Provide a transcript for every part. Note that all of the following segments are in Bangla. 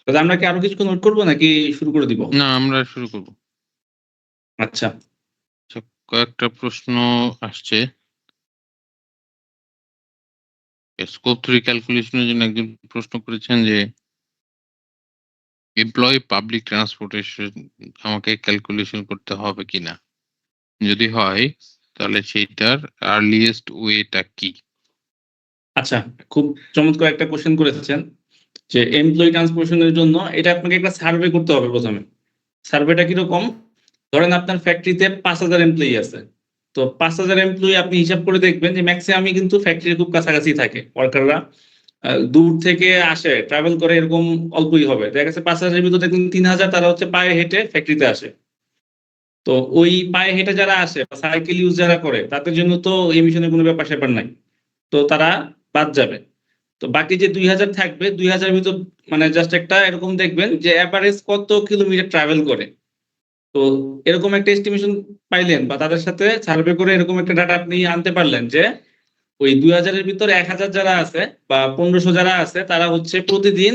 তাহলে আমরা কি আরো কিছুক্ষণ ওয়েট করবো নাকি শুরু করে দিব? না, আমরা শুরু করব। আচ্ছা। আচ্ছা, কয়েকটা প্রশ্ন আসছে। স্কোপ 3 ক্যালকুলেশনের জন্য একজন প্রশ্ন করেছেন যে, এমপ্লয়ি পাবলিক ট্রান্সপোর্টেশন আমাকে ক্যালকুলেশন করতে হবে কিনা? যদি হয়, তাহলে সেইটার আর্লিয়েস্ট ওয়েটা কি? আচ্ছা, খুব চমৎকার একটা কোয়েশ্চেন করেছেন যে এমপ্লয়ি ট্রান্সপোর্টেশনের জন্য এটা আপনাকে একটা সার্ভে করতে হবে প্রথমে। সার্ভেটা কিরকম? ধরেন আপনার ফ্যাক্টরিতে ৫,০০০ এমপ্লয়ি আছে। তো ৫,০০০ এমপ্লয়ি আপনি হিসাব করে দেখবেন যে ম্যাক্সিমামই কিন্তু ফ্যাক্টরির খুব কাছাকাছি থাকে। ওয়ার্কাররা দূর থেকে আসে, ট্রাভেল করে এরকম অল্পই হবে। দেখা গেছে ৫,০০০ এর ভিতরে দেখবেন ৩,০০০ তারা হচ্ছে পায়ে হেঁটে ফ্যাক্টরিতে আসে। তো ওই পায়ে হেঁটে যারা আসে বা সাইকেল ইউজ যারা করে তাদের জন্য তো এমিশনের কোনো ব্যাপার-স্যাপার নাই। তো তারা বাদ যাবে। তো বাকি যে ২,০০০ থাকবে ২,০০০ এর ভিতর মানে জাস্ট একটা এরকম দেখবেন যে এভারেজ কত কিলোমিটার ট্রাভেল করে। তো এরকম একটা এস্টিমেশন পাইলেন বা তাদের সাথে সার্ভে করে এরকম একটা ডাটা আপনি আনতে পারলেন যে ওই ২,০০০ এর ভিতরে ১,০০০ যারা আছে বা ১৫০০ যারা আছে তারা হচ্ছে প্রতিদিন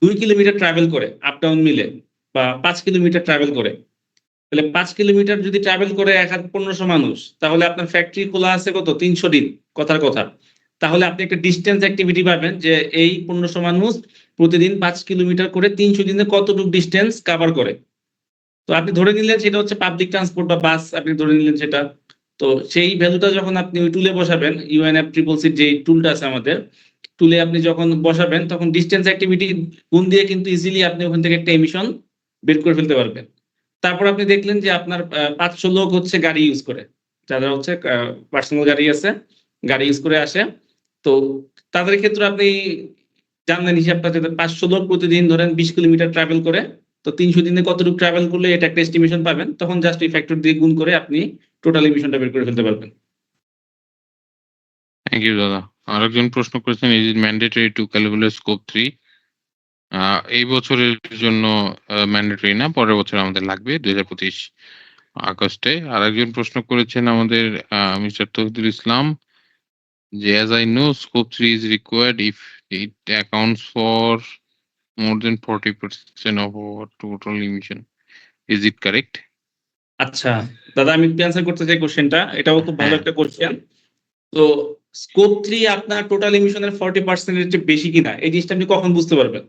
২ কিলোমিটার ট্রাভেল করে আপ ডাউন মিলে বা ৫ কিলোমিটার ট্রাভেল করে। তাহলে ৫ কিলোমিটার যদি ট্রাভেল করে ১,৫০০ মানুষ তাহলে আপনার ফ্যাক্টরি খোলা আছে কত ৩০০ দিন কথার কথা। তাহলে আপনি একটা ডিসট্যান্স অ্যাক্টিভিটি পাবেন যে এই ১৫০০ মানুষ প্রতিদিন ৫ কিলোমিটার করে ৩০০ দিনে কতটুকু ডিসট্যান্স কভার করে। তো আপনি ধরে নিলেন সেটা হচ্ছে পাবলিক ট্রান্সপোর্ট বা বাস আপনি ধরে নিলেন সেটা। তো সেই ভ্যালুটা যখন আপনি ওই টুলে বসাবেন UNFCCC যে টুলটা আছে আমাদের, টুলে আপনি যখন বসাবেন তখন ডিসট্যান্স অ্যাক্টিভিটি গুণ দিয়ে কিন্তু ইজিলি আপনি ওখান থেকে একটা এমিশন বের করে ফেলতে পারবেন। তারপর আপনি দেখলেন যে আপনার ৫০০ লোক হচ্ছে গাড়ি ইউজ করে। যারা হচ্ছে পার্সোনাল গাড়ি আছে, গাড়ি ইউজ করে আসে। তো তাদের ক্ষেত্রে আপনি জানলেন হিসাবটা যে ৫০০ লোক প্রতিদিন ধরেন ২০ কিলোমিটার ট্রাভেল করে। তো ৩০০ দিনে কতটুকু ট্রাভেল করলে এটা একটা এস্টিমেশন পাবেন। তখন জাস্ট এই ফ্যাক্টর দিয়ে গুণ করে আপনি টোটাল এমিশনটা বের করে ফেলতে পারবেন। থ্যাংক ইউ দাদা। আরেকজন প্রশ্ন করেছেন, is it mandatory to calculate scope 3? এই বছরের জন্য ম্যান্ডেটরি না, পরের বছর আমাদের লাগবে ২০২৫ আগস্টে। আরেকজন প্রশ্ন করেছেন আমাদের মিস্টার তৌহিদুল ইসলাম যে, as I know scope 3 is required if it accounts for more than 40% of our total emission. Is it correct? আচ্ছা, দাদা আমি একটু অ্যান্সার করতে চাই কোয়েশ্চেনটা। এটাও খুব ভালো হ্যাঁ। একটা কোয়েশ্চেন। তো স্কোপ 3 আপনার টোটাল এমিশনের 40% এর চেয়ে বেশি কিনা এই জিনিসটা আপনি কখন বুঝতে পারবেন?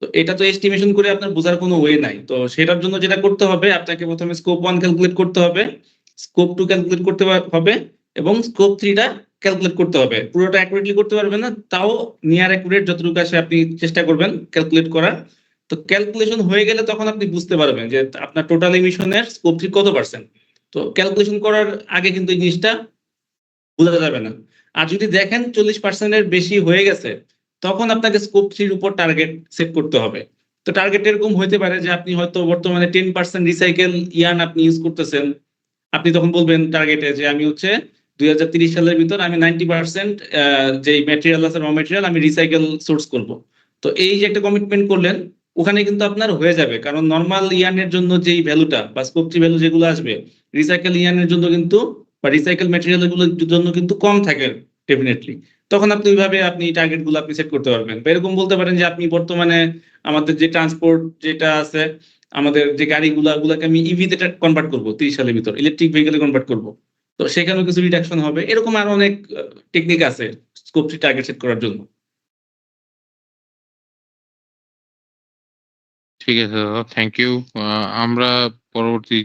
তো এটা তো এস্টিমেশন করে আপনার বোঝার কোনো ওয়ে নাই। তো সেটার জন্য যেটা করতে হবে আপনাকে প্রথমে স্কোপ 1 ক্যালকুলেট করতে হবে, স্কোপ 2 ক্যালকুলেট করতে হবে এবং স্কোপ 3 টা ক্যালকুলেট করতে হবে। পুরোটা অ্যাকুরেটলি করতে পারবেন না, তাও নিয়ার অ্যাকুরেট যতটুকু আসে আপনি চেষ্টা করবেন ক্যালকুলেট করার। তো ক্যালকুলেশন হয়ে গেলে তখন আপনি বুঝতে পারবেন যে আপনার টোটাল এমিশনের স্কোপ 3 কত পার্সেন্ট। তো ক্যালকুলেশন করার আগে কিন্তু এই জিনিসটা বোঝা যাবে না। আর যদি দেখেন 40% এর বেশি হয়ে গেছে তখন আপনাকে স্কোপ 3 এর উপর টার্গেট সেট করতে হবে। তো টার্গেট এরকম হইতে পারে যে আপনি হয়তো বর্তমানে 10% রিসাইকেল ইয়ার্ন আপনি ইউজ করতেছেন। আপনি তখন বলবেন টার্গেটে যে আমি হচ্ছে ২০৩০ সালের ভিতর আমি 90% যেই ম্যাটেরিয়াল আছে র ম্যাটেরিয়াল আমি রিসাইকেল সোর্স করব। তো এই যে একটা কমিটমেন্ট করলেন ওখানে কিন্তু আপনার হয়ে যাবে। কারণ নরমাল ইয়ার্নের জন্য যেই ভ্যালুটা বা স্কোপ 3 ভ্যালু যেগুলো আসবে রিসাইকেল ইয়ার্নের জন্য কিন্তু বা রিসাইকেল ম্যাটেরিয়াল গুলোর জন্য কিন্তু কম থাকে ডেফিনিটলি। তখন আপনি ওইভাবে আপনি টার্গেট গুলো আপনি সেট করতে পারবেন। বা এরকম বলতে পারেন যে আপনি বর্তমানে আমাদের যে ট্রান্সপোর্ট যেটা আছে আমাদের যে গাড়িগুলাকে আমি ইভিতে কনভার্ট করব 30 সালের ভিতর ইলেকট্রিক ভেহিকলে কনভার্ট করব। তো সেখানেও কিছু রিডাকশন হবে। এরকম আরো অনেক টেকনিক আছে স্কোপ 3 টার্গেট সেট করার জন্য। ঠিক আছে দাদা, থ্যাংক ইউ। আমরা পরবর্তী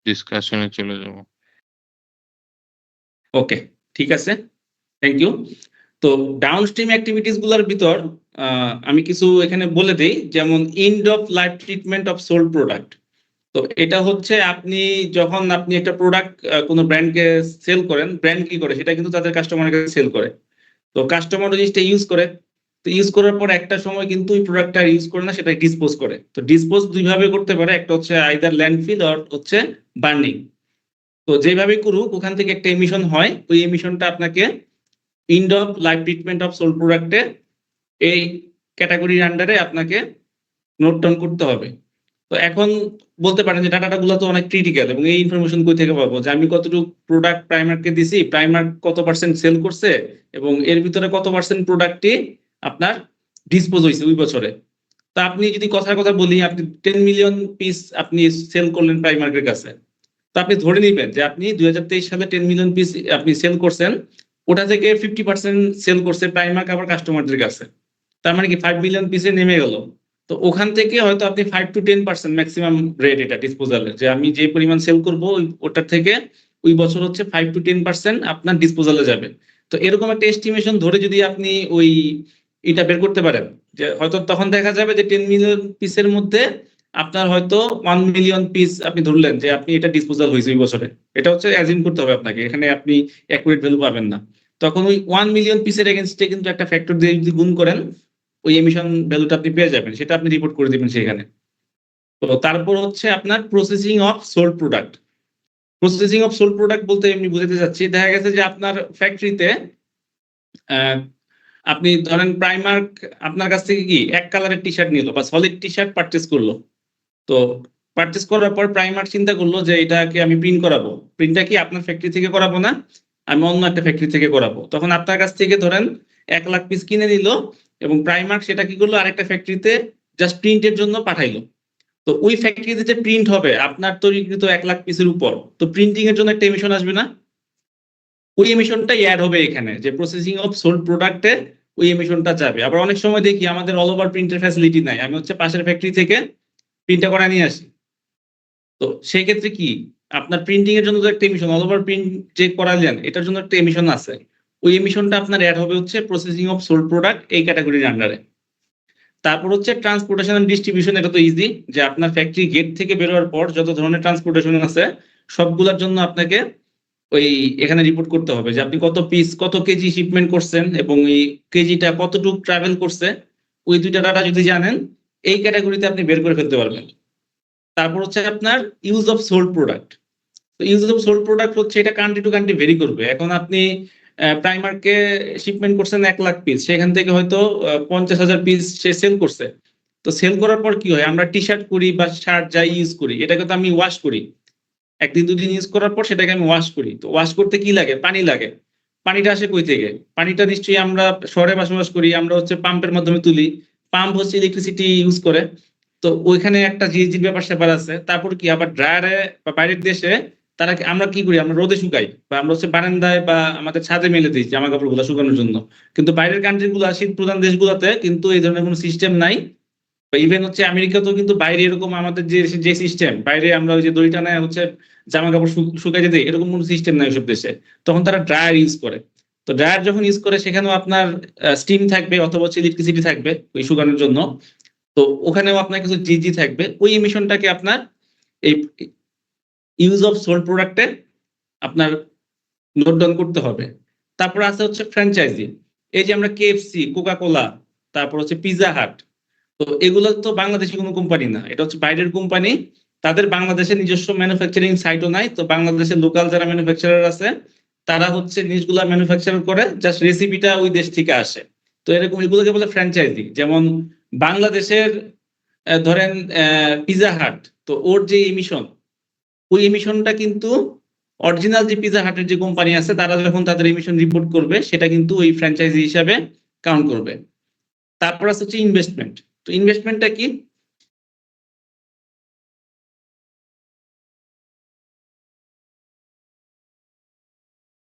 ডিসকাশনে চলে যাব। ওকে, ঠিক আছে। Thank you. তো ডাউনস্ট্রিম অ্যাক্টিভিটিস গুলোর ভিতর আমি কিছু এখানে বলে দেই, যেমন end of life treatment of sold product. তো এটা হচ্ছে আপনি যখন আপনি একটা প্রোডাক্ট কোনো ব্র্যান্ডকে সেল করেন, ব্র্যান্ড কি করে সেটা কিন্তু তাদের কাস্টমারের কাছে সেল করে। তো কাস্টমার ওই জিনিসটা ইউজ করে। তো ইউজ করার পর একটা সময় কিন্তু ওই প্রোডাক্টটা ইউজ করে না, সেটা ডিসপোজ করে। তো ডিসপোজ দুই ভাবে করতে পারে, একটা হচ্ছে আইদার ল্যান্ডফিল আর হচ্ছে বার্নিং। তো যেভাবে করুক ওখান থেকে একটা এমিশন হয়, ওই এমিশনটা আপনাকে and of life treatment of sold প্রোডাক্টে এই ক্যাটাগরির আন্ডারে আপনাকে নোট ডাউন করতে হবে। তো এখন বলতে পারেন যে ডাটাটা গুলো তো অনেক ক্রিটিক্যাল এবং এই ইনফরমেশন কই থেকে পাবো যে আমি কতটুকু প্রোডাক্ট প্রাইমারকে দিছি, প্রাইমার কত পার্সেন্ট সেল করছে এবং এর ভিতরে কত পার্সেন্ট প্রোডাক্টই আপনার ডিসপোজ হয়েছে ওই বছরে। তা আপনি যদি কথার কথা বলি, আপনি 10 মিলিয়ন পিস আপনি সেল করলেন প্রাইমার্কের কাছে, তো আপনি ধরে নিবেন যে আপনি 2023 সালে 10 মিলিয়ন পিস আপনি সেল করছেন, ওটা থেকে 50% সেল করছে প্রাইমার্ক আবার কাস্টমারদের কাছে। তার মানে কি 5 মিলিয়ন পিসে নেমে গেল। তো ওখান থেকে হয়তো আপনি 5 to 10% ম্যাক্সিমাম রেট, এটা ডিসপোজালের, যে আমি যে পরিমাণ সেল করবো ওটার থেকে ওই বছর হচ্ছে 5 to 10% আপনার ডিসপোজালে যাবে। তো এরকম একটা এস্টিমেশন ধরে যদি আপনি ওই এটা বের করতে পারেন, যে হয়তো তখন দেখা যাবে যে 10 মিলিয়ন পিসের মধ্যে আপনার হয়তো 1 মিলিয়ন পিস আপনি ধরলেন যে আপনি এটা ডিসপোজাল হয়েছে ওই বছরে। এটা হচ্ছে অ্যাজিউম করতে হবে আপনাকে, এখানে আপনি অ্যাকুরেট ভ্যালু পাবেন না। তখন ওই 1 মিলিয়ন পিসের এগেইনস্টে কিন্তু একটা ফ্যাক্টর দিয়ে যদি গুণ করেন, ওই এমিশন ভ্যালুটা আপনি পেয়ে যাবেন, সেটা আপনি রিপোর্ট করে দিবেন সেখানে। তো তারপর হচ্ছে আপনার processing of sold product. Processing of sold product বলতে এমনি বুঝাতে যাচ্ছি, দেখা গেছে যে আপনার ফ্যাক্টরিতে আপনি ধরেন প্রাইমার্ক আপনার কাছ থেকে কি এক কালারের টি শার্ট নিল বা সলিড টি শার্ট পারচেস করলো। তো পারচেস করার পর প্রাইমার্ক চিন্তা করলো যে এটাকে আমি প্রিন্ট করাবো, প্রিন্টটা কি আপনার ফ্যাক্টরি থেকে করাবো না, আমি অন্য একটা ফ্যাক্টরি থেকে করাবো। তখন আপনার কাছ থেকে ধরেন 1 লাখ পিস কিনে নিল, এবং প্রাইমার্ক সেটা কি করলো আরেকটা ফ্যাক্টরিতে জাস্ট প্রিন্টের জন্য পাঠাইলো। তো ওই ফ্যাক্টরিতে যে প্রিন্ট হবে আপনার তৈরিকৃত 1 লাখ পিসের উপর, তো প্রিন্টিং এর জন্য একটা এমিশন আসবে না? ওই এমিশনটাই অ্যাড হবে এখানে, যে প্রসেসিং অফ সোল্ড প্রোডাক্টে ওই এমিশনটা যাবে। আবার অনেক সময় দেখি আমাদের অল ওভার প্রিন্টের ফ্যাসিলিটি নাই, আমি হচ্ছে পাশের ফ্যাক্টরি থেকে প্রিন্টটা করে নিয়ে আসি। তো সেই ক্ষেত্রে কি আপনার প্রিন্টিং এর জন্য তো একটা এমিশন, অল ওভার প্রিন্ট যে করালেন এটার জন্য একটা এমিশন আছে, ওই এমিশনটা আপনার অ্যাড হবে হচ্ছে প্রসেসিং অফ সোল্ড প্রোডাক্ট এই ক্যাটাগরির আন্ডারে। তারপর হচ্ছে ট্রান্সপোর্টেশন এন্ড ডিস্ট্রিবিউশন, এটা তো ইজি, যে আপনার ফ্যাক্টরি গেট থেকে বেরোয়ার পর যত ধরনের ট্রান্সপোর্টেশন আছে সবগুলোর জন্য আপনাকে ওই এখানে রিপোর্ট করতে হবে যে আপনি কত পিস কত কেজি শিপমেন্ট করছেন এবং এই কেজিটা কতটুকু ট্রাভেল করছে। ওই দুইটা ডাটা যদি জানেন, এই ক্যাটাগরিতে আপনি বের করে ফেলতে পারবেন। তারপর হচ্ছে আপনার ইউজ অফ সোল্ড প্রোডাক্ট। তো ইউজ অফ সোল্ড প্রোডাক্ট হচ্ছে এটা কান্ট্রি টু কান্ট্রি ভেরি করবে। এখন আপনি প্রাইমার্কে শিপমেন্ট করছেন 1 লাখ পিস, সেখান থেকে হয়তো 50,000 পিস সে সেল করছে। তো সেল করার পর কি হয়, আমরা টি শার্ট করি বা শার্ট যাই ইউজ করি, এটাকে তো আমি ওয়াশ করি, একদিন দুদিন ইউজ করার পর সেটাকে আমি ওয়াশ করি। তো ওয়াশ করতে কি লাগে, পানি লাগে। পানিটা আসে কই থেকে? পানিটা নিশ্চয়ই আমরা শহরে বসবাস করি, আমরা হচ্ছে পাম্পের মাধ্যমে তুলি, পাম্প হচ্ছে ইলেকট্রিসিটি ইউজ করে। তো ওইখানে একটা জিজির ব্যাপার স্যাপার আছে। তারপর কি আবার ড্রায়ারে বা বাইরের দেশে তারা আমরা কি করি, আমরা রোদে শুকাই বা আমরা হচ্ছে বারান্দায় বা আমাদের ছাদে মেলে দিই জামা কাপড় গুলো শুকানোর জন্য। কিন্তু বাইরের কান্ট্রি গুলো, শীত প্রধান দেশগুলোতে কিন্তু এই ধরনের কোনো সিস্টেম নাই। ইভেন হচ্ছে আমেরিকাতেও কিন্তু বাইরে এরকম আমাদের যে যে সিস্টেম, বাইরে আমরা ওই যে দড়ি টানায় হচ্ছে জামা কাপড় শুকাইতে দেয়, এরকম কোনো সিস্টেম নাই ওইসব দেশে। তখন তারা ড্রায়ার ইউজ করে। তো ড্রায়ার যখন ইউজ করে সেখানেও আপনার স্টিম থাকবে অথবা হচ্ছে ইলেকট্রিসিটি থাকবে ওই শুকানোর জন্য। তো ওখানেও আপনার কিছু জিজি থাকবে, ওই এমিশনটাকে আপনার এই ইউজ অফ সোল্ড প্রোডাক্টে আপনার নোট ডাউন করতে হবে। তারপর আছে হচ্ছে ফ্র্যাঞ্চাইজি। এই যে আমরা কেএফসি, কোকা কোলা, তারপর হচ্ছে পিৎজা হাট, তো এগুলো তো বাংলাদেশি কোনো কোম্পানি না, এটা হচ্ছে বাইরের কোম্পানি। তাদের বাংলাদেশে নিজস্ব ম্যানুফ্যাকচারিং সাইটও নাই। তো বাংলাদেশের লোকাল যারা ম্যানুফ্যাকচারার আছে তারা হচ্ছে জিনিসগুলা ম্যানুফ্যাকচার করে, জাস্ট রেসিপিটা ওই দেশ থেকে আসে। তো এরকম এগুলোকে বলে ফ্র্যাঞ্চাইজি। যেমন বাংলাদেশের ধরেন পিৎজা হাট, তো ওর যে এমিশন, ওই এমিশনটা কিন্তু অরিজিনাল যে পিৎজা হাটের যে কোম্পানি আছে তারা যখন তাদের এমিশন রিপোর্ট করবে সেটা কিন্তু ওই ফ্র্যাঞ্চাইজি হিসাবে কাউন্ট করবে। তারপর আছে হচ্ছে ইনভেস্টমেন্ট। তো ইনভেস্টমেন্টটা কি,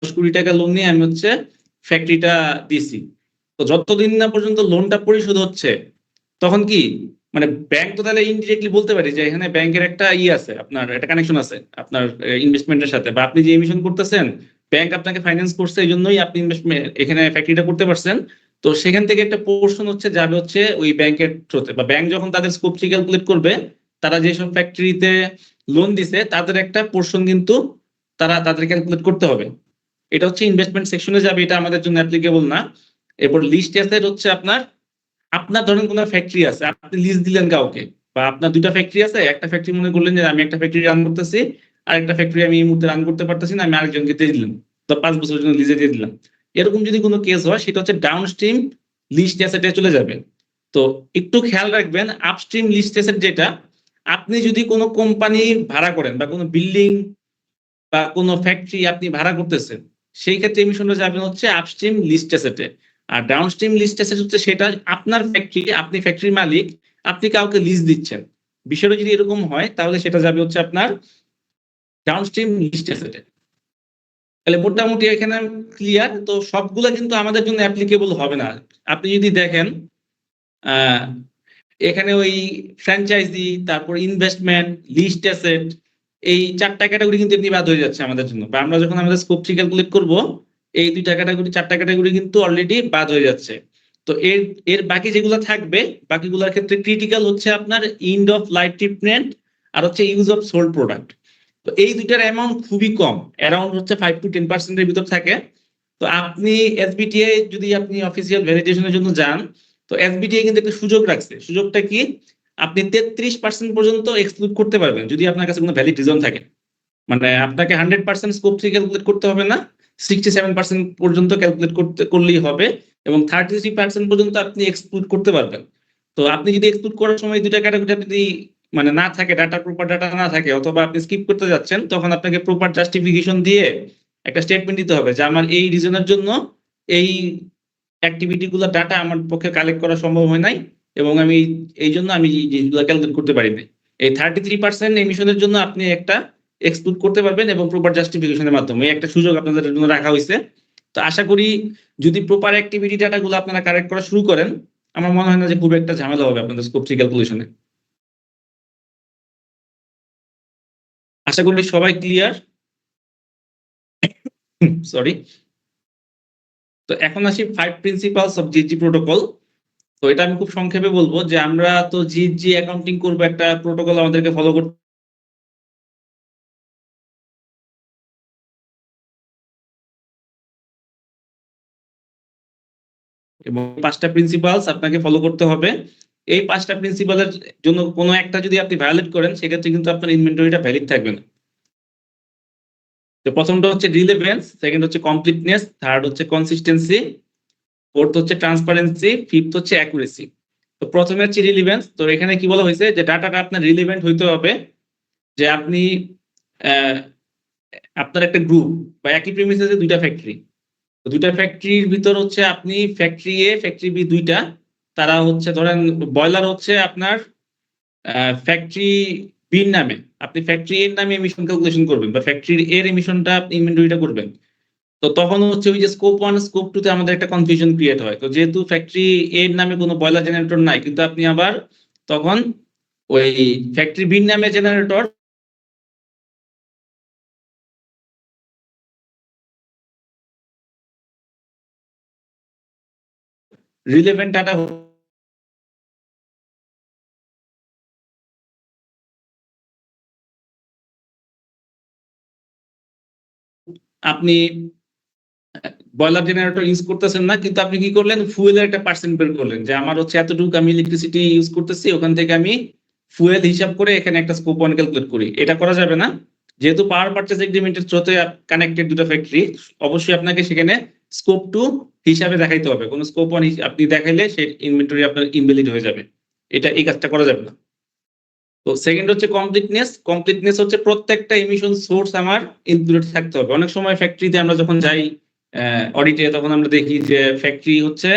10 কোটি টাকা লোন নিয়ে আমি হচ্ছে ফ্যাক্টরিটা দিছি। তো যতদিন না পর্যন্ত লোনটা পরিশোধ হচ্ছে তখন কি মানে ব্যাংক তো তাহলে ইনডিরেক্টলি বলতে পারি যে এখানে ব্যাংকের একটা আছে, আপনার একটা কানেকশন আছে আপনার ইনভেস্টমেন্টের সাথে, বা আপনি যে এমিশন করতেছেন ব্যাংক আপনাকে ফাইন্যান্স করছে, এই জন্যই আপনি ইনভেস্টমেন্ট এখানে ফ্যাক্টরিটা করতে পারছেন। তো সেখান থেকে একটা পোর্শন হচ্ছে যাবে হচ্ছে ওই ব্যাংকের থ্রুতে, বা ব্যাংক যখন তাদের স্কোপ ক্যালকুলেট করবে তারা যেসব ফ্যাক্টরিতে লোন দিছে তাদের একটা পোর্শন কিন্তু তারা তাদের ক্যালকুলেট করতে হবে। এটা হচ্ছে ইনভেস্টমেন্ট সেকশনে যাবে, এটা আমাদের জন্য অ্যাপ্লিকেবল না। এরপর লিস্ট অ্যাসেট হচ্ছে আপনার, আপনার ধরেন কোনো ফ্যাক্টরি আছে, আপনি লিজ দিলেন কাউকে, বা আপনার দুইটা ফ্যাক্টরি আছে, একটা ফ্যাক্টরি মনে করলেন যে আমি একটা ফ্যাক্টরি রান করতেছি, আর একটা ফ্যাক্টরি আমি এই মুহূর্তে রান করতে পারতেছি না, আমি আরেকজনকে দিয়ে দিলাম, তো 5 বছরের জন্য লিজে দিয়ে দিলাম। এরকম যদি কোনো কেস হয় সেটা হচ্ছে ডাউন স্ট্রিম লিস্ট অ্যাসেটে চলে যাবে। তো একটু খেয়াল রাখবেন, আপস্ট্রিম লিস্ট অ্যাসেট যেটা, আপনি যদি কোনো কোম্পানি ভাড়া করেন বা কোনো বিল্ডিং বা কোনো ফ্যাক্টরি আপনি ভাড়া করতেছেন, সেই ক্ষেত্রে এমিশনটা যাবেন হচ্ছে আপস্ট্রিম লিস্ট অ্যাসেটে। আর ডাউনস্ট্রিম লিস্ট অ্যাসেট হচ্ছে সেটা আপনার ফ্যাক্টরি, আপনি ফ্যাক্টরির মালিক, আপনি কাউকে লিজ দিচ্ছেন। বিষয়টা যদি এরকম হয় তাহলে সেটা যাবে হচ্ছে আপনার ডাউনস্ট্রিম লিস্ট অ্যাসেটে। তাহলে মোটামুটি এখানে ক্লিয়ার। তো সবগুলা কিন্তু আমাদের জন্য অ্যাপ্লিকেবল হবে না। আপনি যদি দেখেন এখানে ওই ফ্র্যাঞ্চাইজি, তারপর ইনভেস্টমেন্ট, লিস্ট অ্যাসেট, এই 4টা ক্যাটাগরি কিন্তু এমনি বাদ হয়ে যাচ্ছে আমাদের জন্য। বা আমরা যখন আমাদের স্কোপ 3 ক্যালকুলেট করব, এই 2টা ক্যাটাগরি 4টা ক্যাটাগরি কিন্তু অলরেডি বাদ হয়ে যাচ্ছে। তো এর বাকি যেগুলো থাকবে, বাকিগুলোর ক্ষেত্রে ক্রিটিক্যাল হচ্ছে আপনার এন্ড অফ লাইফ ট্রিটমেন্ট আর হচ্ছে ইউজ অফ সোল্ড প্রোডাক্ট। তো এই দুইটার অ্যামাউন্ট খুবই কম, অ্যারাউন্ড হচ্ছে 5 to 10% এর ভিতর থাকে। তো আপনি এসবিটিআই যদি আপনি অফিসিয়াল ভ্যালিডেশনের জন্য যান, তো এসবিটিআই কিন্তু একটা সুযোগ রাখছে। সুযোগটা কি? আপনি 33% পর্যন্ত এক্সক্লুড করতে পারবেন যদি আপনার কাছে কোনো ভ্যালিড রিজন থাকে। মানে আপনাকে 100% স্কোপ 3 ক্যালকুলেট করতে হবে না, 67% পর্যন্ত ক্যালকুলেট করলেই হবে, এবং 33% পর্যন্ত আপনি এক্সক্লুড করতে পারবেন। তো আপনি যদি এক্সক্লুড করার সময় দুইটা ক্যাটাগরি যদি মানে না থাকে, ডাটা প্রপার ডাটা না থাকে, অথবা আপনি স্কিপ করতে যাচ্ছেন, তখন আপনাকে প্রপার জাস্টিফিকেশন দিয়ে একটা স্টেটমেন্ট দিতে হবে যে আমার এই রিজনের জন্য এই অ্যাক্টিভিটিগুলো ডাটা আমার পক্ষে কালেক্ট করা সম্ভব হয় নাই, এবং আমি এই জন্য আমি যেগুলো ক্যালকুলেট করতে পারিনি। এই 33% এমিশনের জন্য আপনি একটা এক্সক্লুড করতে পারবেন, এবং প্রপার জাস্টিফিকেশনের মাধ্যমে এই একটা সুযোগ আপনাদের জন্য রাখা হয়েছে। তো আশা করি যদি প্রপার অ্যাক্টিভিটি ডাটাগুলো আপনারা কালেক্ট করা শুরু করেন, আমার মনে হয় না যে খুব একটা ঝামেলা হবে আপনাদের স্কোপ 3 ক্যালকুলেশনে। আশা করি সবাই ক্লিয়ার। সরি। তো এখন আসি 5 প্রিন্সিপালস অফ জিএসজি প্রোটোকল। তো এটা আমি খুব সংক্ষেপে বলবো যে আমরা তো জিএসজি অ্যাকাউন্টিং করবো, একটা প্রোটোকল আমাদেরকে ফলো করতে, এবং 5টা প্রিন্সিপালস আপনাকে ফলো করতে হবে। এই 5টা প্রিন্সিপালের জন্য কোনো একটা যদি আপনি ভায়োলেট করেন, সেক্ষেত্রে কিন্তু আপনার ইনভেন্টরিটা ভ্যালিড থাকবে না। তো প্রথমটা হচ্ছে রিলেভেন্স, সেকেন্ড হচ্ছে কমপ্লিটনেস, থার্ড হচ্ছে কনসিস্টেন্সি, ফোর্থ হচ্ছে ট্রান্সপারেন্সি, ফিফথ হচ্ছে অ্যাকুরেসি। তো প্রথমে হচ্ছে রিলেভেন্স। তো এখানে কি বলা হয়েছে যে ডাটাটা আপনার রিলেভেন্ট হইতে হবে, যে আপনি আপনার একটা গ্রুপ বা একই প্রিমিসেসে দুইটা ফ্যাক্টরি, দুইটা ফ্যাক্টরির ভিতর হচ্ছে আপনি ফ্যাক্টরি এ ফ্যাক্টরি বি দুইটা, তারা হচ্ছে ধরেন বয়লার হচ্ছে আপনার ফ্যাক্টরি বির নামে, আপনি ফ্যাক্টরি এর নামে এমিশন ক্যালকুলেশন করবেন, বা ফ্যাক্টরির এর এমিশনটা আপনি ইনভেন্টরিটা করবেন। তো তখন হচ্ছে ওই যে স্কোপ 1 স্কোপ 2 তে আমাদের একটা কনফিউশন ক্রিয়েট হয়। তো যেহেতু ফ্যাক্টরি এর নামে কোনো বয়লার জেনারেটর নাই, কিন্তু আপনি আবার তখন ওই ফ্যাক্টরি বির নামে জেনারেটর রিলেভেন্ট ডাটা আপনি বয়লার জেনারেটর ইউজ করতেছেন না, কিন্তু আপনি কি করলেন, ফুয়েলের একটা পার্সেন্ট বের করলেন যে আমার হচ্ছে এতটুকু আমি ইলেকট্রিসিটি ইউজ করতেছি, ওখান থেকে আমি ফুয়েল হিসাব করে এখানে একটা স্কোপ 1 ক্যালকুলেট করি। এটা করা যাবে না, যেহেতু পাওয়ার পারচেজ এগ্রিমেন্টের থ্রুতে কানেক্টেড দুটো ফ্যাক্টরি, অবশ্যই আপনাকে সেখানে স্কোপ 2 হিসাবে দেখাইতে হবে। কোনো স্কোপ 1 আপনি দেখাইলে সেই ইনভেন্টরি আপনার ইনভ্যালিড হয়ে যাবে। এটা এই কাজটা করা যাবে না। তো সেকেন্ড হচ্ছে কমপ্লিটনেস। কমপ্লিটনেস হচ্ছে প্রত্যেকটা এমিশন সোর্স আমার ইনক্লুডেড থাকতে হবে। অনেক সময় ফ্যাক্টরিতে আমরা যখন যাই অডিটে, তখন আমরা দেখি যে ফ্যাক্টরি হচ্ছে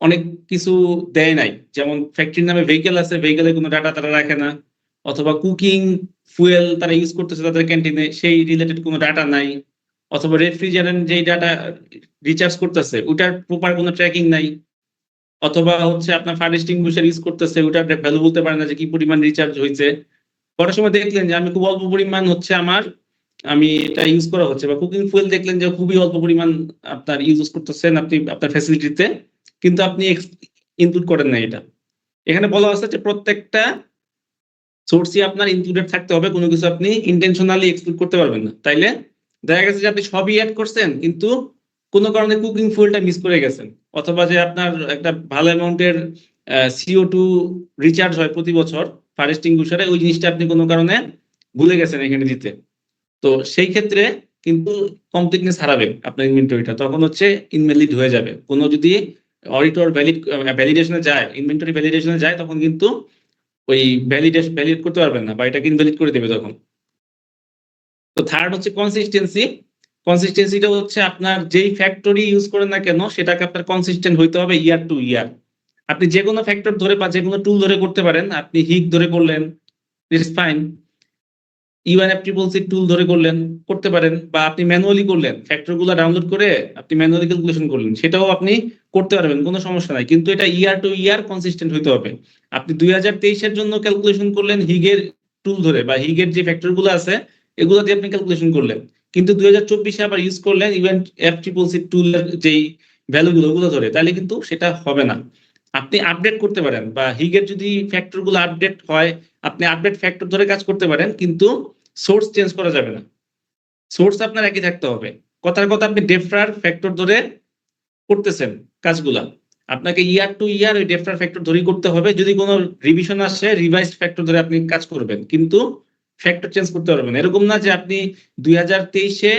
অনেক কিছু দেয় নাই, যেমন ফ্যাক্টরির নামে ভেহিকেল আছে, ভেহিকেলের কোনো ডাটা তারা রাখে না, অথবা কুকিং ফুয়েল তারা ইউজ করতেছে তাদের ক্যান্টিনে, সেই রিলেটেড কোনো ডাটা নাই, অথবা রেফ্রিজারেন্ট যেই ডাটা রিচার্জ করতেছে ওটার প্রপার কোনো ট্র্যাকিং নাই, অথবা হচ্ছে আপনার ফায়ার এক্সটিংগুইশার ইউজ করতেছে, ওটার ভ্যালু বলতে পারে না যে কি পরিমাণ রিচার্জ হয়েছে। করার সময় দেখলেন যে আমি খুব অল্প পরিমাণ হচ্ছে আমি এটা ইউজ করা হচ্ছে, বা কুকিং ফুয়েল দেখলেন যে খুবই অল্প পরিমাণ আপনার ইউজ করতেছেন আপনি আপনার ফ্যাসিলিটিতে, কিন্তু আপনি ইনক্লুড করেন না এটা। এখানে বলা আছে যে প্রত্যেকটা সোর্সই আপনার ইনক্লুডেড থাকতে হবে, কোনো কিছু আপনি ইন্টেনশনালি এক্সক্লুড করতে পারবেন না। তাইলে দেখা গেছে যে আপনি সবই অ্যাড করছেন, কিন্তু কোনো কারণে কুকিং ফুয়েলটা মিস করে গেছেন, অথবা যে আপনার একটা ভালো অ্যামাউন্টের CO2 রিচার্জ হয় প্রতি বছর ফায়ার এক্সটিংগুইশারে, ওই জিনিসটা আপনি কোনো কারণে ভুলে গেছেন এখানে দিতে। তো সেই ক্ষেত্রে কিন্তু কমপ্লিটনেস হারাবে আপনার ইনভেন্টরিটা, তখন হচ্ছে ইনভ্যালিড হয়ে যাবে। কোনো যদি অডিটর ভ্যালিডেশনে যায়, ইনভেন্টরি ভ্যালিডেশনে যায়, তখন কিন্তু ওই ভ্যালিড করতে পারবেন না, বা এটাকে ইনভ্যালিড করে দেবে তখন। তো থার্ড হচ্ছে কনসিস্টেন্সি। কনসিস্টেন্সিটা হচ্ছে আপনার যেই ফ্যাক্টরি ইউজ করেন না কেন, সেটাকে আপনার কনসিস্টেন্ট হইতে হবে ইয়ার টু ইয়ার। আপনি যে কোনো ফ্যাক্টর ধরে বা যে কোনো টুল ধরে করতে পারেন। আপনি হিগ ধরে করলেন, ইটস ফাইন। UNFTCC টুল ধরে করলেন, করতে পারেন, বা আপনি ম্যানুয়ালি করলেন, ফ্যাক্টর গুলো ডাউনলোড করে আপনি ম্যানুয়ালি ক্যালকুলেশন করলেন, সেটাও আপনি করতে পারবেন, কোনো সমস্যা নাই। কিন্তু এটা ইয়ার টু ইয়ার কনসিস্টেন্ট হইতে হবে। আপনি 2023-এর জন্য ক্যালকুলেশন করলেন হিগের টুল ধরে বা হিগের যে ফ্যাক্টর গুলো আছে এগুলো দিয়ে আপনি ক্যালকুলেশন করলেন, কিন্তু 2024-এ আবার ইউজ করলেন UNFTCC টুলের যেই ভ্যালুগুলো ওগুলো ধরে, তাহলে কিন্তু সেটা হবে না। আপনি আপডেট করতে পারেন, বা হিগের যদি ফ্যাক্টর গুলো আপডেট হয় আপনি আপডেট ফ্যাক্টর ধরে কাজ করতে পারেন, কিন্তু সোর্স চেঞ্জ করা যাবে না। সোর্স আপনার একই থাকতে হবে। কথার কথা আপনি ডেফরার ফ্যাক্টর ধরে করতেছেন কাজগুলা, আপনাকে ইয়ার টু ইয়ার ওই ডেফরার ফ্যাক্টর ধরেই করতে হবে। যদি কোনো রিভিশন আসে রিভাইসড ফ্যাক্টর ধরে আপনি কাজ করবেন, কিন্তু ফ্যাক্টর চেঞ্জ করতে পারবেন। এরকম না যে আপনি 2023-এ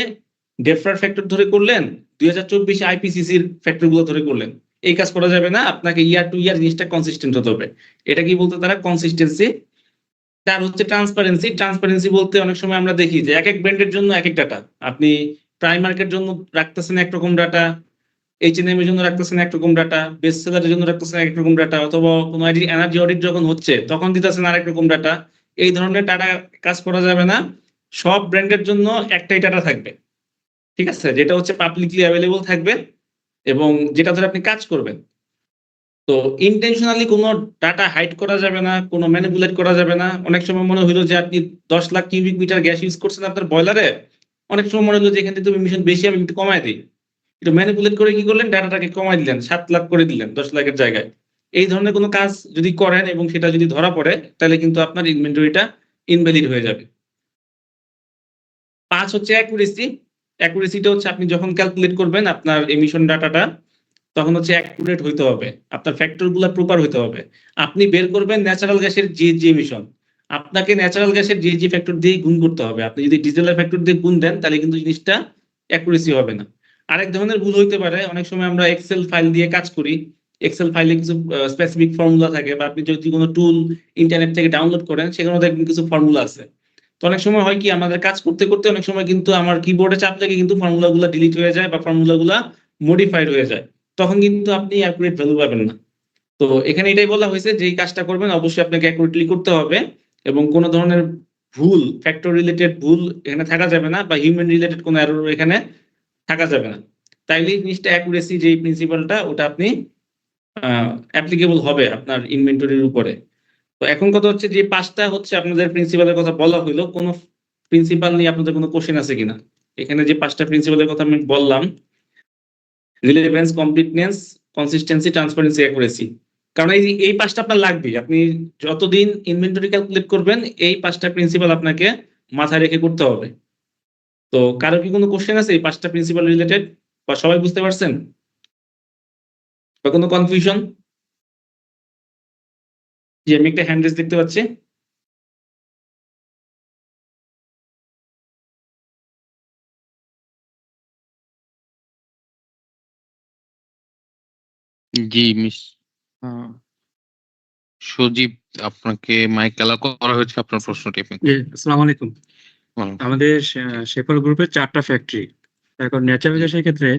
ডেফরার ফ্যাক্টর ধরে করলেন, 2024-এ আইপিসিসির ফ্যাক্টর গুলো ধরে করলেন, এই কাজ করা যাবে না। আপনাকে ইয়ার টু ইয়ার জিনিসটা কনসিস্টেন্ট হতে হবে। এটা কি বলতে তারা কনসিস্টেন্সি। তার হচ্ছে ট্রান্সপারেন্সি। ট্রান্সপারেন্সি বলতে অনেক সময় আমরা দেখি যে এক এক ব্র্যান্ডের জন্য এক এক ডাটা, আপনি প্রাইমার্কের জন্য রাখতেছেন একরকম ডাটা, H&M এর জন্য রাখতেছেন একরকম ডাটা, বেস্ট সেলারের জন্য রাখতেছেন একরকম ডাটা, অথবা কোনো এনার্জি অডিট যখন হচ্ছে তখন দিতেছেন আরেক রকম ডাটা। এই ধরনের ডাটা কাজ করা যাবে না। সব ব্র্যান্ডের জন্য একটাই ডাটা থাকবে, ঠিক আছে, যেটা হচ্ছে পাবলিকলি অ্যাভেলেবল থাকবে এবং যেটা ধরে আপনি কাজ করবেন। তো ইন্টেনশনালি কোনো ডাটা হাইড করা যাবে না, কোনো ম্যানিপুলেট করা যাবে না। অনেক সময় মনে হইলো যে আপনি 10 lakh cubic metre gas use করছেন আপনার বয়লারে, অনেক সময় মনে হলো যে এখান থেকে তুমি এমিশন বেশি, আমি একটু কমায় দিই, একটু ম্যানিপুলেট করে কি করলেন, ডাটাটাকে কমাই দিলেন, 7 লাখ করে দিলেন 10 লাখের জায়গায়। এই ধরনের কোনো কাজ যদি করেন এবং সেটা যদি ধরা পড়ে, তাহলে কিন্তু আপনার ইনভেন্টরিটা ইনভ্যালিড হয়ে যাবে। 5 হচ্ছে অ্যাকুরেসি। অ্যাকুরেসিটা হচ্ছে আপনি যখন ক্যালকুলেট করবেন আপনার এমিশন ডাটাটা, তখন হচ্ছে অ্যাকুরেট হইতে হবে, আপনার ফ্যাক্টর গুলা প্রপার হইতে হবে। আপনি বের করবেন ন্যাচারাল গ্যাসের জিএইচজি এমিশন, আপনাকে ন্যাচারাল গ্যাসের জিএইচজি ফ্যাক্টর দিয়ে গুণ করতে হবে। আপনি যদি ডিজেলের ফ্যাক্টর দিয়ে গুণ দেন তাহলে কিন্তু জিনিসটা অ্যাকুরেসি হবে না। আরেক ধরনের ভুল হইতে পারে, অনেক সময় আমরা এক্সেল ফাইল দিয়ে কাজ করি, এক্সেল ফাইলে কিছু স্পেসিফিক ফর্মুলা থাকে, বা আপনি যদি কোনো টুল ইন্টারনেট থেকে ডাউনলোড করেন সেখানে দেখবেন কিছু ফর্মুলা আছে। তো অনেক সময় হয় কি, আমাদের কাজ করতে করতে অনেক সময় কিন্তু আমার কিবোর্ডে চাপ লেগে কিন্তু ফর্মুলা গুলা ডিলিট হয়ে যায় বা ফর্মুলা গুলা মডিফাইড হয়ে যায়, তখন কিন্তু আপনি অ্যাকুরেট ভ্যালু পাবেন না। তো এখানে এটাই বলা হয়েছে যে এই কাজটা করবেন অবশ্যই আপনাকে অ্যাকুরেটলি করতে হবে, এবং কোনো ধরনের ভুল, ফ্যাক্টর রিলেটেড ভুল এখানে থাকা যাবে না, বা হিউম্যান রিলেটেড কোনো এরর এখানে থাকা যাবে না। তাইলে জিনিসটা অ্যাকুরেসি যে প্রিন্সিপালটা ওটা আপনি অ্যাপ্লিকেবল হবে আপনার ইনভেন্টরির উপরে। তো এখন কথা হচ্ছে যে 5টা হচ্ছে আপনাদের প্রিন্সিপালের কথা বলা হইলো, কোনো প্রিন্সিপাল নিয়ে আপনাদের কোনো কোশ্চেন আছে কিনা? এখানে যে 5টা প্রিন্সিপালের কথা আমি বললাম, relevance, completeness, consistency, transparency, accuracy, কারণ এই 5টা আপনার লাগবে। আপনি যতদিন ইনভেন্টরি ক্যালকুলেট করবেন এই 5টা প্রিন্সিপাল আপনাকে মাথায় রেখে করতে হবে। তো কারো কি কোনো কোশ্চেন আছে এই 5টা প্রিন্সিপাল রিলেটেড, বা সবাই বুঝতে পারছেন, বা কোনো কনফিউশন? যে আমি একটা হ্যান্ড রেজ দেখতে পাচ্ছি। জি মিস সজীব, আপনাকে মাইক অ্যালাউ করা হয়েছে, আপনার প্রশ্নটি আপনি জি, আসসালামু আলাইকুম। বলুন। আমাদের শেফল গ্রুপে 4টা ফ্যাক্টরি। এখন ন্যাচারাল গ্যাসের ক্ষেত্রে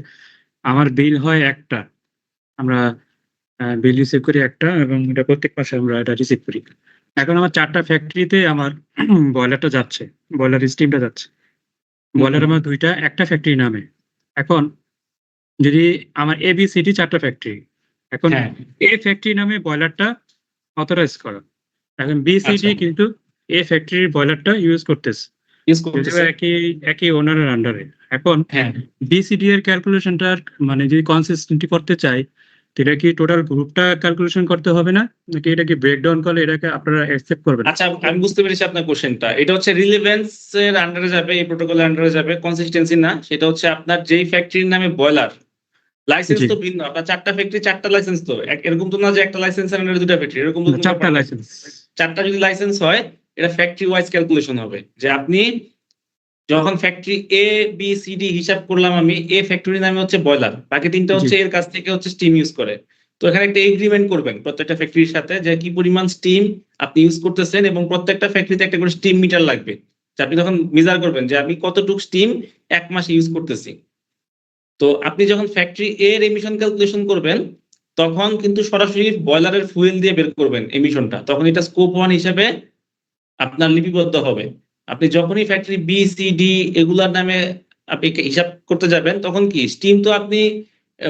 আমার বিল হয় একটা, আমরা বিল রিসিভ করি একটা, এবং এটা প্রত্যেক মাসে আমরা এটা রিসিভ করি। এখন আমার 4টা ফ্যাক্টরিতে আমার বয়লারটা যাচ্ছে, বয়লার স্টিমটা যাচ্ছে। বয়লার আমার 2টা, একটা ফ্যাক্টরি নামে। এখন যদি আমার ABCD 4টা ফ্যাক্টরি, এখন হ্যাঁ, A ফ্যাক্টরি নামে বয়লারটা অথরাইজ করা, এখন BCD আচ্ছা, কিন্তু A ফ্যাক্টরির বয়লারটা ইউজ করতেছে, ইউজ যদিও করতেছে। একই ওনারের আন্ডারে। এখন হ্যাঁ, বিসিডি এর ক্যালকুলেশনটা মানে যদি কনসিস্টেন্টলি করতে চাই, তো এটা কি টোটাল গ্রুপটা ক্যালকুলেশন করতে হবে না, নাকি এটা কি ব্রেকডাউন করলে এটাকে আপনারা অ্যাকসেপ্ট করবেন? আচ্ছা, আমি বুঝতে পেরেছি আপনার কোশ্চেনটা। এটা হচ্ছে রিলেভেন্স এর আন্ডারে যাবে, এই প্রোটোকলের আন্ডারে যাবে, কনসিস্টেন্সি না। সেটা হচ্ছে আপনার যেই ফ্যাক্টরির নামে বয়লার, লাইসেন্স জি, তো ভিন্ন। আপনার 4টা ফ্যাক্টরি 4টা লাইসেন্স, তো এরকম তো না যে একটা লাইসেন্সের আন্ডারে 2টা ফ্যাক্টরি, এরকম তো কোনো 4টা ব্যাপার না। লাইসেন্স। 4টা যদি লাইসেন্স হয়, এটা ফ্যাক্টরি ওয়াইজ ক্যালকুলেশন হবে। যে আপনি যখন ফ্যাক্টরি ABCD হিসাব করলাম, আমি এ ফ্যাক্টরি নামে হচ্ছে বয়লার, বাকি 3টা জি, হচ্ছে এর কাছ থেকে হচ্ছে স্টিম ইউজ করে। তো এখানে একটা এগ্রিমেন্ট করবেন প্রত্যেকটা ফ্যাক্টরির সাথে যে কি পরিমাণ স্টিম আপনি ইউজ করতেছেন, এবং প্রত্যেকটা ফ্যাক্টরিতে একটা করে স্টিম মিটার লাগবে, যে আপনি তখন মেজার করবেন যে আমি কতটুকু স্টিম এক মাসে ইউজ করতেছি। তো আপনি যখন ফ্যাক্টরি এর এমিশন ক্যালকুলেশন করবেন, তখন কিন্তু সরাসরি বয়লারের ফুয়েল দিয়ে বের করবেন এমিশনটা, তখন এটা স্কোপ 1 হিসেবে আপনার লিপিবদ্ধ হবে। আপনি যখনই ফ্যাক্টরি বি সি ডি এগুলার নামে আপনি হিসাব করতে যাবেন, তখন কি স্টিম তো আপনি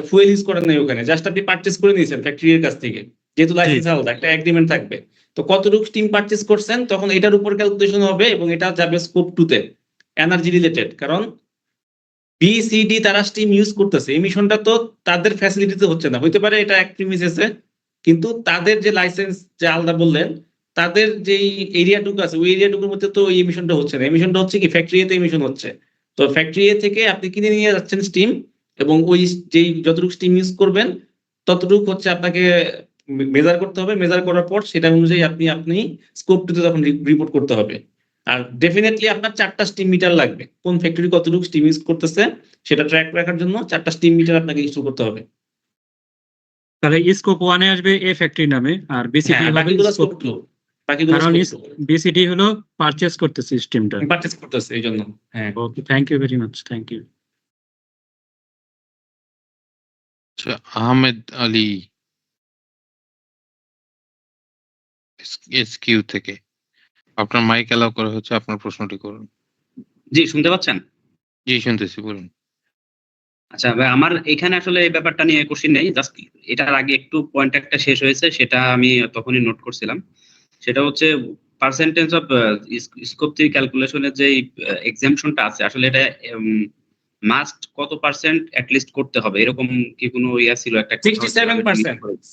ফুয়েল ইউজ করেন নাই ওখানে, জাস্ট আপনি পারচেজ করে নিয়েছেন ফ্যাক্টরির কাছ থেকে, যেহেতু লাইসেন্স আলাদা একটা এগ্রিমেন্ট থাকবে। তো কতটুকু স্টিম পারচেজ করছেন তখন এটার উপর ক্যালকুলেশন হবে এবং এটা যাবে স্কোপ 2 তে এনার্জি রিলেটেড, কারণ বি সি ডি তারা স্টিম ইউজ করতেছে, এমিশনটা তো তাদের ফ্যাসিলিটিতে হচ্ছে না, হইতে পারে এটা এক প্রিমিসেসে, কিন্তু তাদের যে লাইসেন্স যে আলাদা বললেন, তাদের যেই এরিয়াটুকু আছে ওই এরিয়াটুকুর মধ্যে তো এই এমিশনটা হচ্ছে না, এমিশনটা হচ্ছে কি ফ্যাক্টরি এতে এমিশন হচ্ছে। তো ফ্যাক্টরি এ থেকে আপনি কিনে নিয়ে যাচ্ছেন স্টিম, এবং ওই যেই যতটুকু স্টিম ইউজ করবেন ততটুকু হচ্ছে আপনাকে মেজার করতে হবে, মেজার করার পর সেটা অনুযায়ী আপনি স্কোপ 2 তে তখন রিপোর্ট করতে হবে। আর ডেফিনেটলি আপনার 4টা স্টিম মিটার লাগবে, কোন ফ্যাক্টরি কতটুকু স্টিম ইউজ করতেছে সেটা ট্র্যাক রাখার জন্য 4টা স্টিম মিটার আপনাকে ইনস্টল করতে হবে। তাহলে স্কোপ 1 এ আসবে এ ফ্যাক্টরি নামে, আর বিসিডি হ্যাঁ, হবে বাকিগুলো স্কোপ স্কোপ 2, বাকিগুলো কারণ স্কোপ বিসিডি হলো পারচেজ করতে সিস্টেমটা। 2 পারচেজ করতেছে এই জন্য। হ্যাঁ, okay, thank you very much, thank you. আচ্ছা, আহমেদ আলী এসকিউ থেকে আপনার মাইক অ্যালাউ করা হচ্ছে, আপনার প্রশ্নটি করুন। জি, শুনতে পাচ্ছেন? জি, শুনতেছি, বলুন। আচ্ছা ভাই, আমার এখানে আসলে এই ব্যাপারটা নিয়ে কোশ্চেন নেই, জাস্ট এটার আগে একটু পয়েন্ট একটা শেষ হয়েছে, সেটা আমি তখনই নোট করছিলাম। সেটা হচ্ছে পার্সেন্টেজ অফ স্কোপ 3 ক্যালকুলেশনের যে এক্সাম্পশনটা আছে, আসলে এটা মাস্ট কত পার্সেন্ট অ্যাট লিস্ট করতে হবে, এরকম কি কোনো ইয়া ছিল? একটা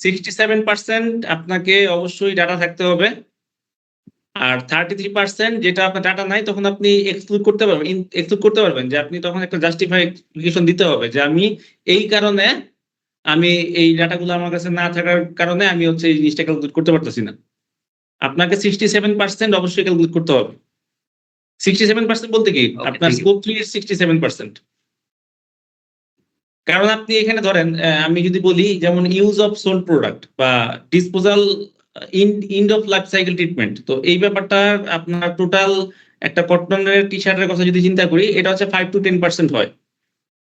67% আপনাকে অবশ্যই ডাটা থাকতে হবে, আর 33% যেটা আপনার ডাটা নাই তখন আপনি এক্সক্লুড করতে পারবেন, যে আপনি তখন একটা জাস্টিফিকেশন দিতে হবে যে আমি এই কারণে, আমি এই ডাটাগুলো আমার কাছে না থাকার কারণে আমি হচ্ছে এই জিনিসটা ক্যালকুলেট করতে পারতেছি না। আপনাকে 67% অবশ্যই ক্যালকুলেট করতে হবে। 67% বলতে কি Okay, আপনার thank you. স্কোপ 3 এর 67%। কারণ আপনি এখানে ধরেন আমি যদি বলি যেমন ইউজ অফ সোল্ড প্রোডাক্ট বা disposal ইন্ড of life cycle treatment, তো এই ব্যাপারটা আপনার টোটাল একটা কটনের টি শার্টের কথা যদি চিন্তা করি, এটা হচ্ছে 5 to 10% হয়।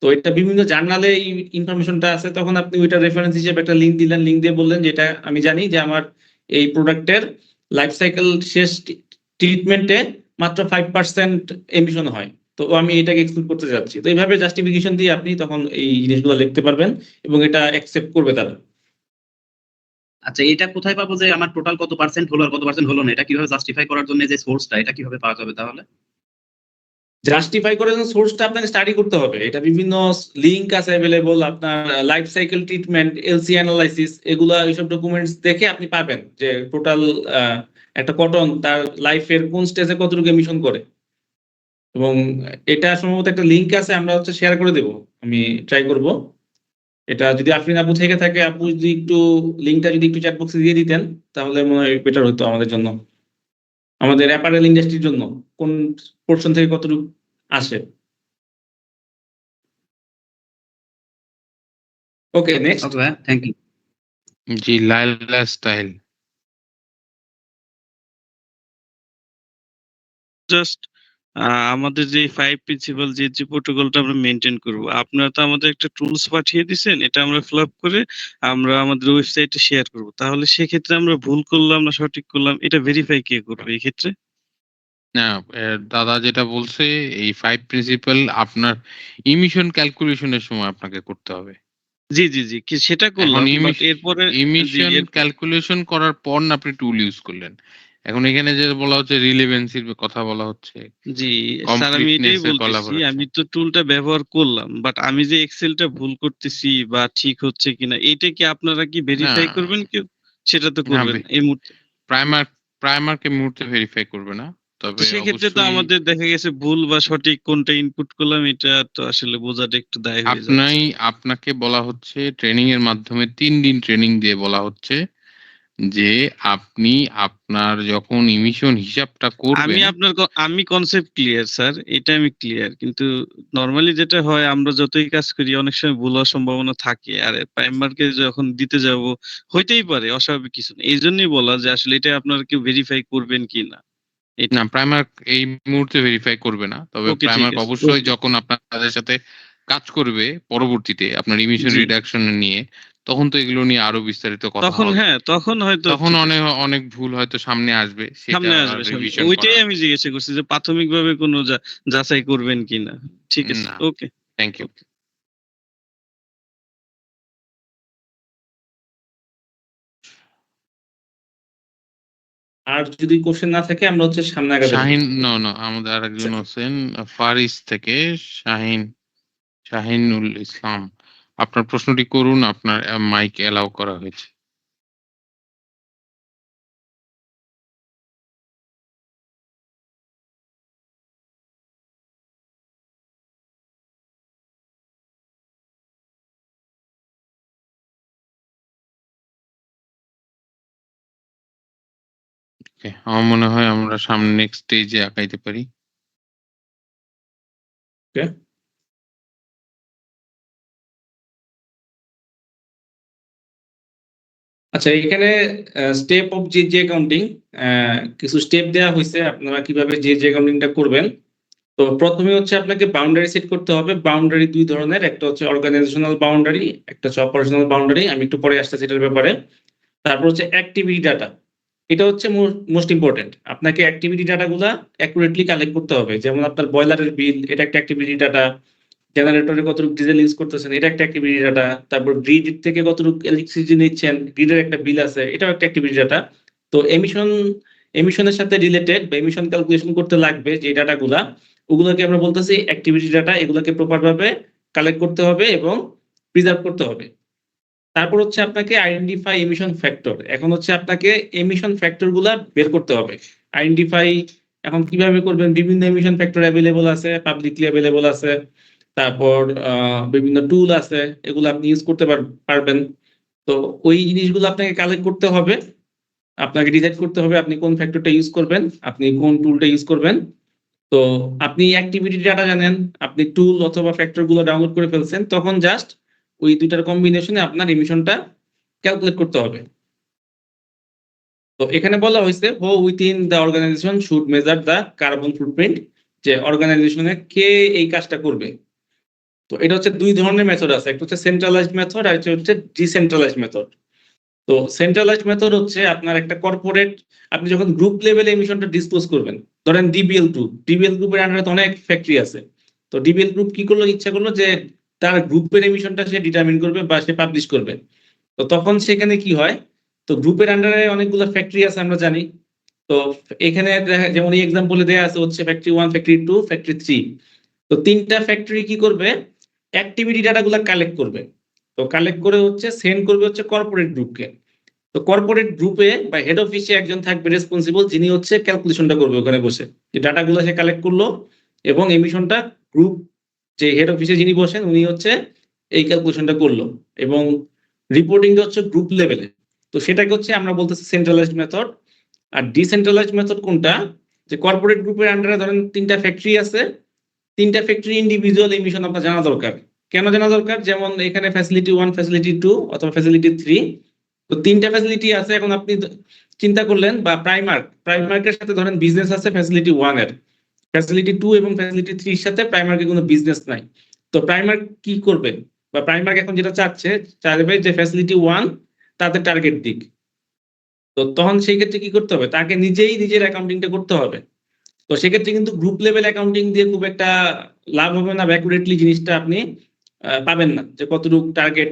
তো এটা বিভিন্ন জার্নালে এই ইনফরমেশনটা আছে, তখন আপনি ওইটা রেফারেন্স হিসেবে একটা লিঙ্ক দিলেন, লিঙ্ক দিয়ে বললেন যেটা আমি জানি যে আমার এই প্রোডাক্টের লাইফ সাইকেল শেষ ট্রিটমেন্টে মাত্র 5% এমিশন হয়, তো আমি এটাকে এক্সক্লুড করতে যাচ্ছি। তো এইভাবে জাস্টিফিকেশন দিয়ে আপনি তখন এই জিনিসগুলো লিখতে পারবেন এবং এটা অ্যাকসেপ্ট করবে তারা। আচ্ছা, এটা কোথায় পাবো যে আমার টোটাল কত পার্সেন্ট হলো আর কত পার্সেন্ট হলো না? এটা কিভাবে জাস্টিফাই করার জন্য যে সোর্সটা, এটা কিভাবে পাওয়া যাবে তাহলে? জাস্টিফাই করার জন্য সোর্সটা আপনাকে স্টাডি করতে হবে, এটা বিভিন্ন লিংক আছে অ্যাভেলেবল, আপনার life cycle treatment, LC analysis, এগুলা এইসব ডকুমেন্টস দেখে আপনি পাবেন যে টোটাল একটা কটন তার লাইফের কোন স্টেজে কতটুকু এমিশন করে। এবং এটা সম্ভবত একটা লিংক আছে, আমরা হচ্ছে শেয়ার করে দেব, আমি ট্রাই করব। এটা যদি আফরিন আপু থেকে থাকে, আপু যদি একটু লিংকটা যদি একটু চ্যাট বক্সে দিয়ে দিতেন তাহলে মনে হয় বেটার হতো আমাদের জন্য, আমাদের অ্যাপারেল ইন্ডাস্ট্রির জন্য কোন পোর্শন থেকে কতটুকু আসে। ওকে, নেক্সট। ওকে ভাই, থ্যাংক ইউ। জি, লাইলা স্টাইল। জাস্ট আমাদের যে 5 প্রিন্সিপাল যে প্রোটোকলটা আমরা মেনটেন করব, আপনারা তো আমাদের একটা টুলস পাঠিয়ে দিয়েছেন, এটা আমরা ফিল আপ করে আমরা আমাদের ওয়েবসাইটে শেয়ার করব। তাহলে সেক্ষেত্রে আমরা ভুল করলাম না সঠিক করলাম, এটা ভেরিফাই কে করবে এই ক্ষেত্রে? না, দাদা যেটা বলছে, এই 5 প্রিন্সিপাল আপনার ইমিশন ক্যালকুলেশনের সময় আপনাকে করতে হবে। জি জি জি, সেটা করলাম, বাট এরপরে ইমিশন ক্যালকুলেশন করার পর না আপনি টুল ইউজ করলেন। এখন এখানে যে বলা হচ্ছে রিলেভেন্সির কথা বলা হচ্ছে, জি স্যার, আমি এটাই বলতেছি, আমি তো টুলটা ব্যবহার করলাম, বাট আমি যে এক্সেলটা ভুল করতেছি বা ঠিক হচ্ছে কিনা, এটা কি আপনারা কি ভেরিফাই না, করবেন কেউ? সেটা তো করবেন এই মুহূর্তে। প্রাইমারকে মুহূর্তে ভেরিফাই করবে না, তবে সেক্ষেত্রে তো আমাদের দেখা গেছে ভুল বা সঠিক কোনটা ইনপুট করলাম, এটা তো আসলে বোঝাটা একটু দায় হয়ে যাচ্ছে। আপনাকে বলা হচ্ছে ট্রেনিং এর মাধ্যমে 3 দিন ট্রেনিং দিয়ে বলা হচ্ছে যে আপনি আপনার যখন ইমিশন হিসাবটা করবেন, আমি কনসেপ্ট ক্লিয়ার স্যার, এটা আমি ক্লিয়ার, কিন্তু নরমালি যেটা হয় আমরা যতই কাজ করি অনেক সময় ভুল হওয়ার সম্ভাবনা থাকে, আর প্রাইমারকে যখন দিতে যাব হইতেই পারে, অস্বাভাবিক কিছু না। এই জন্যই বলা যে আসলে এটা আপনারা কেউ ভেরিফাই করবেন কিনা। না, প্রাইমার এই মুহূর্তে ভেরিফাই করবে না, তবে Okay, প্রাইমার ঠিক আছে, অবশ্যই okay. যখন আপনাদের সাথে কাজ করবে পরবর্তীতে আপনার ইমিশন জি। রিডাকশন নিয়ে, তখন তো এগুলো নিয়ে আরো বিস্তারিত কথা তখন হবে। তখন হয়তো তখন ঠিক আছে। অনেক অনেক ভুল হয়তো সামনে আসবে, সামনে সেটা আসবে রিভিশন ওইটাই করা। আমি জিজ্ঞাসা করছি যে প্রাথমিকভাবে কোনো যাচাই করবেন কিনা। ঠিক আছে, না, ওকে। Thank you. আর যদি কোশ্চেন না থাকে আমরা হচ্ছে সামনে আগাতে পারি। শাহিন, না আমাদের আরেকজন আছেন ফারিস থেকে, শাহিনুল ইসলাম। আপনার প্রশ্নটি করুন, আপনার মাইক এলাও করা হয়েছে। Okay, আমার মনে হয় আমরা সামনে নেক্সট স্টেজে আগাইতে পারি। ওকে, আচ্ছা এখানে স্টেপ অফ যে অ্যাকাউন্টিং কিছু স্টেপ দেওয়া হয়েছে আপনারা কিভাবে যে অ্যাকাউন্টিংটা করবেন। তো প্রথমে হচ্ছে আপনাকে বাউন্ডারি সেট করতে হবে। বাউন্ডারি দুই ধরনের, একটা হচ্ছে অর্গানাইজেশনাল বাউন্ডারি, একটা হচ্ছে অপারেশনাল বাউন্ডারি। আমি একটু পরে আসতেছি এটার ব্যাপারে। তারপর হচ্ছে অ্যাক্টিভিটি ডাটা, এটা হচ্ছে মোস্ট ইম্পর্টেন্ট। আপনাকে অ্যাক্টিভিটি ডাটাগুলা অ্যাকুরেটলি কালেক্ট করতে হবে। যেমন আপনার বয়লারের বিল, এটা একটা অ্যাক্টিভিটি ডাটা। জেনারেটরে কতটুকু ডিজেল ইউজ করতেছেন, এটা একটা অ্যাক্টিভিটি ডাটা। তারপর গ্রিড থেকে কতটুকু ইলেকট্রিসিটি নিচ্ছেন, গ্রিডের একটা বিল আছে, এটাও একটা অ্যাক্টিভিটি ডাটা। তো এমিশনের সাথে রিলেটেড বা এমিশন ক্যালকুলেশন করতে লাগবে যে ডাটাগুলা, ওগুলোকে আমরা বলতেছি অ্যাক্টিভিটি ডাটা। এগুলোকে প্রপার ভাবে কালেক্ট করতে হবে এবং প্রিজার্ভ করতে হবে। তারপর হচ্ছে আপনাকে আইডেন্টিফাই এমিশন ফ্যাক্টর। এখন হচ্ছে আপনাকে এমিশন ফ্যাক্টর গুলা বের করতে হবে। আইডেন্টিফাই এখন কিভাবে করবেন, বিভিন্ন এমিশন ফ্যাক্টর অ্যাভেলেবল আছে, পাবলিকলি অ্যাভেলেবল আছে। তারপর বিভিন্ন টুল আছে, এগুলো আপনি ইউজ করতে পারবেন। তো ওই জিনিসগুলো আপনাকে কালেক্ট করতে হবে। আপনাকে ডিসাইড করতে হবে আপনি কোন ফ্যাক্টরটা ইউজ করবেন, আপনি কোন টুলটা ইউজ করবেন। তো আপনি অ্যাক্টিভিটি ডাটা জানেন, আপনি টুল অথবা ফ্যাক্টর গুলো ডাউনলোড করে ফেলছেন, তখন জাস্ট ওই দুইটার কম্বিনেশনে আপনার এমিশনটা ক্যালকুলেট করতে হবে। তো এখানে বলা হয়েছে who within the organisation should measure the carbon footprint, যে অর্গানাইজেশনে কে এই কাজটা করবে। তো এটা হচ্ছে দুই ধরনের মেথড আছে, একটা হচ্ছে সেন্ট্রালাইজড মেথড আর একটা হচ্ছে ডিসেন্ট্রালাইজড মেথড। তো সেন্ট্রালাইজড মেথড হচ্ছে আপনার একটা কর্পোরেট, আপনি যখন গ্রুপ লেভেলে এমিশনটা ডিসক্লোজ করবেন, ধরেন ডিবিএল গ্রুপের আন্ডারে তো অনেক ফ্যাক্টরি আছে। তো ডিবিএল গ্রুপ কি করলো, ইচ্ছা করলো যে তার গ্রুপের এমিশনটা সে ডিটারমিন করবে বা সে পাবলিশ করবে। তো তখন সেখানে কি হয়, তো গ্রুপের আন্ডারে অনেকগুলো ফ্যাক্টরি আছে আমরা জানি। তো এখানে যেমন এই এক্সাম্পলে দেয়া আছে হচ্ছে ফ্যাক্টরি 1, ফ্যাক্টরি 2, ফ্যাক্টরি 3। তো তিনটা ফ্যাক্টরি কি করবে, অ্যাক্টিভিটি ডাটাগুলো কালেক্ট করবে। তো কালেক্ট করে হচ্ছে সেন্ড করবে হচ্ছে কর্পোরেট গ্রুপকে। তো কর্পোরেট গ্রুপে বা হেড অফিসে একজন থাকবে রেসপন্সিবল, যিনি হচ্ছে ক্যালকুলেশনটা করবে ওখানে বসে, যে ডাটাগুলো সে কালেক্ট করলো এবং এমিশনটা গ্রুপ, যে হেড অফিসে যিনি বসেন উনি হচ্ছে এই ক্যালকুলেশনটা করলো এবং রিপোর্টিংটা হচ্ছে গ্রুপ লেভেলে। তো সেটাকে হচ্ছে আমরা বলতেছি সেন্ট্রালাইজড মেথড। আর ডিসেন্ট্রালাইজড মেথড কোনটা, যে কর্পোরেট গ্রুপের আন্ডারে ধরেন তিনটা ফ্যাক্টরি আছে, তিনটা ফ্যাক্টরি ইন্ডিভিজুয়াল এমিশন আপনার জানা দরকার। কেন জানা দরকার, যেমন এখানে ফ্যাসিলিটি 1, ফ্যাসিলিটি 2 অথবা ফ্যাসিলিটি 3। তো তিনটা ফ্যাসিলিটি আছে। এখন আপনি চিন্তা করলেন, বা প্রাইমার্কের সাথে ধরেন বিজনেস আছে ফ্যাসিলিটি 1 এর, ফ্যাসিলিটি 2 এবং ফ্যাসিলিটি 3 এর সাথে প্রাইমার্কের কোনো বিজনেস নাই। তো প্রাইমার্ক কি করবে, বা প্রাইমার্ক এখন যেটা চাইবে যে ফ্যাসিলিটি 1 তাদের টার্গেট দিক। তো তখন সেই ক্ষেত্রে কি করতে হবে, তাকে নিজের অ্যাকাউন্টিংটা করতে হবে। তো সেক্ষেত্রে কিন্তু গ্রুপ লেভেল অ্যাকাউন্টিং দিয়ে খুব একটা লাভ হবে না, অ্যাকুরেটলি জিনিসটা আপনি পাবেন না, যে কতটুকু টার্গেট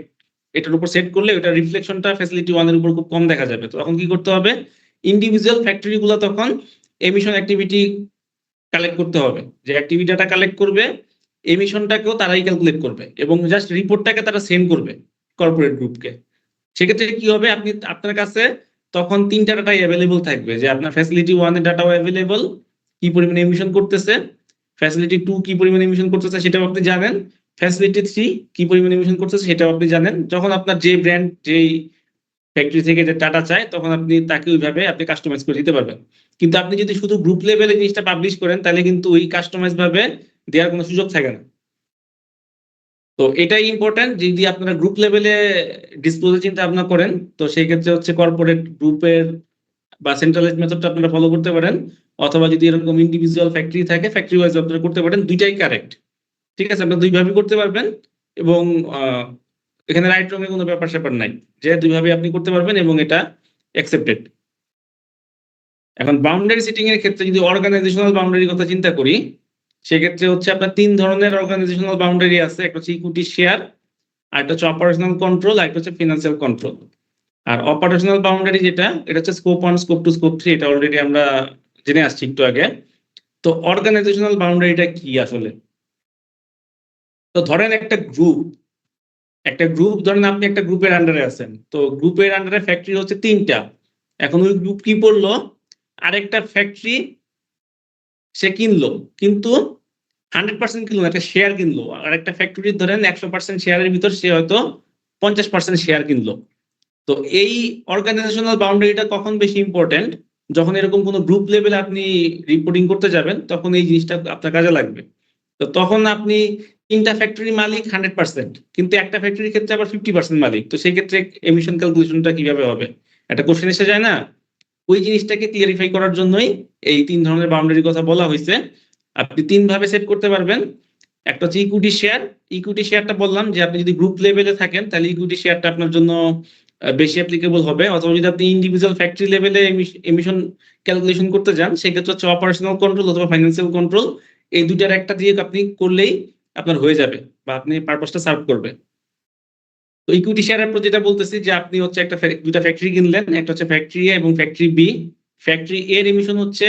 এটার উপর সেট করলে ওটা রিফ্লেকশনটা ফ্যাসিলিটি 1 এর উপর খুব কম দেখা যাবে। তো তখন কি করতে হবে, ইন্ডিভিজুয়াল ফ্যাক্টরি গুলো তখন এমিশন অ্যাক্টিভিটি কালেক্ট করতে হবে, যে অ্যাক্টিভিটিটা কালেক্ট করবে, এমিশনটাকেও তারাই ক্যালকুলেট করবে এবং জাস্ট রিপোর্টটাকে তারা সেন্ড করবে কর্পোরেট গ্রুপকে। সেক্ষেত্রে কি হবে, আপনার কাছে তখন তিনটা ডাটাই অ্যাভেলেবল থাকবে, যে আপনার ফ্যাসিলিটি 1 এর ডাটাও অ্যাভেলেবল, কি পরিমাণে এমিশন করতেছে, ফ্যাসিলিটি 2 কি পরিমাণে এমিশন করতেছে সেটাও আপনি জানেন, ফ্যাসিলিটি 3 কি পরিমাণে এমিশন করতেছে সেটাও আপনি জানেন। যখন আপনার যে ব্র্যান্ড যেই ফ্যাক্টরি থেকে যে ডাটা চায়, তখন আপনি তাকে ওইভাবে আপনি কাস্টমাইজ করে দিতে পারবেন। কিন্তু আপনি যদি শুধু গ্রুপ লেভেলে জিনিসটা পাবলিশ করেন, তাহলে কিন্তু ওই কাস্টমাইজ ভাবে দেওয়ার কোনো সুযোগ থাকে না। তো এটাই ইম্পর্টেন্ট, যদি আপনারা গ্রুপ লেভেলে ডিসক্লোজার চিন্তা ভাবনা করেন, তো সেই ক্ষেত্রে হচ্ছে কর্পোরেট গ্রুপের বা সেন্ট্রালাইজড মেথডটা আপনারা ফলো করতে পারেন, অথবা যদি এরকম ইন্ডিভিজুয়াল ফ্যাক্টরি থাকে ফ্যাক্টরি ওয়াইজ আপনারা করতে পারেন। দুইটাই কারেক্ট, ঠিক আছে, আপনারা দুইভাবে করতে পারবেন এবং এখানে রাইট রং এর কোনো ব্যাপার স্যাপার নাই, যে দুইভাবে আপনি করতে পারবেন এবং এটা অ্যাকসেপ্টেড। এখন বাউন্ডারি সেটিং এর ক্ষেত্রে যদি অর্গানাইজেশনাল বাউন্ডারির কথা চিন্তা করি, সেক্ষেত্রে হচ্ছে আপনার 3 ধরনের অর্গানাইজেশনাল বাউন্ডারি আছে। একটা হচ্ছে ইকুইটি শেয়ার, আরেকটা হচ্ছে অপারেশনাল কন্ট্রোল, আরেকটা হচ্ছে ফিনান্সিয়াল কন্ট্রোল। আর অপারেশনাল বাউন্ডারি যেটা, এটা হচ্ছে স্কোপ 1, স্কোপ 2, স্কোপ 3, এটা অলরেডি আমরা জেনে আসছি একটু আগে। তো অর্গানাইজেশনাল বাউন্ডারিটা কি আসলে? তো ধরেন একটা গ্রুপ ধরেন আপনি একটা গ্রুপের আন্ডারে আছেন, তো গ্রুপের আন্ডারে ফ্যাক্টরি হচ্ছে 3টা। এখন ওই গ্রুপ কি করলো, আরেকটা ফ্যাক্টরি সে কিনলো, কিন্তু 100% কিনলো না, একটা শেয়ার কিনলো। আর একটা ফ্যাক্টরি ধরেন 100% শেয়ারের ভিতর সে হয়তো 50% শেয়ার কিনলো। তো এই অর্গানাইজেশনাল বাউন্ডারিটা কখন বেশি ইম্পর্টেন্ট? যখন এরকম কোনো গ্রুপ লেভেলে আপনি রিপোর্টিং করতে যাবেন, তখন এই জিনিসটা আপনার কাজে লাগবে। তো তখন আপনি 3টা ফ্যাক্টরি মালিক 100%, কিন্তু একটা ফ্যাক্টরির ক্ষেত্রে আবার 50% মালিক। তো সেই ক্ষেত্রে এমিশন ক্যালকুলেশনটা কিভাবে হবে? একটা কোশ্চেন এসে যায় না? ওই জিনিসটাকে ক্লিয়ারিফাই করার জন্যই এই 3 ধরনের বাউন্ডারির কথা বলা হয়েছে। আপনি 3 ভাবে সেট করতে পারবেন। একটা হচ্ছে ইকুইটি শেয়ার। ইকুইটি শেয়ারটা বললাম যে আপনি যদি গ্রুপ লেভেলে থাকেন তাহলে ইকুইটি শেয়ারটা আপনার জন্য বেশি অ্যাপ্লিকেবল হবে। অথবা যদি আপনি ইন্ডিভিজুয়াল ফ্যাক্টরি লেভেলে এমিশন ক্যালকুলেশন করতে যান, সেক্ষেত্রে হচ্ছে অপারেশনাল কন্ট্রোল অথবা ফাইন্যান্সিয়াল কন্ট্রোল, এই দুইটার একটা দিয়ে আপনি করলেই আপনার হয়ে যাবে বা আপনি পারপাসটা সার্ভ করবে। তো ইকুইটি শেয়ারের পর যেটা বলতেছি যে আপনি হচ্ছে দুইটা ফ্যাক্টরি কিনলেন, একটা হচ্ছে ফ্যাক্টরি এ এবং ফ্যাক্টরি বি। ফ্যাক্টরি এর এমিশন হচ্ছে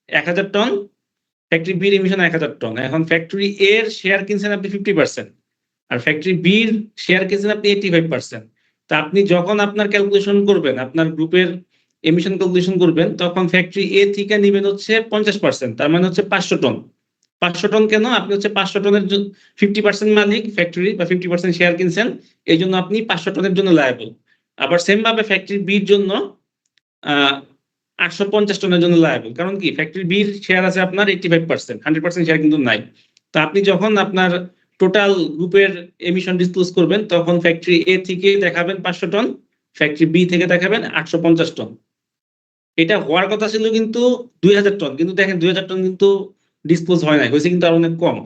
1000 টন, ফ্যাক্টরি বির এমিশন 1000 টন। এখন ফ্যাক্টরি এর শেয়ার কিনছেন আপনি 50%, আর ফ্যাক্টরি বির শেয়ার কিনছেন আপনি 85%। তা আপনি যখন আপনার ক্যালকুলেশন করবেন, আপনার গ্রুপের এমিশন ক্যালকুলেশন করবেন, তখন ফ্যাক্টরি এ থেকে নেবেন হচ্ছে 50%, তার মানে হচ্ছে 500 টন। 500 টন কেন? আপনি হচ্ছে 500 টনের 50% মালিক ফ্যাক্টরি বা 50% শেয়ার কিনছেন, এই জন্য আপনি 500 টনের জন্য লায়াবল। আবার সেম ভাবে ফ্যাক্টরি বির জন্য 850 টনের জন্য লায়াবল। কারণ কি? ফ্যাক্টরি বির শেয়ার আছে আপনার 85%, 100% শেয়ার কিন্তু নাই। তো আপনি যখন আপনার টোটাল গ্রুপের এমিশন ডিসক্লোজ করবেন, তখন ফ্যাক্টরি এ থেকে দেখাবেন 500 টন, ফ্যাক্টরি বি থেকে দেখাবেন 850 টন। এটা হওয়ার কথা ছিল কিন্তু 2000 টন, কিন্তু দেখেন 2000 টন কিন্তু ডিসক্লোজ হয় নাই, হয়েছে কিন্তু আরো অনেক কম।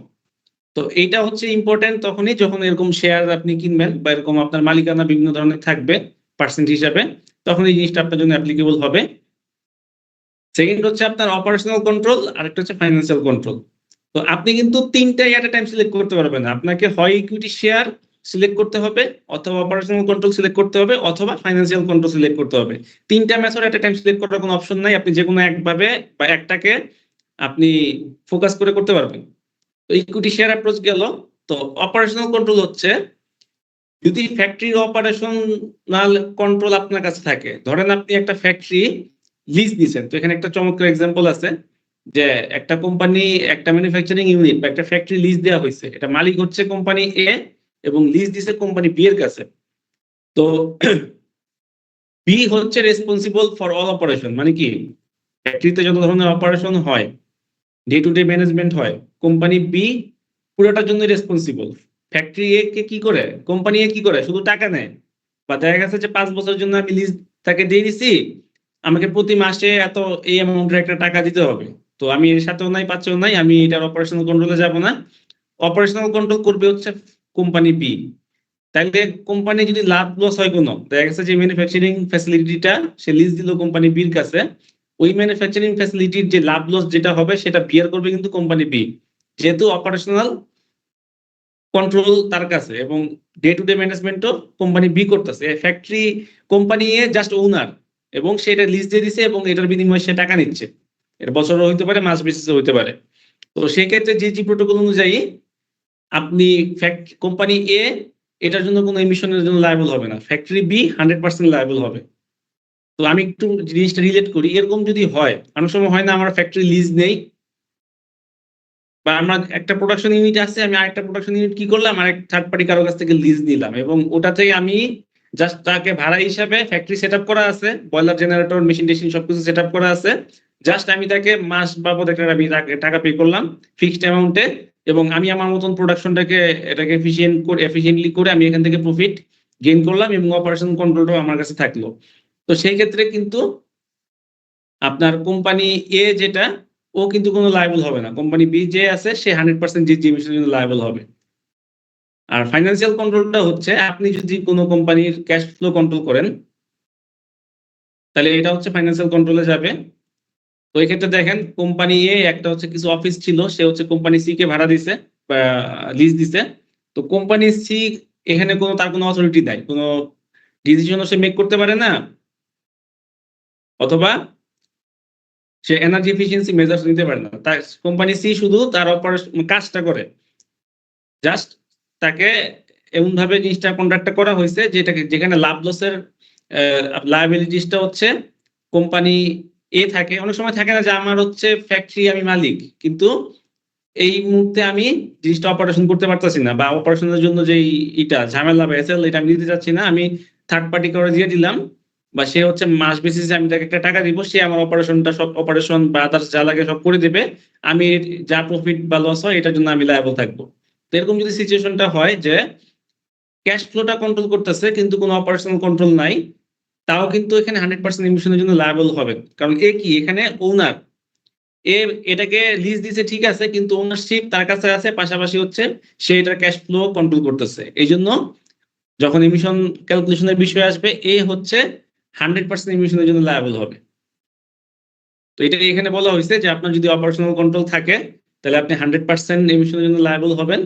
তো এইটা হচ্ছে ইম্পর্টেন্ট তখনই যখন এরকম শেয়ার আপনি কিনবেন বা এরকম আপনার মালিকানা বিভিন্ন ধরনের থাকবে পার্সেন্ট হিসাবে, তখন এই জিনিসটা আপনার জন্য অ্যাপ্লিকেবল হবে। সেকেন্ড হচ্ছে আপনার অপারেশনাল কন্ট্রোল, আর একটা হচ্ছে ফাইন্যান্সিয়াল কন্ট্রোল। তো আপনি কিন্তু 3টাই এট এ টাইম সিলেক্ট করতে পারবেন না। আপনাকে হয় ইকুইটি শেয়ার সিলেক্ট করতে হবে, অথবা অপারেশনাল কন্ট্রোল সিলেক্ট করতে হবে, অথবা ফাইন্যান্সিয়াল কন্ট্রোল সিলেক্ট করতে হবে। 3টা মেথড এট এ টাইম সিলেক্ট করার কোনো অপশন নাই। আপনি যে কোনো একভাবে বা একটাকে আপনি ফোকাস করে করতে পারবেন। তো ইকুইটি শেয়ার অ্যাপ্রোচ গেল। তো অপারেশনাল কন্ট্রোল হচ্ছে যদি ফ্যাক্টরির অপারেশনাল কন্ট্রোল আপনার কাছে থাকে। ধরেন আপনি একটা ফ্যাক্টরি লিজ দিয়েছেন। তো এখানে একটা চমৎকার এক্সাম্পল আছে যে একটা কোম্পানি একটা ম্যানুফ্যাকচারিং ইউনিট বা একটা ফ্যাক্টরি লিজ দেওয়া হয়েছে। এটা মালিক হচ্ছে কোম্পানি এ এবং লিজ দিছে কোম্পানি বি এর কাছে। তো বি হচ্ছে রেসপন্সিবল ফর অল অপারেশন। মানে কি? ফ্যাক্টরিতে যত ধরনের অপারেশন হয়, ডে টু ডে ম্যানেজমেন্ট হয়, কোম্পানি বি পুরোটার জন্য রেসপন্সিবল। ফ্যাক্টরি এ কে কি করে? কোম্পানি এ কি করে? শুধু টাকা নেয়। বা দেখা গেছে যে 5 বছরের জন্য আমি লিজ তাকে দিয়ে দিছি, আমাকে প্রতি মাসে এত এই অ্যামাউন্টের একটা টাকা দিতে হবে। তো আমি এর সাথেও নাই পাচ্ছেও নাই, আমি এটার অপারেশনাল কন্ট্রোলে যাব না। অপারেশনাল কন্ট্রোল করবে হচ্ছে কোম্পানি বি। তাইলে কোম্পানি যদি লাভ লস হয় কোনো, দেখা গেছে যে ম্যানুফ্যাকচারিং ফ্যাসিলিটিটা সে লিজ দিল কোম্পানি বির কাছে, ওই ম্যানুফ্যাকচারিং ফ্যাসিলিটির যে লাভ লস যেটা হবে সেটা বিয়ার করবে কিন্তু কোম্পানি বি, যেহেতু অপারেশনাল কন্ট্রোল তার কাছে এবং ডে টু ডে ম্যানেজমেন্টও কোম্পানি বি করতেছে। Factory company A just owner এবং সেটা লিজ দিয়ে দিছে এবং এটার বিনিময়ে সে টাকা নিচ্ছে। এর বছরও হইতে পারে, মাস বেসিসে হইতে পারে। তো সেই ক্ষেত্রে জি প্রোটোকল অনুযায়ী আপনি কোম্পানি এ এটার জন্য কোনো এমিশনের জন্য লায়াবল হবে না, ফ্যাক্টরি বি 100% লায়াবল হবে। তো আমি একটু জিনিসটা রিলেট করি। এরকম যদি হয়, অনেক সময় হয় না আমরা ফ্যাক্টরি লিজ নেই বা আমার একটা প্রোডাকশন ইউনিট আছে, আমি আরেকটা প্রোডাকশন ইউনিট কি করলাম, আরেক থার্ড পার্টি কারো কাছ থেকে লিজ নিলাম এবং ওটা থেকে আমি জাস্ট তাকে ভাড়া হিসাবে ফ্যাক্টরি সেট আপ করা আছে, বয়লার জেনারেটর মেশিন টেশিন সবকিছু সেট আপ করা আছে, জাস্ট আমি তাকে মাস বাবদ একটা আমি টাকা পে করলাম ফিক্সড অ্যামাউন্টে এবং আমি আমার মতন প্রোডাকশনটাকে এটাকে এফিসিয়েন্টলি করে আমি এখান থেকে প্রফিট গেইন করলাম এবং অপারেশন কন্ট্রোলটাও আমার কাছে থাকলো। তো সেই ক্ষেত্রে কিন্তু আপনার কোম্পানি এ যেটা, ও কিন্তু কোনো লায়াবল হবে না। কোম্পানি বি যে আছে সে 100% জি এমিশনের জন্য লায়াবল হবে। আর ফাইন্যান্সিয়াল কন্ট্রোলটা হচ্ছে আপনি যদি কোনো কোম্পানির ক্যাশ ফ্লো কন্ট্রোল করেন তাহলে এটা হচ্ছে ফাইন্যান্সিয়াল কন্ট্রোলে যাবে। তো এই ক্ষেত্রে দেখেন কোম্পানি এ একটা হচ্ছে কিছু অফিস ছিল, সে হচ্ছে কোম্পানি সি কে ভাড়া দিছে বা লিজ দিছে। তো কোম্পানি সি এখানে তার কোনো অথরিটি নাই, কোনো ডিসিশনও সে মেক করতে পারে না, অথবা সে এনার্জি এফিসিয়েন্সি মেজার্স নিতে পারে না। তার কোম্পানি সি শুধু তার অপারেশন কাজটা করে, জাস্ট তাকে এমন ভাবে জিনিসটা কন্ট্রাক্টটা করা হয়েছে যেটাকে যেখানে লাভ লসের লায়াবিলিটিসটা হচ্ছে কোম্পানি এ থাকে। অনেক সময় থাকে না যে আমার হচ্ছে ফ্যাক্টরি, আমি মালিক, কিন্তু এই মুহূর্তে আমি জিনিসটা অপারেশন করতে পারতেছি না, বা অপারেশনের জন্য যে এটা ঝামেলা বা এসএল এটা আমি দিতে চাচ্ছি না, আমি থার্ড পার্টি করে দিয়ে দিলাম, বা সে হচ্ছে মাস বেসিসে আমি তাকে একটা টাকা দিব, সে আমার অপারেশনটা সব অপারেশন বা আদার্স যা লাগে সব করে দেবে, আমি যা প্রফিট বা লস হয় এটার জন্য আমি লায়াবল থাকবো। তো এরকম যদি সিচুয়েশনটা হয় যে ক্যাশ ফ্লোটা কন্ট্রোল করতেছে কিন্তু কোনো অপারেশনাল কন্ট্রোল নাই, তাও কিন্তু এখানে 100% ইমিশনের জন্য লায়াবল হবে। কারণ এ কি এখানে ওনার, এটাকে লিজ দিছে ঠিক আছে, কিন্তু ওনারশিপ তার কাছে আছে, পাশাপাশি হচ্ছে সে এটার ক্যাশ ফ্লো কন্ট্রোল করতেছে। এই জন্য যখন ইমিশন ক্যালকুলেশনের বিষয় আসবে, এ হচ্ছে 100% ইমিশনের জন্য লায়াবল হবে। তো এটা এখানে বলা হয়েছে যে আপনার যদি অপারেশনাল কন্ট্রোল থাকে তাহলে আপনি 100% ইমিশনের জন্য লায়াবল হবেন,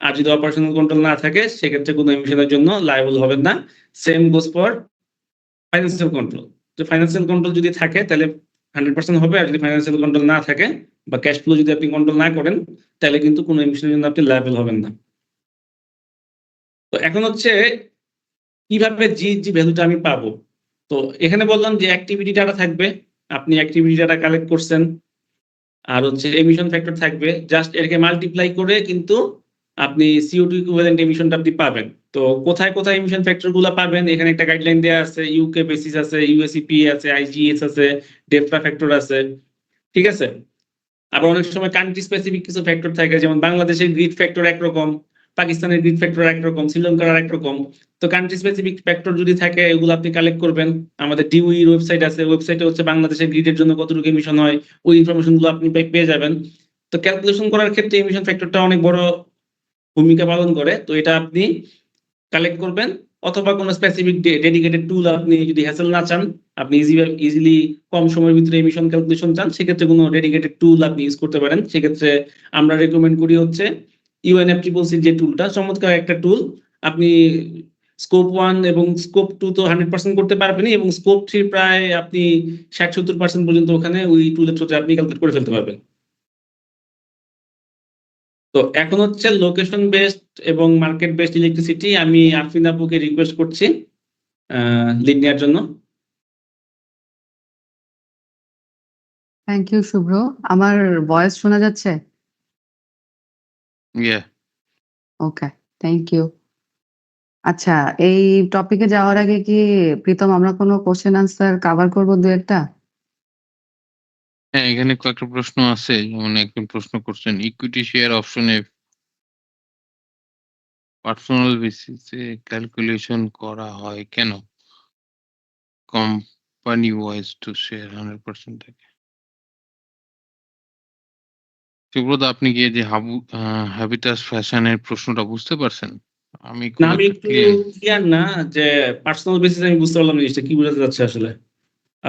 আর যদি অপারেশনাল কন্ট্রোল না থাকে সেক্ষেত্রে কোনো ইমিশনের জন্য লায়াবল হবেন না। Same goes for financial control. তো ফাইন্যান্সিয়াল কন্ট্রোল যদি থাকে তাহলে 100% হবে, আর যদি ফাইন্যান্সিয়াল কন্ট্রোল না থাকে বা ক্যাশ ফ্লো যদি আপনি কন্ট্রোল না করেন তাহলে কিন্তু কোনো ইমিশনের জন্য আপনি লায়াবল হবেন না। তো এখন হচ্ছে কিভাবে জি ভ্যালুটা আমি পাবো। তো এখানে বললাম যে অ্যাক্টিভিটি ডাটা থাকবে, আপনি অ্যাক্টিভিটি ডাটা কালেক্ট করছেন, আর হচ্ছে এমিশন ফ্যাক্টর থাকবে, জাস্ট এটাকে মাল্টিপ্লাই করে কিন্তু আপনি CO2 ইকুইভ্যালেন্ট এমিশনটা আপনি পাবেন। তো কোথায় কোথায় এমিশন ফ্যাক্টরগুলো পাবেন এখানে একটা গাইডলাইন দেওয়া আছে, ইউকে বেসিস আছে, ইউএসইপি আছে, আইজিএস আছে, ডেফরা ফ্যাক্টর আছে, ঠিক আছে। আবার অনেক সময় কান্ট্রি স্পেসিফিক কিছু ফ্যাক্টর থাকে, যেমন বাংলাদেশের গ্রিড ফ্যাক্টর একরকম, পাকিস্তানের গ্রিড ফ্যাক্টর একরকম, শ্রীলঙ্কার একরকম। তো কান্ট্রি স্পেসিফিক ফ্যাক্টর যদি থাকে এগুলো আপনি কালেক্ট করবেন। আমাদের ডিউইর ওয়েবসাইট আছে, ওয়েবসাইটে হচ্ছে বাংলাদেশের গ্রিডের জন্য কতটুকু এমিশন হয় ওই ইনফরমেশন গুলো আপনি পেয়ে যাবেন। তো ক্যালকুলেশন করার ক্ষেত্রে এমিশন ফ্যাক্টরটা অনেক বড় ভূমিকা পালন করে। তো এটা আপনি কালেক্ট করবেন, অথবা কোনো স্পেসিফিক ডেডিকেটেড টুল আপনি যদি হ্যাসেল না চান, আপনি ইজিলি কম সময়ের ভিতরে এমিশন ক্যালকুলেশন চান, সেক্ষেত্রে কোনো ডেডিকেটেড টুল আপনি ইউজ করতে পারেন। সেক্ষেত্রে আমরা রেকমেন্ড করি হচ্ছে UNFCCC যে টুলটা, চমৎকার একটা টুল। আপনি স্কোপ 1 এবং স্কোপ 2 তো 100% করতে পারবেন, এবং স্কোপ 3 প্রায় আপনি 60-70% পর্যন্ত ওখানে ওই টুলের থ্রুতে আপনি ক্যালকুলেট করে ফেলতে পারবেন। তো এখন হচ্ছে লোকেশন বেসড এবং মার্কেট বেসড ইলেকট্রিসিটি, আমি আফরিন আপুকে রিকোয়েস্ট করছি লিড নেওয়ার জন্য। থ্যাংক ইউ শুভ্র। আমার ভয়েস শোনা যাচ্ছে? ইয়া ওকে, থ্যাংক ইউ। আচ্ছা, এই টপিকে যাওয়ার আগে কি প্রীতম আমরা কোনো কোশ্চেন আনসার কভার করব দু একটা? হ্যাঁ, এখানে কয়েকটা প্রশ্ন আছে। যেমন একজন প্রশ্ন করছেন, ইকুইটি শেয়ার অপশনে পার্সোনাল বেসিসে ক্যালকুলেশন করা হয় কেন? কোম্পানি ওয়াইজ টু শেয়ার 100% থাকে। সুব্রত, আপনি কি এই যে হ্যাবিটাস ফ্যাশনের প্রশ্নটা বুঝতে পারছেন? আমি না, খুব আমি একটা একটু ক্লিয়ার ক্লিয়ার না যে পার্সোনাল বেসিস, আমি বুঝতে পারলাম না জিনিসটা কি বোঝাতে যাচ্ছে আসলে।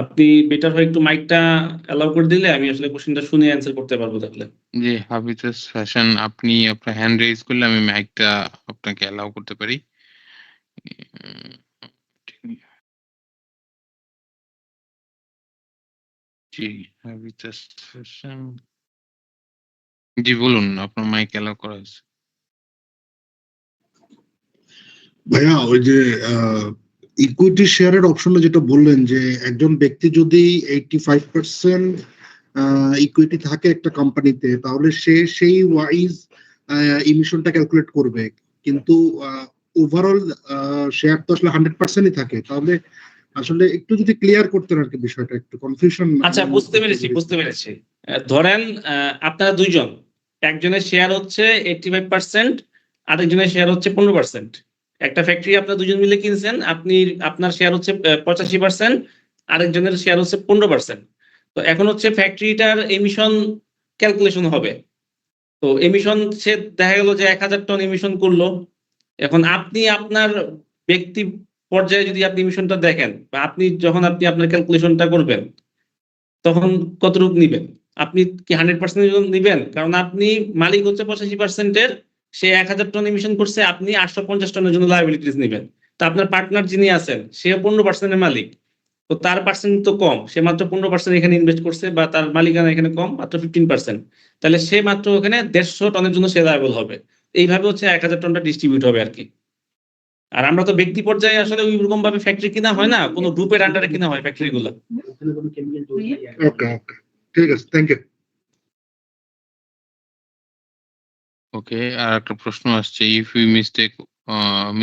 আপনি বেটার হয় একটু মাইকটা অ্যালাউ করে দিলে আমি আসলে কোশ্চেনটা শুনে অ্যান্সার করতে পারবো তাহলে। যে হ্যাবিটাস ফ্যাশন, আপনি আপনার হ্যান্ড রেজ করলে আমি মাইকটা আপনাকে অ্যালাউ করতে পারি। জি, হ্যাবিটাস ফ্যাশন, জি বলুন, আপনার মাইক অ্যালাউ করা হয়েছে। ভাইয়া ওই যে ইকুইটি শেয়ারের অপশনে যেটা বললেন যে একজন ব্যক্তি যদি 85% ইকুইটি থাকে একটা কোম্পানিতে, তাহলে সে সেই ওয়াইজ ইমিশনটা ক্যালকুলেট করবে, কিন্তু ওভারঅল শেয়ার তো আসলে 100%ই থাকে। তাহলে আসলে একটু যদি ক্লিয়ার করতেন আর কি, বিষয়টা একটু কনফিউশন। আচ্ছা, বুঝতে পেরেছি। ধরেন আপনারা দুইজন, একজনের শেয়ার হচ্ছে 85%, আরেকজনের শেয়ার হচ্ছে 15%। একটা ফ্যাক্টরি আপনারা দুজন মিলে কিনছেন, আপনার শেয়ার হচ্ছে 85%, আরেকজনের শেয়ার হচ্ছে 15%। তো এখন হচ্ছে ফ্যাক্টরিটার এমিশন ক্যালকুলেশন হবে। তো এমিশন সে দেখা গেল যে 1000 টন এমিশন করলো, এখন আপনি আপনার ব্যক্তি পর্যায়ে যদি আপনি ইমিশনটা দেখেন বা আপনি যখন আপনি আপনার ক্যালকুলেশনটা করবেন তখন কতটুকু নিবেন? আপনি কি 100% নিবেন? কারণ আপনি মালিক হচ্ছে 85% সে 1000 টন ইমিশন করছে, আপনি 850 টনের জন্য লায়াবিলিটিস নিবেন। তো আপনার পার্টনার যিনি আছেন সেও 15% এর মালিক। তো তার পার্সেন্ট তো কম। সে মাত্র 15% এখানে ইনভেস্ট করছে বা তার মালিকানা এখানে কম, মাত্র 15%। তাহলে সে মাত্র ওখানে 150 টনের জন্য সে লায়াবল হবে। এইভাবে হচ্ছে 1000 টনটা ডিস্ট্রিবিউট হবে আরকি। আর আমরা তো ব্যক্তি পর্যায়ে আসলে ওইরকম ভাবে ফ্যাক্টরি কিনা হয় না, কোন গ্রুপের আন্ডারে কিনা হয় ফ্যাক্টরি গুলা। ওকে ওকে, ঠিক আছে, থ্যাংক ইউ। ওকে, আর একটা প্রশ্ন আসছে, if you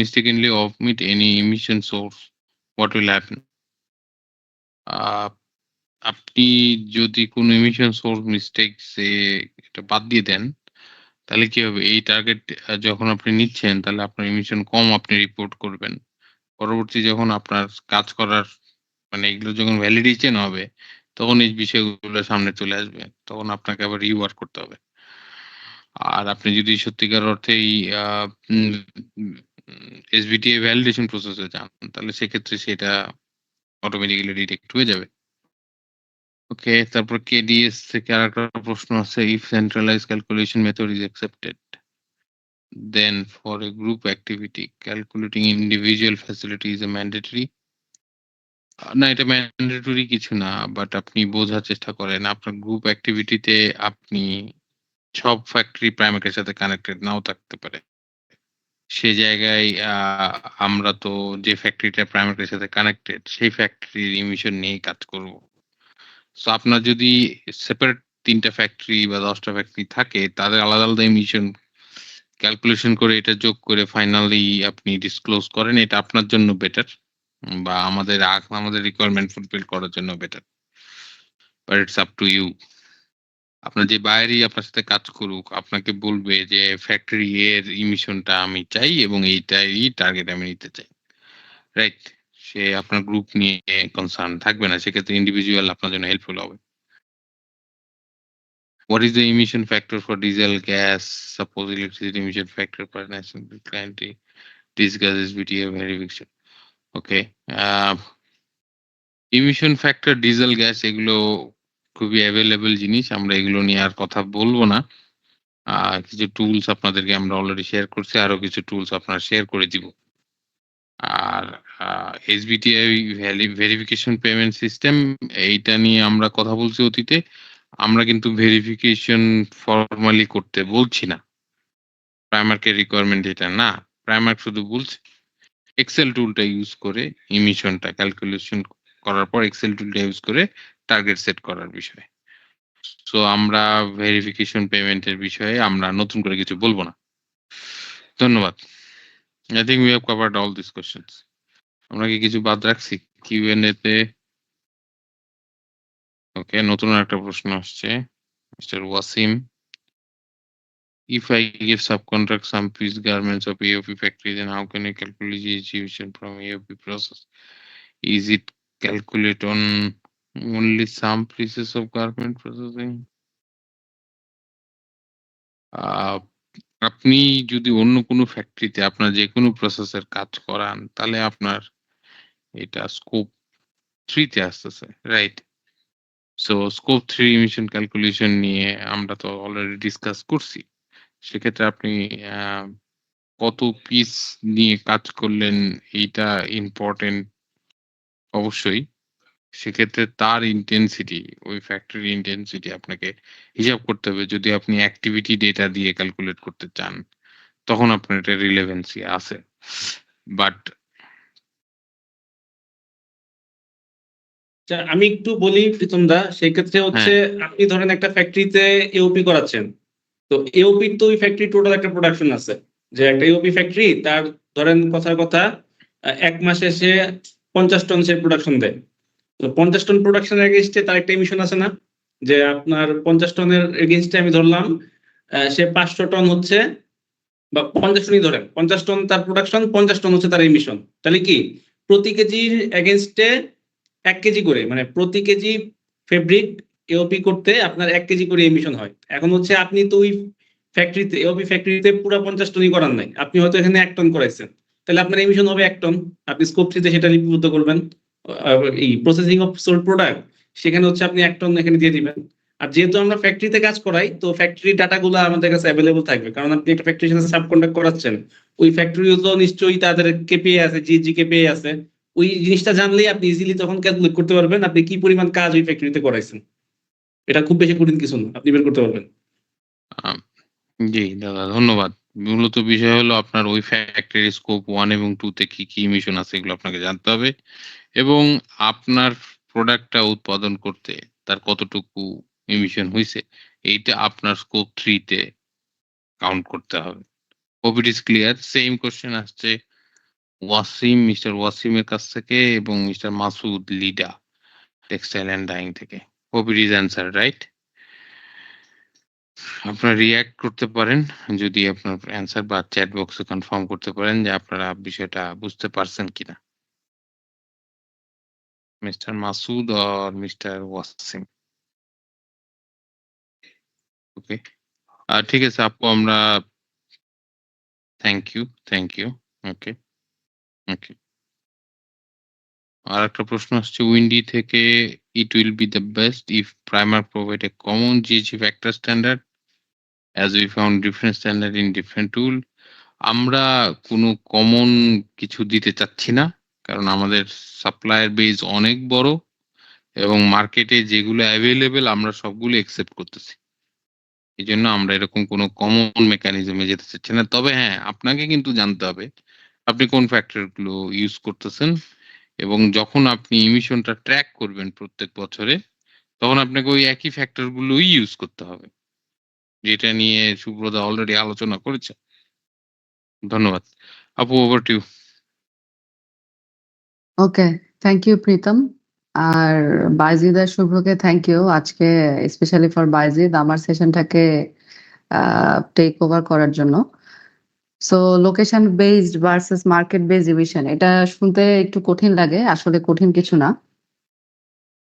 mistakenly omit any emission source, what will happen? আপনি যদি কোনো emission source mistakes এটা বাদ দিয়ে দেন, তাহলে কি হবে? এই টার্গেট যখন আপনি নিচ্ছেন তাহলে আপনার emission কম আপনি রিপোর্ট করবেন। পরবর্তী যখন আপনার কাজ করার মানে এগুলো যখন ভ্যালিডেশন হবে তখন এই বিষয়গুলো সামনে চলে আসবে। তখন আপনাকে আবার রিওয়ার্ক করতে হবে। আর আপনি যদি সত্যিকার অর্থে এই SBTi ভ্যালিডেশন প্রসেসে যান তাহলে সেক্ষেত্রে সেটা অটোমেটিক্যালি ডিটেক্ট হয়ে যাবে। ওকে, তারপর KDS থেকে আরেকটা প্রশ্ন আছে, if centralised calculation method is accepted then for a group activity calculating individual facility is a mandatory. না, এটা ম্যান্ডেটরি কিছু না, বাট আপনি বোঝার চেষ্টা করেন আপনার গ্রুপ অ্যাক্টিভিটিতে আপনি সব ফ্যাক্টরি প্রাইমেটের সাথে কানেক্টেড নাও থাকতে পারে। সে জায়গায় আমরা তো যে ফ্যাক্টরিটা প্রাইমেটের সাথে কানেক্টেড সেই ফ্যাক্টরির ইমিশন নিয়েই কাজ করব। সো আপনার যদি সেপারেট 3টা ফ্যাক্টরি বা 10টা ফ্যাক্টরি থাকে তাদের আলাদা আলাদা ইমিশন ক্যালকুলেশন করে এটা যোগ করে ফাইনালি আপনি ডিসক্লোজ করেন, এটা আপনার জন্য বেটার বা আমাদের রিকোয়ারমেন্ট ফুলফিল করার জন্য better. But it's up to you. আপনার যে বাইরেই আপনার সাথে কাজ করুক আপনাকে বলবে যে ফ্যাক্টরি এর ইমিশনটা আমি চাই এবং এইটাই টার্গেট আমি নিতে চাই, রাইট? সে আপনার গ্রুপ নিয়ে কনসার্ন থাকবে না, সেক্ষেত্রে ইন্ডিভিজুয়াল আপনার জন্য হেল্পফুল হবে। What is the emission factor for diesel, gas, suppose electricity emission factor per national country? Discuss SBTi verification. Okay. Emission factor, diesel, gas এগুলো খুবই অ্যাভেলেবল জিনিস, আমরা এগুলো নিয়ে আর কথা বলবো না। কিছু টুলস আপনাদেরকে আমরা অলরেডি শেয়ার করছি, আরো কিছু টুলস আপনারা শেয়ার করে দিব। আর SBTi ভেরিফিকেশন পেমেন্ট সিস্টেম এইটা নিয়ে আমরা কথা বলছি অতীতে। আমরা কিন্তু ভেরিফিকেশন ফর্মালি করতে বলছি না, প্রাইমার্কের রিকোয়ারমেন্ট এটা না। প্রাইমার্ক শুধু বলছে এক্সেল টুলটা ইউজ করে ইমিশনটা ক্যালকুলেশন করার পর এক্সেল টুলটা ইউজ করে টার্গেট সেট করার বিষয়ে। সো আমরা ভেরিফিকেশন পেমেন্টের বিষয়ে আমরা নতুন করে কিছু বলবো না। ধন্যবাদ। I think we have covered all these questions. আমরা কি কিছু বাদ রাখছি Q&A তে? ওকে, নতুন একটা প্রশ্ন আসছে, mister Wasim. If I give subcontract some piece garments of AOP factory, then how can I calculate GHG emission from AOP process? Is it calculate on only some pieces of garment processing? আপনি যদি অন্য কোনো ফ্যাক্টরিতে আপনার যে কোনো প্রসেসের কাজ করান তাহলে আপনার এটা স্কোপ 3 তে আসতেছে, right? So scope 3 emission calculation নিয়ে আমরা তো অলরেডি ডিসকাস করছি। সেক্ষেত্রে আপনি কত পিস নিয়ে কাজ করলেন এইটা ইম্পর্টেন্ট অবশ্যই। সেক্ষেত্রে তার ইন্টেন্সিটি, ওই ফ্যাক্টরির ইন্টেন্সিটি আপনাকে হিসাব করতে হবে। যদি আপনি অ্যাক্টিভিটি ডেটা দিয়ে ক্যালকুলেট করতে চান তখন আপনার এটা রিলেভেন্সি আছে। বাট আমি একটু বলি প্রীতম দা, সেক্ষেত্রে হচ্ছে আপনি ধরেন একটা ফ্যাক্টরিতে এওপি করাচ্ছেন, তো এওপি তো ওই ফ্যাক্টরি টোটাল একটা প্রোডাকশন আছে, যে একটা এওপি ফ্যাক্টরি তার ধরেন কথার কথা 1 মাসে সে 50 টন সে প্রোডাকশন দেয়। তো 50 টন প্রোডাকশনের এগেইনস্টে তার একটা ইমিশন আছে না, যে আপনার 50 টনের এগেইনস্টে আমি ধরলাম সে 500 টন হচ্ছে বা 50 টনই ধরেন, 50 টন তার প্রোডাকশন, 50 টন হচ্ছে তার ইমিশন। তাহলে কি প্রতি কেজির এগেইনস্টে 1 কেজি করে, মানে প্রতি কেজি ফেব্রিক এওপি করতে আপনার 1 কেজি করে এমিশন হয়। এখন হচ্ছে আপনি তো ওই ফ্যাক্টরিতে এওবি ফ্যাক্টরিতে পুরো 50 টনই করার নাই, আপনি হয়তো এখানে 1 টন করাইছেন, তাহলে আপনার এমিশন হবে 1 টন। আপনি স্কোপ 3 তে সেটা লিপিবদ্ধ করবেন। এই প্রসেসিং অফ সোল্ড প্রোডাক্ট সেখানে হচ্ছে আপনি 1 টন এখানে দিয়ে দিবেন। আর যেহেতু আমরা ফ্যাক্টরিতে কাজ করাই, তো ফ্যাক্টরির ডাটাগুলো আমাদের কাছে অ্যাভেলেবল থাকবে, কারণ আপনি একটা ফ্যাক্টরির সাথে সাবকন্ট্রাক্ট করাচ্ছেন, ওই ফ্যাক্টরিও তো নিশ্চয়ই তাদের কেপিআই আছে, জিজি কেপিআই আছে। ওই জিনিসটা জানলেই আপনি ইজিলি তখন ক্যালকুলেট করতে পারবেন আপনি কি পরিমাণ কাজ ওই ফ্যাক্টরিতে করাইছেন। এটা খুব বেশি কঠিন কিছু না, আপনি বের করতে পারবেন। আম, জি দাদা, ধন্যবাদ। মূলত বিষয় হলো আপনার ওই ফ্যাক্টরির স্কোপ 1 এবং 2 তে কি কি ইমিশন আছে এগুলো আপনাকে জানতে হবে, এবং আপনার প্রোডাক্টটা উৎপাদন করতে তার কতটুকু ইমিশন হয়েছে এইটা আপনার স্কোপ 3 তে কাউন্ট করতে হবে। Hope it is clear. Same question আসছে মিস্টার ওয়াসিমের কাছ থেকে এবং mister Masud Lida textile and dyeing থেকে। Hope it is answer right. আপনারা রিঅ্যাক্ট করতে পারেন যদি আপনার অ্যান্সার বা চ্যাট বক্সে কনফার্ম করতে পারেন যে আপনারা বিষয়টা বুঝতে পারছেন কিনা। মিস্টার মাসুদ আর মিস্টার ওয়াসিম। ওকে, ঠিক আছে আপু, আমরা থ্যাংক ইউ। ওকে ওকে। আর একটা প্রশ্ন আসছে উইন্ডি থেকে, it will be the best if primer provide a common GG factor standard as we found different standard in different tool. আমরা কোনো কমন কিছু দিতে চাচ্ছি না, কারণ আমাদের সাপ্লায়ার বেজ অনেক বড় এবং মার্কেটে যেগুলো অ্যাভেলেবেল আমরা সবগুলো একসেপ্ট করতেছি। এই জন্য আমরা এরকম কোনো কমন মেকানিজমে যেতে চাচ্ছি না। তবে হ্যাঁ, আপনাকে কিন্তু জানতে হবে আপনি কোন ফ্যাক্টর গুলো ইউজ করতেছেন, এবং যখন আপনি ইমিশনটা ট্র্যাক করবেন প্রত্যেক বছরে, তখন আপনাকে ওই একই ফ্যাক্টর গুলোই ইউজ করতে হবে, যেটা নিয়ে সুব্রতা অলরেডি আলোচনা করেছে। ধন্যবাদ আপু, over to you. Okay, thank you Pritam. আর বাইজিদ আর শুভ্রকে থ্যাংক ইউ আজকে স্পেশালি ফর বাইজিদ আমার সেশনটাকে টেক ওভার করার জন্য। So location based versus market based emission, এটা শুনতে একটু কঠিন লাগে, আসলে কঠিন কিছু না।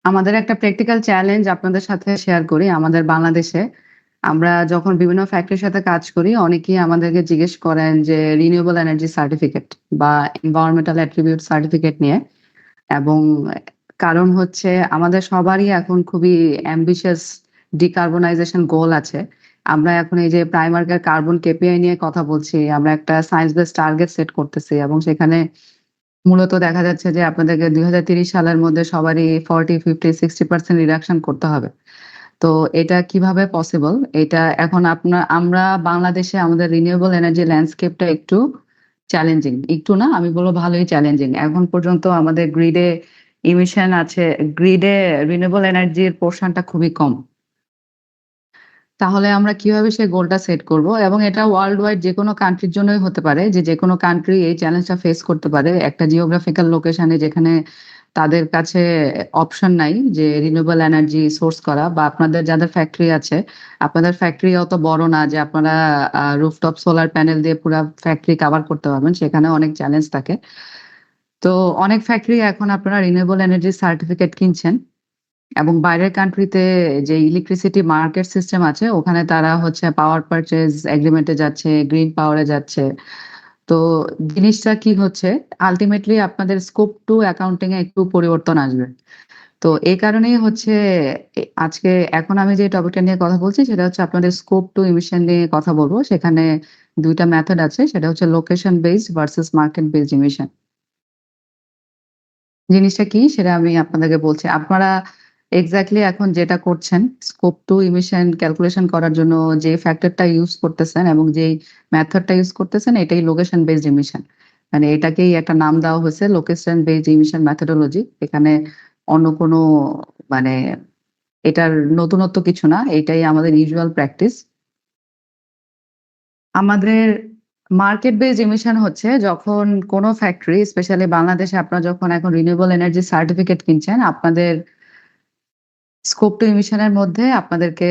আমাদের একটা প্র্যাকটিক্যাল চ্যালেঞ্জ আপনাদের সাথে শেয়ার করি। আমাদের বাংলাদেশে আমরা যখন বিভিন্ন ফ্যাক্টরির সাথে কাজ করি, অনেকেই আমাদেরকে জিজ্ঞেস করেন যে রিনিউয়েবল এনার্জি সার্টিফিকেট বা এনভায়রনমেন্টাল অ্যাট্রিবিউট সার্টিফিকেট নিয়ে। এবং কারণ হচ্ছে আমাদের সবারই এখন খুবই অ্যাম্বিশিয়াস ডিকার্বনাইজেশন গোল আছে। আমরা এখন এই যে প্রাইমার্কের কার্বন কেপিআই নিয়ে কথা বলছি, আমরা একটা সায়েন্স বেসড টার্গেট সেট করতেছি এবং সেখানে মূলত দেখা যাচ্ছে যে আপনাদেরকে 2030 সালের মধ্যে সবারই 40, 50, 60% রিডাকশন করতে হবে। তো এটা কিভাবে পসিবল? এটা এখন আমরা বাংলাদেশে আমাদের রিনিউয়েবল এনার্জি ল্যান্ডস্কেপটা একটু চ্যালেঞ্জিং। একটু না, আমি বলবো ভালোই চ্যালেঞ্জিং। এখন পর্যন্ত আমাদের গ্রিডে ইমিশন আছে, গ্রিডে রিনিউয়েবল এনার্জির পোরশনটা খুবই কম। তাহলে আমরা কিভাবে সেই গোলটা সেট করব? এবং এটা ওয়ার্লড ওয়াইড যেকোনো কান্ট্রির জন্যই হতে পারে যে যেকোনো কান্ট্রি এই চ্যালেঞ্জটা ফেস করতে পারে একটা জিওগ্রাফিক্যাল লোকেশনে যেখানে তাদের কাছে অপশন নাই যে রিনিউয়েবল এনার্জি সোর্স করা, বা আপনাদের যাদের ফ্যাক্টরি আছে, আপনাদের ফ্যাক্টরি অত বড় না যে আপনারা রুফটপ সোলার প্যানেল দিয়ে পুরা ফ্যাক্টরি কভার করতে পারবেন, সেখানে অনেক চ্যালেঞ্জ থাকে। তো অনেক ফ্যাক্টরি এখন আপনারা রিনিউয়েবল এনার্জি সার্টিফিকেট কিনছেন এবং বাইরের কান্ট্রিতে যে ইলেকট্রিসিটি মার্কেট সিস্টেম আছে ওখানে তারা হচ্ছে পাওয়ার পারচেজ এগ্রিমেন্টে যাচ্ছে, গ্রিন পাওয়ারে যাচ্ছে। তো জিনিসটা কি হচ্ছে, আলটিমেটলি আপনাদের স্কোপ 2 অ্যাকাউন্টিং এ একটু পরিবর্তন আসবে। তো এই কারণেই হচ্ছে আজকে এখন আমি যে টপিকটা নিয়ে কথা বলছি সেটা হচ্ছে আপনাদের স্কোপ 2 ইমিশন নিয়ে কথা বলবো। সেখানে 2টা মেথড আছে, সেটা হচ্ছে location based versus market based emission. জিনিসটা কি সেটা আমি আপনাদেরকে বলছি। আপনারা এক্সাক্টলি এখন যেটা করছেন, স্কোপ 2 ইমিশন ক্যালকুলেশন করার জন্য যে ফ্যাক্টরটা ইউজ করতেছেন এবং যেই মেথডটা ইউজ করতেছেন এটাই লোকেশন বেসড ইমিশন। মানে এটাকেই একটা নাম দেওয়া হয়েছে লোকেশন বেসড ইমিশন মেথোডোলজি। এখানে অন্য কোনো মানে এটার নতুনত্ব কিছু না, এটাই আমাদের ইউজুয়াল প্র্যাকটিস। আমাদের মার্কেট বেসড ইমিশন হচ্ছে যখন কোনো ফ্যাক্টরি, স্পেশালি বাংলাদেশে আপনারা যখন এখন রিনিউয়েবল এনার্জি সার্টিফিকেট কিনছেন, আপনাদের স্কোপ 2 ইমিশনের মধ্যে আপনাদেরকে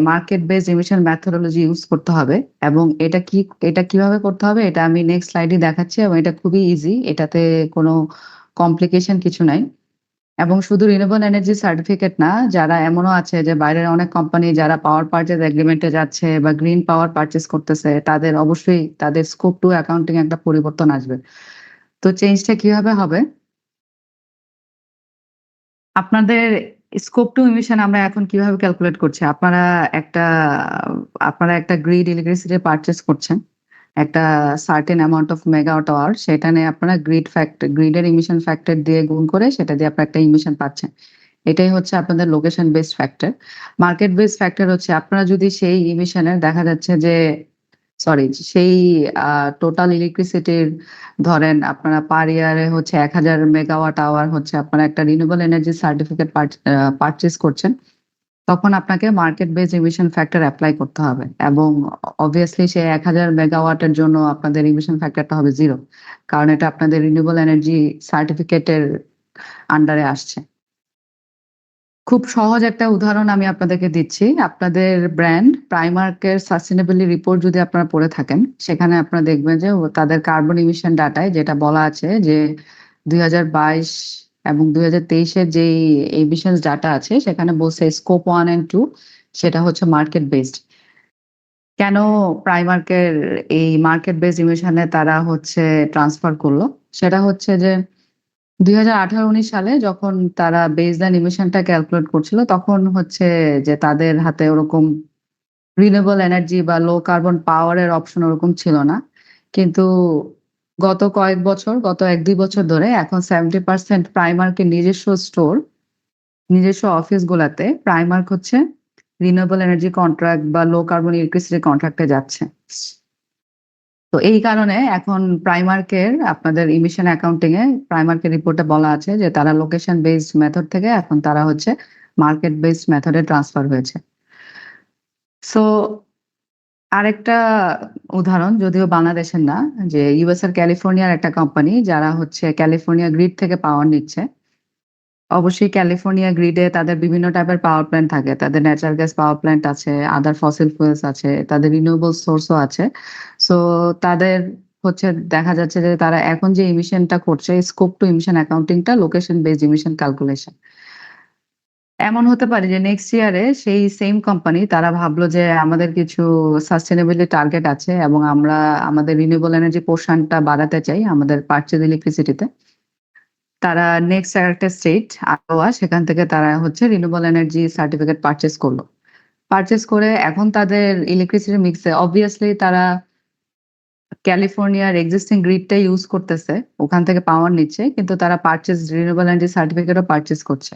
market based emission methodology use করতে হবে। এবং এটা কিভাবে করতে হবে এটা আমি নেক্সট স্লাইডে দেখাচ্ছি এবং এটা খুবই ইজি, এটাতে কোনো কমপ্লিকেশন কিছু নাই। এবং শুধু রিনিউয়েবল এনার্জি সার্টিফিকেট না, যারা এমনও আছে যে বাইরের অনেক কোম্পানি যারা পাওয়ার পারচেজ এগ্রিমেন্টে যাচ্ছে বা গ্রিন পাওয়ার পারচেজ করতেছে, তাদের অবশ্যই তাদের স্কোপ টু অ্যাকাউন্টিং একটা পরিবর্তন আসবে। তো চেঞ্জটা কিভাবে হবে? আপনাদের স্কোপ টু ইমিশন আমরা এখন কিভাবে ক্যালকুলেট করছি? আপনারা একটা গ্রিড ইলেকট্রিসিটি পারচেজ করছেন একটা certain amount of megawatt hour, সেটা নিয়ে আপনারা গ্রিডের ইমিশন ফ্যাক্টর দিয়ে গুণ করে সেটা দিয়ে আপনারা একটা ইমিশন পাচ্ছেন। এটাই হচ্ছে আপনাদের location based factor. Market based factor হচ্ছে আপনারা যদি সেই ইমিশনের দেখা যাচ্ছে যে সেই টোটাল ইলেকট্রিসিটির ধরেন আপনারা পার ইয়ারে হচ্ছে 1000 মেগাওয়াট আওয়ার হচ্ছে আপনারা একটা রিনিউয়েবল এনার্জি সার্টিফিকেট পারচেজ করছেন। তখন আপনাকে market base emission factor apply করতে হবে এবং অবভিয়াসলি সেই 1000 মেগাওয়াটের জন্য আপনাদের ইমিশন ফ্যাক্টরটা হবে 0, কারণ এটা আপনাদের রিনিউয়েবল এনার্জি সার্টিফিকেটের আন্ডারে আসছে। খুব সহজ একটা উদাহরণ আমি আপনাদেরকে দিচ্ছি। আপনাদের ব্র্যান্ড প্রাইমার্কের সাস্টেনেবিলিটি রিপোর্ট যদি আপনারা পড়ে থাকেন, সেখানে আপনারা দেখবেন যে তাদের কার্বন ইমিশন ডাটায় যেটা বলা আছে যে 2022 এবং 2023 এর যেই এমিশনস ডাটা আছে সেখানে বলছে স্কোপ 1 and 2 সেটা হচ্ছে মার্কেট বেসড। কেন প্রাইমার্কের এই মার্কেট বেসড ইমিশনে তারা হচ্ছে ট্রান্সফার করলো? সেটা হচ্ছে যে 2018-19 সালে যখন তারা বেসলাইন ইমিশনটা ক্যালকুলেট করছিল, তখন হচ্ছে যে তাদের হাতে ওরকম রিনিউয়েবল এনার্জি বা লো কার্বন পাওয়ারের অপশন ওরকম ছিল না। কিন্তু গত 1-2 বছর ধরে এখন 70% প্রাইমার্কের নিজস্ব স্টোর, নিজস্ব অফিসগুলাতে প্রাইমার্ক হচ্ছে রিনিউয়েবল এনার্জি কন্ট্রাক্ট বা লো কার্বন ইলেকট্রিসিটি কন্ট্রাক্টে যাচ্ছে। তো এই কারণে এখন প্রাইমার্কের আপনাদের ইমিশন অ্যাকাউন্টিং এ প্রাইমার্কের রিপোর্টে বলা আছে যে তারা লোকেশন বেসড মেথড থেকে এখন তারা হচ্ছে মার্কেট বেসড মেথডে ট্রান্সফার হয়েছে। সো আরেকটা উদাহরণ, যদিও বাংলাদেশের না, যে ইউএস এর ক্যালিফোর্নিয়ার একটা কোম্পানি যারা হচ্ছে ক্যালিফোর্নিয়া গ্রিড থেকে পাওয়ার নিচ্ছে। অবশ্যই ক্যালিফোর্নিয়া গ্রিডে তাদের বিভিন্ন টাইপের পাওয়ার প্ল্যান্ট থাকে। তাদের ন্যাচারাল গ্যাস পাওয়ার প্ল্যান্ট আছে, আদার ফসিল ফুয়েলস আছে, তাদের রিনিউয়েবল সোর্সও আছে। সো তাদের হচ্ছে দেখা যাচ্ছে যে তারা এখন যে ইমিশনটা করছে স্কোপ টু ইমিশন অ্যাকাউন্টিংটা লোকেশন বেসড ইমিশন ক্যালকুলেশন। এমন হতে পারে যে নেক্সট ইয়ারে সেই সেম কোম্পানি তারা ভাবলো যে আমাদের কিছু সাস্টেনেবিলিটি টার্গেট আছে এবং আমরা আমাদের রিনিউয়েবল এনার্জি পোর্শনটা বাড়াতে চাই আমাদের পারচেজ ইলেকট্রিসিটিতে। তারা নেক্সট আরেকটা স্টেট আইওয়া, সেখান থেকে তারা হচ্ছে রিনিউয়েবল এনার্জি সার্টিফিকেট পারচেজ করলো। পারচেজ করে এখন তাদের ইলেকট্রিসিটি মিক্সে অবভিয়াসলি তারা ক্যালিফোর্নিয়ার এক্সিস্টিং গ্রিডটা ইউজ করতেছে, ওখান থেকে পাওয়ার নিচ্ছে, কিন্তু তারা রিনিউয়েবল এনার্জি সার্টিফিকেটও পারচেজ করছে।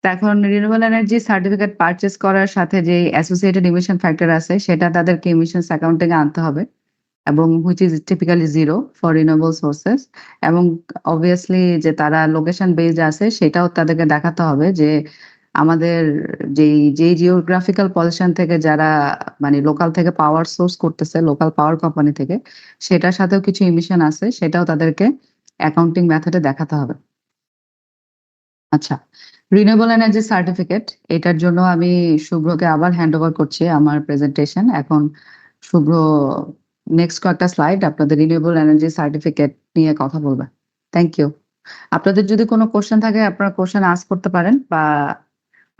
তো এখন রিনিউয়েবল এনার্জি সার্টিফিকেট পারচেজ করার সাথে যে অ্যাসোসিয়েটেড ইমিশন ফ্যাক্টর আছে সেটা তাদেরকে ইমিশনস অ্যাকাউন্টিং এ আনতে হবে এবং which is typically 0 for renewable sources. এবং অবভিয়াসলি যে তারা লোকেশন বেসড আছে সেটাও তাদেরকে দেখাতে হবে যে আমাদের যেই জিওগ্রাফিক্যাল পজিশন থেকে যারা মানে লোকাল থেকে পাওয়ার সোর্স করতেছে, লোকাল পাওয়ার কোম্পানি থেকে, সেটার সাথেও কিছু ইমিশন আছে, সেটাও তাদেরকে অ্যাকাউন্টিং মেথডে দেখাতে হবে। আচ্ছা, রিনিউয়েবল এনার্জি সার্টিফিকেট, এটার জন্য আমি শুভ্রকে আবার হ্যান্ড ওভার করছি আমার প্রেজেন্টেশন। এখন শুভ্র নেক্সট কয়েকটা স্লাইড আপনাদের রিনিউয়েবল এনার্জি সার্টিফিকেট নিয়ে কথা বলবে। Thank you. আপনাদের যদি কোনো কোশ্চেন থাকে আপনারা কোশ্চেন আস্ক করতে পারেন বা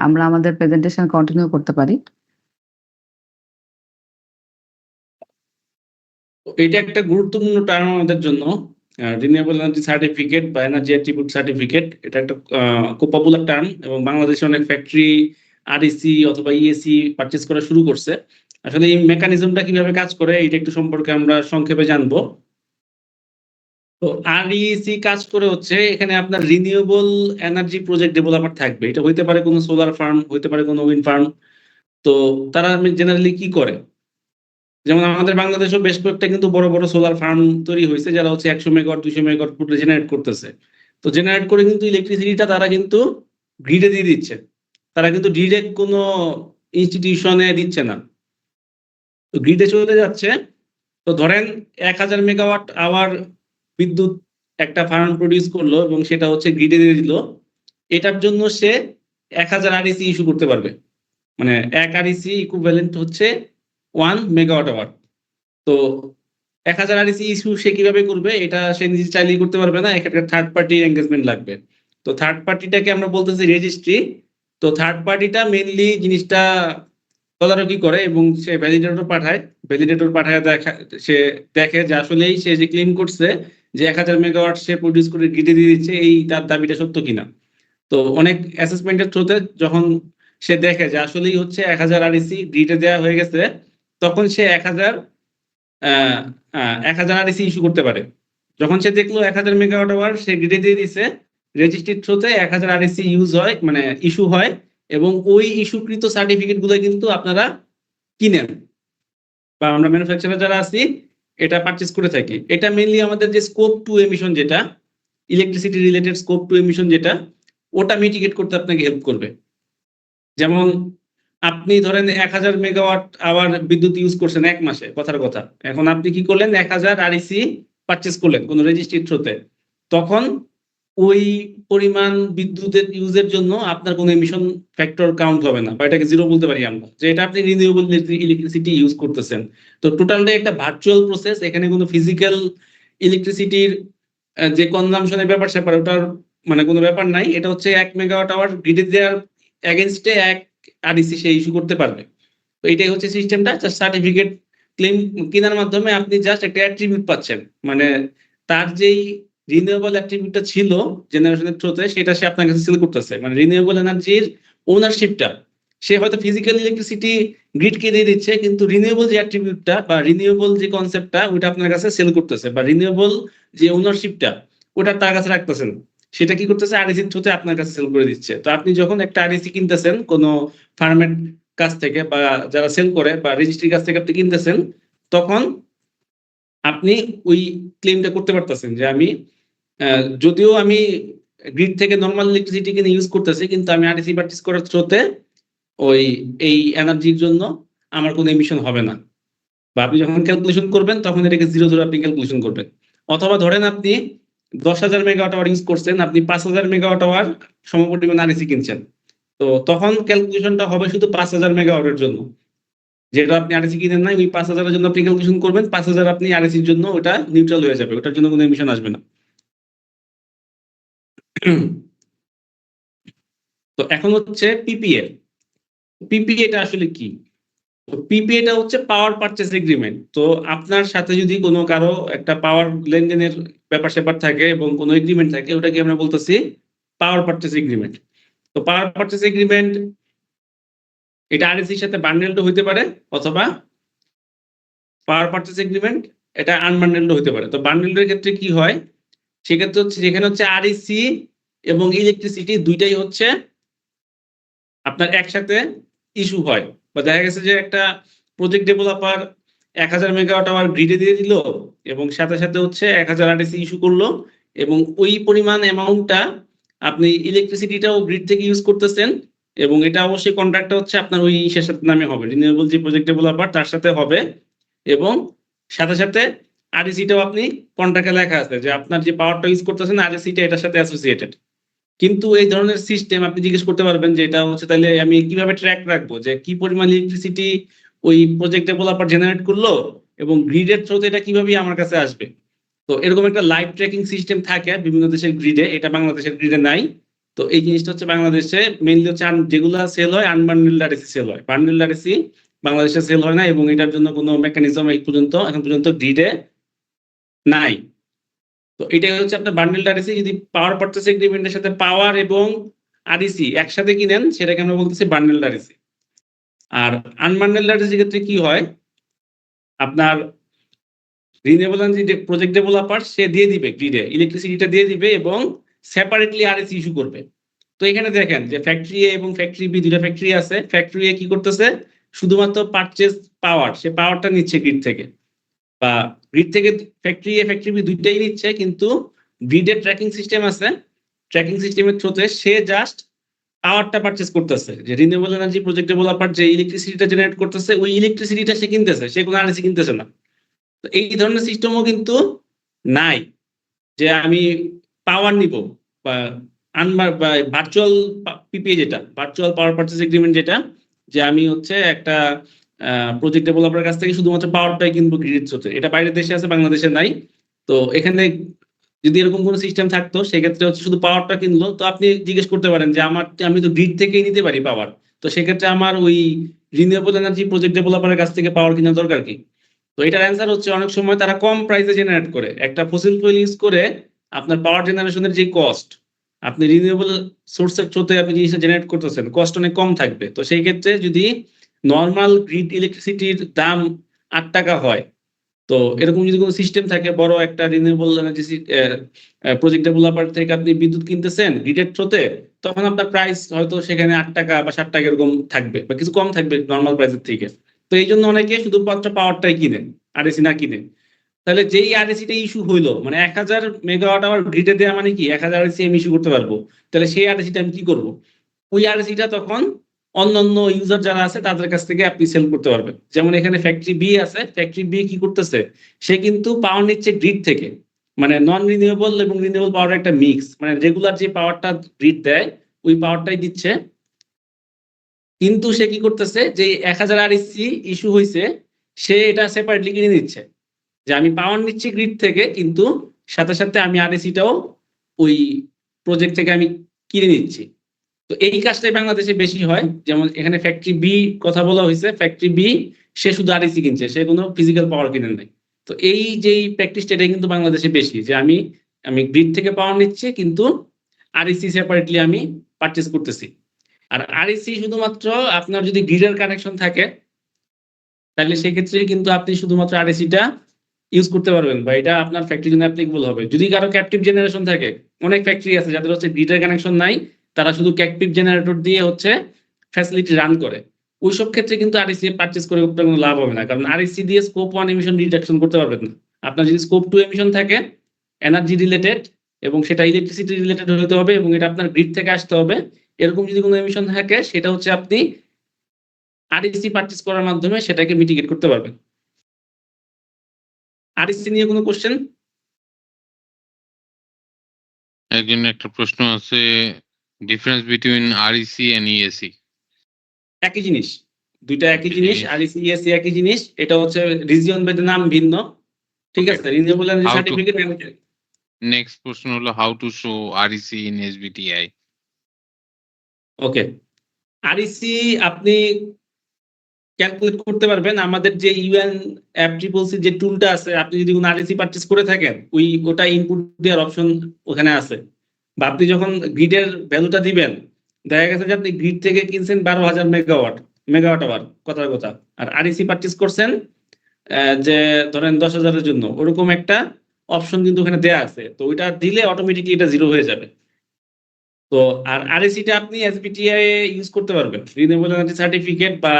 আমরা আমাদের প্রেজেন্টেশন কন্টিনিউ করতে পারি। এটা একটা গুরুত্বপূর্ণ টার্ম আমাদের জন্য, রিনিউয়েবল এনার্জি সার্টিফিকেট বা এনার্জি অ্যাট্রিবিউট সার্টিফিকেট। এটা একটা খুব পপুলার টার্ম এবং বাংলাদেশে অনেক ফ্যাক্টরি আরইসি অথবা ইএসি পারচেজ করা শুরু করছে। আসলে এই মেকানিজমটা কিভাবে কাজ করে এটা একটু সম্পর্কে আমরা সংক্ষেপে জানবো। তো আরইসি কাজ করে হচ্ছে এখানে আপনার রিনিউয়েবল এনার্জি প্রজেক্ট ডেভেলপার থাকবে। এটা হইতে পারে কোনো সোলার ফার্ম, হইতে পারে কোনো উইন্ড ফার্ম। তো তারা জেনারেলি কি করে, যেমন আমাদের বাংলাদেশেও বেশ কয়েকটা কিন্তু বড় বড় সোলার ফার্ম তৈরি হয়েছে যারা হচ্ছে 100 মেগাওয়াট 200 মেগাওয়াট পুরো জেনারেট করতেছে। তো জেনারেট করে কিন্তু ইলেকট্রিসিটিটা তারা কিন্তু গ্রিডে দিয়ে দিচ্ছে, তারা কিন্তু ডিরেক্ট কোনো ইনস্টিটিউশনে দিচ্ছে না, তো গ্রিডে চলে যাচ্ছে। তো ধরেন 1000 মেগাওয়াট আওয়ার বিদ্যুৎ একটা ফার্ম প্রডিউস করলো এবং সেটা হচ্ছে গ্রিডে দিয়ে দিল। এটার জন্য সে 1000 আরইসি ইস্যু করতে পারবে, মানে 1 আরইসি ইকুইভ্যালেন্ট হচ্ছে 1 মেগাওয়াট আওয়ার। তো 1000 আরইসি ইস্যু সে কিভাবে করবে, এটা সে নিজে চাইলেই করতে পারবে না, একটা থার্ড পার্টি এঙ্গেজমেন্ট লাগবে। তো থার্ড পার্টিটাকে আমরা বলতেছি রেজিস্ট্রি। তো থার্ড পার্টিটা মেইনলি জিনিসটা তদারকি করে এবং সে ভ্যালিডেটর পাঠায় সে দেখে যে আসলেই সে যে ক্লেম করছে যে 1000 মেগাওয়াট সে প্রডিউস করে গ্রিডে দিয়ে দিচ্ছে, এই তার দাবিটা সত্য কিনা। তো অনেক অ্যাসেসমেন্টের থ্রুতে যখন সে দেখে যে আসলেই হচ্ছে 1000 আরইসি গ্রিডে দেওয়া হয়ে গেছে, তখন সে 1000 আরইসি ইস্যু করতে পারে। যখন সে দেখলো 1000 মেগাওয়াট আওয়ার সে গ্রিডে দিয়ে দিছে, রেজিস্ট্রির থ্রুতে 1000 আরইসি ইউজ হয়, মানে ইস্যু হয়, এবং ওই ইস্যুকৃত সার্টিফিকেট গুলো কিন্তু আপনারা কিনেন বা আমরা ম্যানুফ্যাকচারার যারা আছি এটা পারচেজ করে থাকি। এটা মেইনলি আমাদের যে স্কোপ 2 এমিশন, যেটা ইলেকট্রিসিটি রিলেটেড স্কোপ 2 এমিশন, যেটা ওটা মিটিগেট করতে আপনাকে হেল্প করবে। যেমন আপনি ধরেন 1000 মেগাওয়াট আওয়ার বিদ্যুৎ ইউজ করছেন এক মাসে, কথার কথা। এখন আপনি কি করলেন, 1000 আরইসি পারচেজ করলেন কোন রেজিস্ট্রির থ্রুতে, তখন ওই পরিমাণ বিদ্যুতের ইউজের জন্য আপনার কোনো এমিশন ফ্যাক্টর কাউন্ট হবে না, বা এটাকে জিরো বলতে পারি আমরা, যে এটা আপনি রিনিউয়েবল ইলেকট্রিসিটি ইউজ করতেছেন। তো টোটালটাই একটা ভার্চুয়াল প্রসেস, এখানে কোনো ফিজিক্যাল ইলেকট্রিসিটির যে কনজাম্পশনের ব্যাপার স্যাপার ওটার মানে কোনো ব্যাপার নাই। এটা হচ্ছে 1 মেগাওয়াট আওয়ার গ্রিডে দেওয়ার এগেনস্টে 1 আরইসি সে ইস্যু করতে পারবে। তো এটাই হচ্ছে সিস্টেমটা। সার্টিফিকেট ক্লেম কেনার মাধ্যমে আপনি জাস্ট একটা অ্যাট্রিবিউট পাচ্ছেন, মানে তার যেই রিনিউয়েবল অ্যাট্রিবিউটটা ছিল জেনারেশনের থ্রুতে সেটা সে আপনার কাছে সেল করতেছে, মানে রিনিউয়েবল এনার্জির ওনারশিপটা সে হয়তো ফিজিক্যাল ইলেকট্রিসিটি গ্রিডকে দিয়ে দিচ্ছে, কিন্তু রিনিউয়েবল যে অ্যাট্রিবিউটটা বা রিনিউয়েবল যে কনসেপ্টটা ওটা আপনার কাছে সেল করতেছে, বা রিনিউয়েবল যে ওনারশিপটা ওটা তার কাছে রাখতেছেন, সেটা কি করতেছে আরইসির থ্রুতে আপনার কাছে সেল করে দিচ্ছে। তো আপনি যখন একটা আরইসি কিনতেছেন কোনো ফার্মের কাছ থেকে বা যারা সেল করে বা রেজিস্ট্রির কাছ থেকে আপনি কিনতেছেন, তখন আপনি ওই ক্লেমটা করতে পারতেছেন যে আমি যদিও আমি গ্রিড থেকে নর্মাল ইলেকট্রিসিটি কিনে ইউজ করতেছি, কিন্তু আমি আরইসি পারচেজ করার থ্রুতে ওই এই এনার্জির জন্য আমার কোনো এমিশন হবে না। বা আপনি যখন ক্যালকুলেশন করবেন তখন এটাকে জিরো ধরে আপনি ক্যালকুলেশন করবেন। অথবা ধরেন আপনি 10,000 মেগাওয়াট আওয়ার ইউজ করছেন, আপনি 5,000 মেগাওয়াট আওয়ার সমপরিমাণ আরইসি কিনছেন, তো তখন ক্যালকুলেশনটা হবে শুধু 5,000 মেগাওয়াটের জন্য, যেটা আপনি আরইসি কিনেন নাই, ওই 5,000 এর জন্য আপনি ক্যালকুলেশন করবেন, 5,000 আপনি আরইসির জন্য ওটা নিউট্রাল হয়ে যাবে, ওটার জন্য কোনো এমিশন আসবে না। তো এখন হচ্ছে পিপিএ। পিপিএটা আসলে কি? পিপিএটা হচ্ছে পাওয়ার পারচেজ এগ্রিমেন্ট। তো আপনার সাথে যদি কোনো কারো একটা পাওয়ার লেনদেনের ব্যাপার স্যাপার থাকে এবং কোনো এগ্রিমেন্ট থাকে, ওটাকে আমরা বলতেছি পাওয়ার পারচেজ এগ্রিমেন্ট। তো পাওয়ার পারচেজ এগ্রিমেন্ট এটা আরইসির সাথে বান্ডেলড হইতে পারে, অথবা পাওয়ার পারচেজ এগ্রিমেন্ট এটা আনবান্ডেলড হইতে পারে। তো বান্ডেলডের ক্ষেত্রে কি হয়, সেক্ষেত্রে হচ্ছে যেখানে হচ্ছে আরইসি এবং ইলেকট্রিসিটি দুইটাই হচ্ছে আপনার একসাথে ইস্যু হয়, বা দেখা গেছে যে একটা প্রজেক্ট ডেভেলপার 1000 মেগাওয়াট আওয়ার গ্রিডে দিয়ে দিল এবং সাথে সাথে হচ্ছে 1000 আরইসি ইস্যু করলো, এবং ওই পরিমাণ অ্যামাউন্টটা আপনি ইলেকট্রিসিটিটাও গ্রিড থেকে ইউজ করতেছেন, এবং এটা অবশ্যই কন্ট্রাক্টটা হচ্ছে আপনার ওই ইসের সাথে নামে হবে, রিনিউয়েবল যে প্রজেক্ট ডেভেলপার তার সাথে হবে, এবং সাথে সাথে আরইসিটাও আপনি কন্ট্রাক্টে লেখা আছে যে আপনার যে পাওয়ারটা ইউজ করতেছেন আরইসিটা এটার সাথে অ্যাসোসিয়েটেড। কিন্তু এই ধরনের সিস্টেম আপনি জিজ্ঞেস করতে পারবেন যে এটা হচ্ছে তাহলে আমি কিভাবে ট্র্যাক রাখবো যে কি পরিমাণ ইলেকট্রিসিটি ওই প্রজেক্ট ডেভেলপার জেনারেট করলো এবং গ্রিডের থ্রুতে এটা কিভাবে আমার কাছে আসবে। তো এরকম একটা লাইভ ট্র্যাকিং সিস্টেম থাকে বিভিন্ন দেশের গ্রিডে, এটা বাংলাদেশের গ্রিডে নাই। তো এই জিনিসটা হচ্ছে বাংলাদেশে মেইনলি হচ্ছে যেগুলো সেল হয় আনবান্ডেলড আরইসি সেল হয়, বান্ডেলড আরইসি বাংলাদেশে সেল হয় না, এবং এটার জন্য কোনো মেকানিজম এখন পর্যন্ত গ্রিডে নাই। তো এটাই হচ্ছে আপনার বান্ডেলড আরইসি। যদি পাওয়ার পারচেজ এগ্রিমেন্টের সাথে পাওয়ার এবং আরইসি একসাথে কিনেন সেটাকে আমরা বলতেছি বান্ডেলড আরইসি। আর আনবান্ডেলড আরইসির ক্ষেত্রে কি হয়, আপনার রিনিউয়েবল এনার্জি প্রজেক্ট ডেভেলপার সে দিয়ে দিবে গ্রিডে ইলেকট্রিসিটিটা দিয়ে দিবে এবং সেপারেটলি আরইসি ইস্যু করবে। তো এখানে দেখেন যে ফ্যাক্টরি এ এবং ফ্যাক্টরি বি দুইটা ফ্যাক্টরি আছে। ফ্যাক্টরি এ কি করতেছে, শুধুমাত্র পারচেজ পাওয়ার, সে পাওয়ারটা নিচ্ছে গ্রিড থেকে, বা গ্রিড থেকে ফ্যাক্টরি এ ফ্যাক্টরি বি দুইটাই নিচ্ছে, কিন্তু গ্রিডের ট্র্যাকিং সিস্টেম আছে, ট্র্যাকিং সিস্টেমের থ্রুতে সে জাস্ট পাওয়ারটা পারচেজ করতেছে, যে রিনিউয়েবল এনার্জি প্রজেক্ট ডেভেলপার যে ইলেকট্রিসিটিটা জেনারেট করতেছে ওই ইলেকট্রিসিটিটা সে কিনতেছে, সে কোনো আরইসি কিনতেছে না। তো এই ধরনের সিস্টেমও কিন্তু নাই যে আমি পাওয়ার নিব, বা ভার্চুয়াল পিপিএ, যেটা ভার্চুয়াল পাওয়ার পারচেজ এগ্রিমেন্ট, যেটা যে আমি হচ্ছে একটা প্রজেক্ট ডেভেলপারের কাছ থেকে শুধুমাত্র পাওয়ারটাই কিনবো গ্রিড থ্রুতে, এটা বাইরের দেশে আছে, বাংলাদেশে নাই। তো এখানে যদি এরকম কোনো সিস্টেম থাকতো সেক্ষেত্রে হচ্ছে শুধু পাওয়ারটা কিনলো, তো আপনি জিজ্ঞেস করতে পারেন যে আমি তো গ্রিড থেকেই নিতে পারি পাওয়ার, তো সেক্ষেত্রে আমার ওই রিনিউয়েবল এনার্জি প্রজেক্ট ডেভেলপারের কাছ থেকে পাওয়ার কেনার দরকার কি? তো এটার অ্যান্সার হচ্ছে অনেক সময় তারা কম প্রাইসে জেনারেট করে, একটা ফসিল ফুয়েল ইউজ করে আপনার পাওয়ার জেনারেশনের যে কস্ট, আপনি রিনিউয়েবল সোর্সের থ্রুতে আপনি জিনিসটা জেনারেট করতেছেন, কস্ট অনেক কম থাকবে। তো সেই ক্ষেত্রে যদি নর্মাল গ্রিড ইলেকট্রিসিটির দাম ৳৮ হয়, তো এরকম যদি কোনো সিস্টেম থাকে বড় একটা রিনিউয়েবল এনার্জি প্রজেক্ট ডেভেলপার থেকে আপনি বিদ্যুৎ কিনতেছেন গ্রিডের থ্রুতে, তখন আপনার প্রাইস হয়তো সেখানে ৳৮ বা ৳৭ এরকম থাকবে বা কিছু কম থাকবে নরমাল প্রাইসের থেকে। তো এইজন্য অনেকে শুধুমাত্র পাওয়ারটাই কিনে, আরএসি না কিনে। তাহলে যেই আরএসিটা ইস্যু হইলো, মানে ১০০০ মেগাওয়াট আওয়ার গ্রিডে দেয়া মানে কি ১০০০ আরএসি আমি ইস্যু করতে পারবো। তাহলে সেই আরএসিটা আমি কি করব? ওই আরএসিটা তখন অন্যান্য ইউজার যারা আছে তাদের কাছ থেকে আপনি সেল করতে পারবেন। যেমন এখানে ফ্যাক্টরি বি আছে, ফ্যাক্টরি বি কি করতেছে? সে কিন্তু পাওয়ার নিচ্ছে গ্রিড থেকে। মানে নন রিনিউয়েবল এবং রিনিউয়েবল পাওয়ার একটা মিক্স। মানে রেগুলার যে পাওয়ারটা গ্রিড দেয়, ওই পাওয়ারটাই দিচ্ছে। কিন্তু সে কি করতেছে, যে ১০০০ আরএসি ইস্যু হইছে, সে এটা সেপারেটলি কিনে নিচ্ছে। যে আমি পাওয়ার নিচ্ছি গ্রিড থেকে, কিন্তু সাথে, সাথে আমি আরএসিটাও ওই প্রজেক্ট থেকে আমি কিনে নিচ্ছি। তো এই কাজটাই বাংলাদেশে বেশি হয়। যেমন এখানে ফ্যাক্টরি বি কথা বলা হয়েছে, ফ্যাক্টরি বি সে শুধু আরএসি কিনছে, সে কোনো ফিজিক্যাল পাওয়ার কিনে নাই। তো এই যেই প্র্যাকটিসটা, এটাই কিন্তু বাংলাদেশে বেশি, যে আমি গ্রিড থেকে পাওয়ার নিচ্ছি, কিন্তু আরএসি সেপারেটলি আমি পারচেজ করতেছি। আর আরএসি শুধুমাত্র আপনার যদি গ্রিডের কানেকশন থাকে, তাহলে সেক্ষেত্রে কিন্তু আপনি শুধুমাত্র আরএসিটা ইউজ করতে পারবেন, বা এটা আপনার ফ্যাক্টরির জন্য অ্যাপ্লিকেবল হবে। যদি কারো ক্যাপটিভ জেনারেশন থাকে, অনেক ফ্যাক্টরি আছে যাদের হচ্ছে গ্রিডের কানেকশন নাই, তারা শুধু ক্যাপটিভ জেনারেটর দিয়ে হচ্ছে ফ্যাসিলিটি রান করে। ওইসব ক্ষেত্রে কিন্তু আরএসি পারচেজ করে আপনার কোনো লাভ হবে না, কারণ আরএসি দিয়ে স্কোপ 1 এমিশন রিডাকশন করতে পারবেন না। আপনার যদি স্কোপ 2 এমিশন থাকে এনার্জি রিলেটেড, এবং সেটা ইলেকট্রিসিটি রিলেটেড হতে হবে, এবং এটা আপনার গ্রিড থেকে আসতে হবে, এরকম যদি কোনো এমিশন থাকে, সেটা হচ্ছে আপনি আরএসি পারচেজ করার মাধ্যমে সেটাকে মিটিগেট করতে পারবেন। আরএসি নিয়ে কোনো কোশ্চেন? একজনের একটা প্রশ্ন আছে, difference between REC and EAC. একই জিনিস, দুইটা একই জিনিস। আরইসি ইএসি একই জিনিস, এটা হচ্ছে রিজিয়ন ভেদে নাম ভিন্ন। ঠিক আছে, renewable energy How to- certificate. Next প্রশ্ন হলো how to show REC in SBTI. Okay, REC আপনি ক্যালকুলেট করতে পারবেন আমাদের যে ইউএন অ্যাপ ট্রিপলসি যে টুলটা আছে, আপনি যদি কোনো আরইসি পারচেজ করে থাকেন, ওটা ইনপুট দেওয়ার অপশন ওখানে আছে। বা আপনি যখন গ্রিডের ভ্যালুটা দিবেন, দেখা গেছে যে আপনি গ্রিড থেকে কিনছেন ১২,০০০ মেগাওয়াট আওয়ার, কথার কথা, আর আরইসি পারচেজ করছেন যে ধরেন ১০,০০০ জন্য, ওরকম একটা অপশন কিন্তু ওখানে দেয়া আছে। তো ওইটা দিলে অটোমেটিকলি এটা জিরো হয়ে যাবে। তো আর আরএসিটা আপনি এসবিটিআই ইউজ করতে পারবেন, রিনিউয়েবল এনার্জি সার্টিফিকেট বা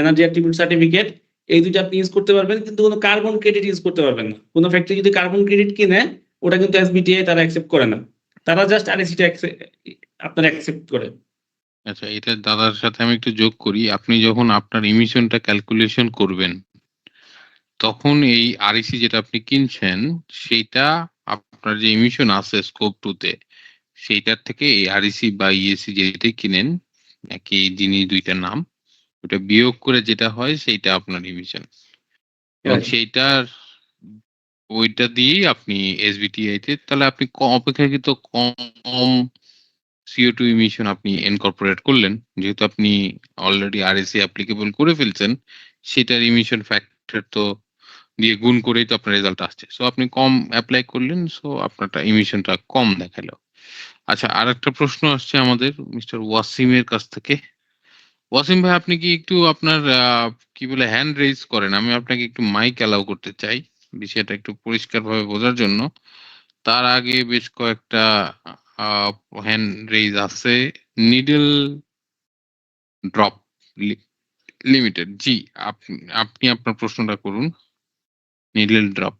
এনার্জি অ্যাট্রিবিউট সার্টিফিকেট, এই দুইটা আপনি ইউজ করতে পারবেন, কিন্তু কোনো কার্বন ক্রেডিট ইউজ করতে পারবেন না। কোনো ফ্যাক্টরি যদি কার্বন ক্রেডিট কিনে, ওটা কিন্তু এসবিটিআই তারা অ্যাকসেপ্ট করে না, তারা জাস্ট আরএসিটা আপনার অ্যাকসেপ্ট করে। আচ্ছা, এটা দাদার সাথে আমি একটু যোগ করি। আপনি যখন আপনার ইমিশনটা ক্যালকুলেশন করবেন, তখন এই আরইসি যেটা আপনি কিনছেন, সেইটা আপনার যে ইমিশন আছে স্কোপ 2 তে, সেইটার থেকে এই আরইসি বা ইএসি যেটাই কিনেন, একই জিনিস, দুইটার নাম, ওটা বিয়োগ করে যেটা হয় সেইটা আপনার ইমিশন, এবং Right. সেইটার ওইটা দিয়েই আপনি এসবিটিআই তে, তাহলে আপনি অপেক্ষাকৃত কম CO2 ইমিশন আপনি ইনকর্পোরেট করলেন, যেহেতু আপনি অলরেডি আরএসি অ্যাপ্লিকেবল করে ফেলছেন, সেটার ইমিশন ফ্যাক্টর তো দিয়ে গুণ করেই তো আপনার রেজাল্ট আসছে। সো আপনি কম অ্যাপ্লাই করলেন, সো আপনারটা ইমিশনটা কম দেখালো। আচ্ছা, আর একটা প্রশ্ন আসছে আমাদের মিস্টার ওয়াসিমের কাছ থেকে। ওয়াসিম ভাই, আপনি কি একটু আপনার কি বলে হ্যান্ড রেজ করেন? আমি আপনাকে একটু মাইক অ্যালাউ করতে চাই, বিষয়টা একটু পরিষ্কারভাবে বোঝার জন্য। তার আগে বেশ কয়েকটা হ্যান্ড রেজ আছে। নিডল ড্রপ লিমিটেড, জি, আপনি আপনার প্রশ্নটা করুন। নিডল ড্রপ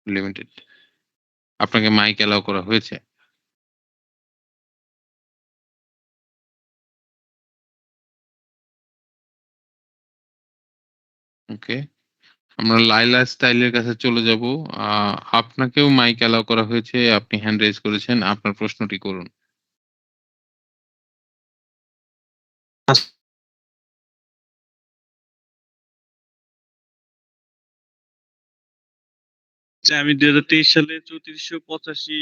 লিমিটেড, আপনাকে মাইক অ্যালাউ করা হয়েছে। ওকে, আমরা লাইলা স্টাইলের কাছে চলে যাব। আপনাকেও মাইক অ্যালাউ করা হয়েছে, আপনি হ্যান্ড রেজ করেছেন, আপনার প্রশ্নটি করুন। ক্ষেত্রে আমি 2023 সালে 3485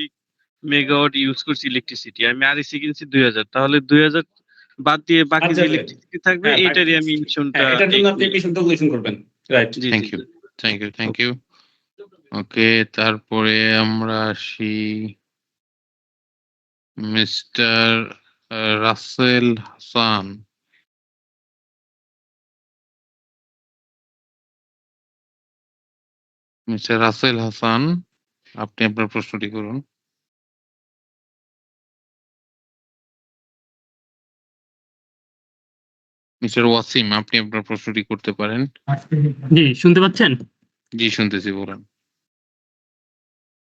মেগাওয়াট ইউজ করছি ইলেকট্রিসিটি। আমি আরইসি কিনছি 2000, তাহলে 2000 বাদ দিয়ে বাকি যে আচ্ছা, ইলেকট্রিসিটি থাকবে হ্যাঁ, এটারই আমি ইমিশনটা হ্যাঁ, এটার জন্য আপনি মিশন ক্যালকুলেশন করবেন, রাইট? জি থ্যাংক জি you, thank you, thank you. Okay, তারপরে আমরা আসি মিস্টার রাসেল হাসান। মিস্টার রাসেল হাসান, আপনি আপনার প্রশ্নটি করুন। মিস্টার ওয়াসিম, আপনি আপনার প্রশ্নটি করতে পারেন। জি, শুনতে পাচ্ছেন? জি, শুনতেছি, বলেন।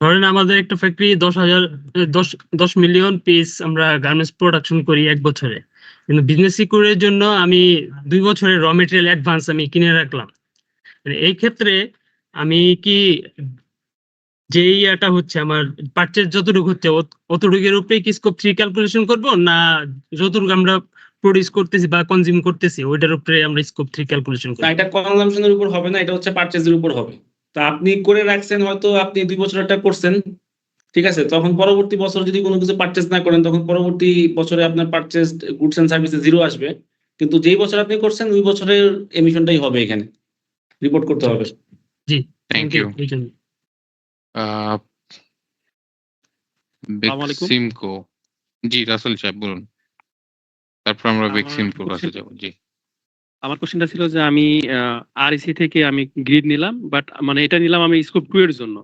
ধরেন আমাদের একটা ফ্যাক্টরি 10 মিলিয়ন পিস আমরা গার্মেন্টস প্রোডাকশন করি এক বছরে, কিন্তু বিজনেস সিকিউরের জন্য আমি 2 বছরের র মেটেরিয়াল অ্যাডভান্স আমি কিনে রাখলাম। মানে এই ক্ষেত্রে আমি কি যেই এটা হচ্ছে আমার পারচেজ যতটুকু হচ্ছে অতটুকুর উপরে কি স্কোপ 3 ক্যালকুলেশন করব, না যতটুকু আমরা প্রডিউস করতেছি বা কনজিউম করতেছি ওইটার উপরে আমরা স্কোপ 3 ক্যালকুলেশন না, করব? এটা কনজাম্পশনের উপর হবে না, এটা হচ্ছে পারচেজের উপর হবে। তা আপনি করে রাখছেন, হয়তো আপনি 2 বছর একটা করছেন, ঠিক আছে, তখন পরবর্তী বছর যদি কোনো কিছু পারচেজ না করেন, তখন পরবর্তী বছরে আপনার পারচেজ গুডস এন্ড সার্ভিসে 0 আসবে। কিন্তু যেই বছর আপনি করছেন ওই বছরের এমিশনটাই হবে, এখানে রিপোর্ট করতে হবে। জি, থ্যাংক ইউ। এই জন্য। বেক্সিমকো, জি রাসেল সাহেব বলুন, তারপর আমরা আমার বেক্সিমকোর কাছে question- যাব। জি, আমার কোশ্চেনটা ছিল যে আমি আরইসি থেকে আমি গ্রিড নিলাম, বাট মানে এটা নিলাম আমি স্কোপ 2 এর জন্য,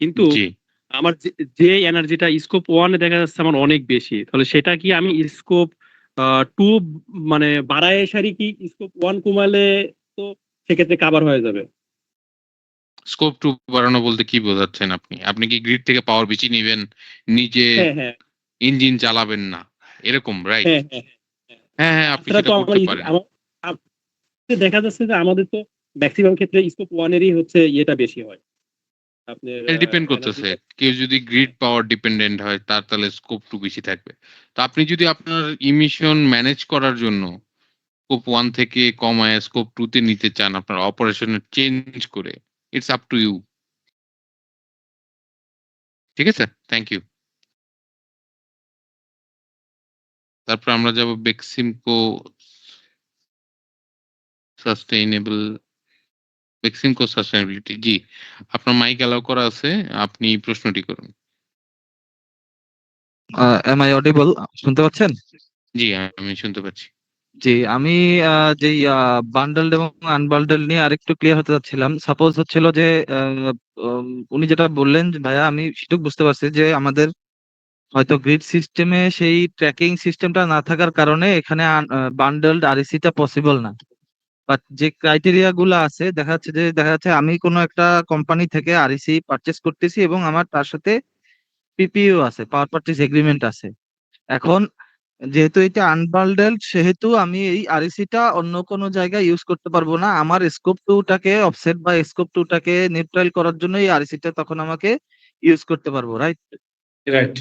কিন্তু জি। আমার যে এনার্জিটা স্কোপ 1 এ দেখা যাচ্ছে আমার অনেক বেশি, তাহলে সেটা কি আমি স্কোপ 2 মানে বাড়ায় সারি কি স্কোপ 1 কমালে তো সেক্ষেত্রে কভার হয়ে যাবে? স্কোপ 2 বাড়ানো বলতে কি বোঝাচ্ছেন আপনি? আপনি কি গ্রিড থেকে পাওয়ার বেশি নিবেন, নিজে হ্যাঁ হ্যাঁ ইঞ্জিন চালাবেন না, এরকম, রাইট? হ্যাঁ হ্যাঁ হ্যাঁ, হ্যাঁ, আপনি তাছাড়া সেটা তো করতে পারেন। দেখা যাচ্ছে যে আমাদের তো ম্যাক্সিমাম ক্ষেত্রে স্কোপ 1 এরই হচ্ছে ইয়েটা বেশি হয় আপনার ডিপেন্ড করতেছে, কেউ যদি গ্রিড পাওয়ার ডিপেন্ডেন্ট হয় তার তাহলে স্কোপ 2 বেশি থাকবে। তো আপনি যদি আপনার ইমিশন ম্যানেজ করার জন্য স্কোপ 1 থেকে কমায় স্কোপ 2 তে নিতে চান, আপনার অপারেশনের চেঞ্জ করে, ইটস আপ টু ইউ। ঠিক আছে, থ্যাংক ইউ। তারপর আমরা যাব বেক্সিমকো সাস্টেইনেবিলিটি। জি, আপনার মাইক অ্যালাউ করা আছে, আপনি প্রশ্নটি করুন। Am I audible? শুনতে পাচ্ছেন? জি, আমি শুনতে পাচ্ছি। জি, আমি যেই বান্ডেলড এবং আনবান্ডেলড নিয়ে আরেকটু ক্লিয়ার হতে চাচ্ছিলাম। সাপোজ হচ্ছিল যে আহ, উনি যেটা বললেন যে ভাইয়া, আমি সেটুকু বুঝতে পারছি যে আমাদের হয়তো গ্রিড সিস্টেমে সেই ট্র্যাকিং সিস্টেমটা না থাকার কারণে এখানে বান্ডেলড আরইসি টা পসিবল না। বাট যে ক্রাইটেরিয়া গুলো আছে, দেখা যাচ্ছে আমি কোনো একটা কোম্পানি থেকে আরইসি পারচেস করতেছি এবং আমার তার সাথে পিপিইউ আছে, পাওয়ার পারচেজ এগ্রিমেন্ট আছে। এখন যেহেতু এটা আনবান্ডেলড, সেহেতু আমি এই আরইসি টা অন্য কোনো জায়গায় ইউজ করতে পারবো না। আমার স্কোপ 2 টাকে অফসেট বা স্কোপ 2 টাকে নিউট্রাল করার জন্য এই আরইসি টা তখন আমাকে ইউজ করতে পারবো, রাইট? রাইট।